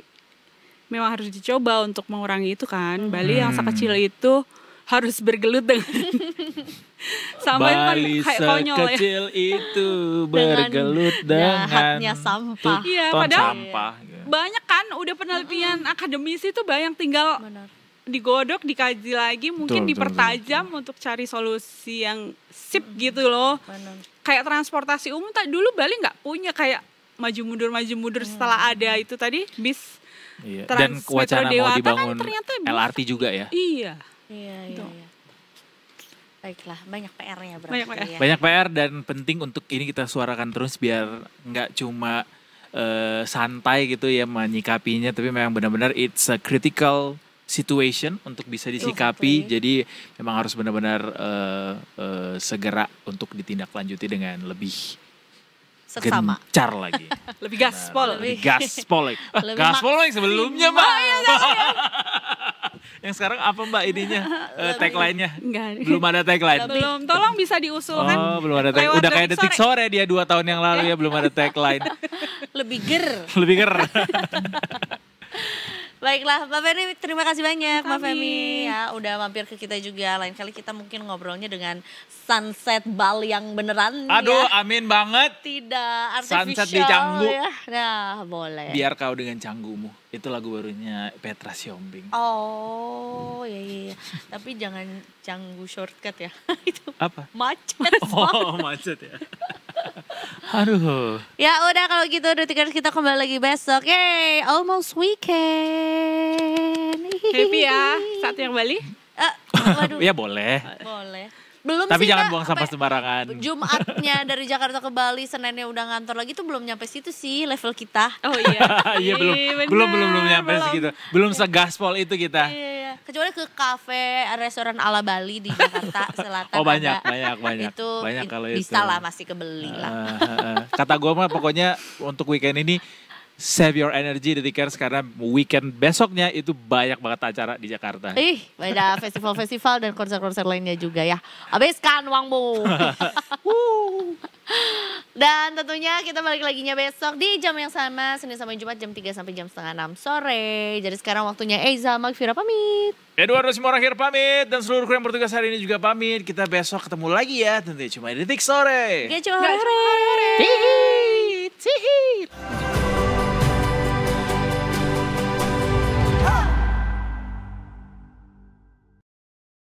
memang harus dicoba untuk mengurangi itu kan. Bali yang sekecil itu harus bergelut dengan sampah itu kan Bali kayak konyol ya. sekecil itu bergelut dengan jahatnya sampah. Iya, ton padahal sampah. banyak kan udah penelitian akademisi itu banyak tinggal digodok, dikaji lagi, mungkin Betul, dipertajam untuk cari solusi yang sip gitu loh. Kayak transportasi umum dulu Bali nggak punya, kayak maju mundur setelah ada itu tadi bis. Iya. Dan wacana mau dibangun LRT juga ya. Iya. Iya. Baiklah, banyak PR-nya berarti. Banyak PR. Ya. Banyak PR dan penting untuk ini kita suarakan terus biar nggak cuma santai gitu ya menyikapinya, tapi memang benar-benar it's a critical situation untuk bisa disikapi. Jadi memang harus benar-benar segera untuk ditindaklanjuti dengan lebih Seksama. gencar lagi. Lebih gaspol. Lebih gaspol lagi. Lebih Gaspol yang sebelumnya Mbak. Yang sekarang apa Mbak ininya? Tagline-nya? Enggak. Belum ada tagline. Belum. Tolong bisa diusulkan. Oh, belum ada tagline. Udah kayak Detik Sore dia 2 tahun yang lalu ya belum ada tagline. Lebih ger. Lebih ger. Baiklah, Mbak Feni terima kasih banyak Mbak Femi ya udah mampir ke kita juga. Lain kali kita mungkin ngobrolnya dengan sunset Bali yang beneran. Aduh, ya. amin banget. Tidak artificial. Sunset di Canggu. Ya. Nah, boleh. Biar kau dengan canggumu. Itu lagu barunya Petra Siombing. Oh, iya. Tapi jangan Canggu shortcut ya. Itu apa? Macet. Oh, macet ya. Aduh. Ya udah kalau gitu Detikers kita kembali lagi besok. Yay, almost weekend. Happy ya saat yang Bali? Waduh. Ya boleh. Boleh. Belum Tapi sih, jangan Kak. buang sampah sembarangan. Jumatnya dari Jakarta ke Bali, Seninnya udah ngantor lagi tuh belum nyampe situ sih level kita. Oh iya. Iya belum nyampe segitu. Belum segaspol itu kita. Iya. Kecuali ke kafe, restoran ala Bali di Jakarta Selatan. Oh banyak. Itu Banyak kalau itu. bisa lah masih kebeli lah. Kata gue mah pokoknya untuk weekend ini save your energy Detikers karena weekend besoknya itu banyak banget acara di Jakarta. Ada festival-festival dan konser-konser lainnya juga ya. Habiskan uangmu. Dan tentunya kita balik laginya besok di jam yang sama, Senin sampai Jumat jam 3 sampai jam setengah 6 sore. Jadi sekarang waktunya Eiza Magfira pamit. Eduardo Simorangkir pamit dan seluruh kru yang bertugas hari ini juga pamit. Kita besok ketemu lagi ya tentunya cuma di Detik Sore. Gak cuma sore.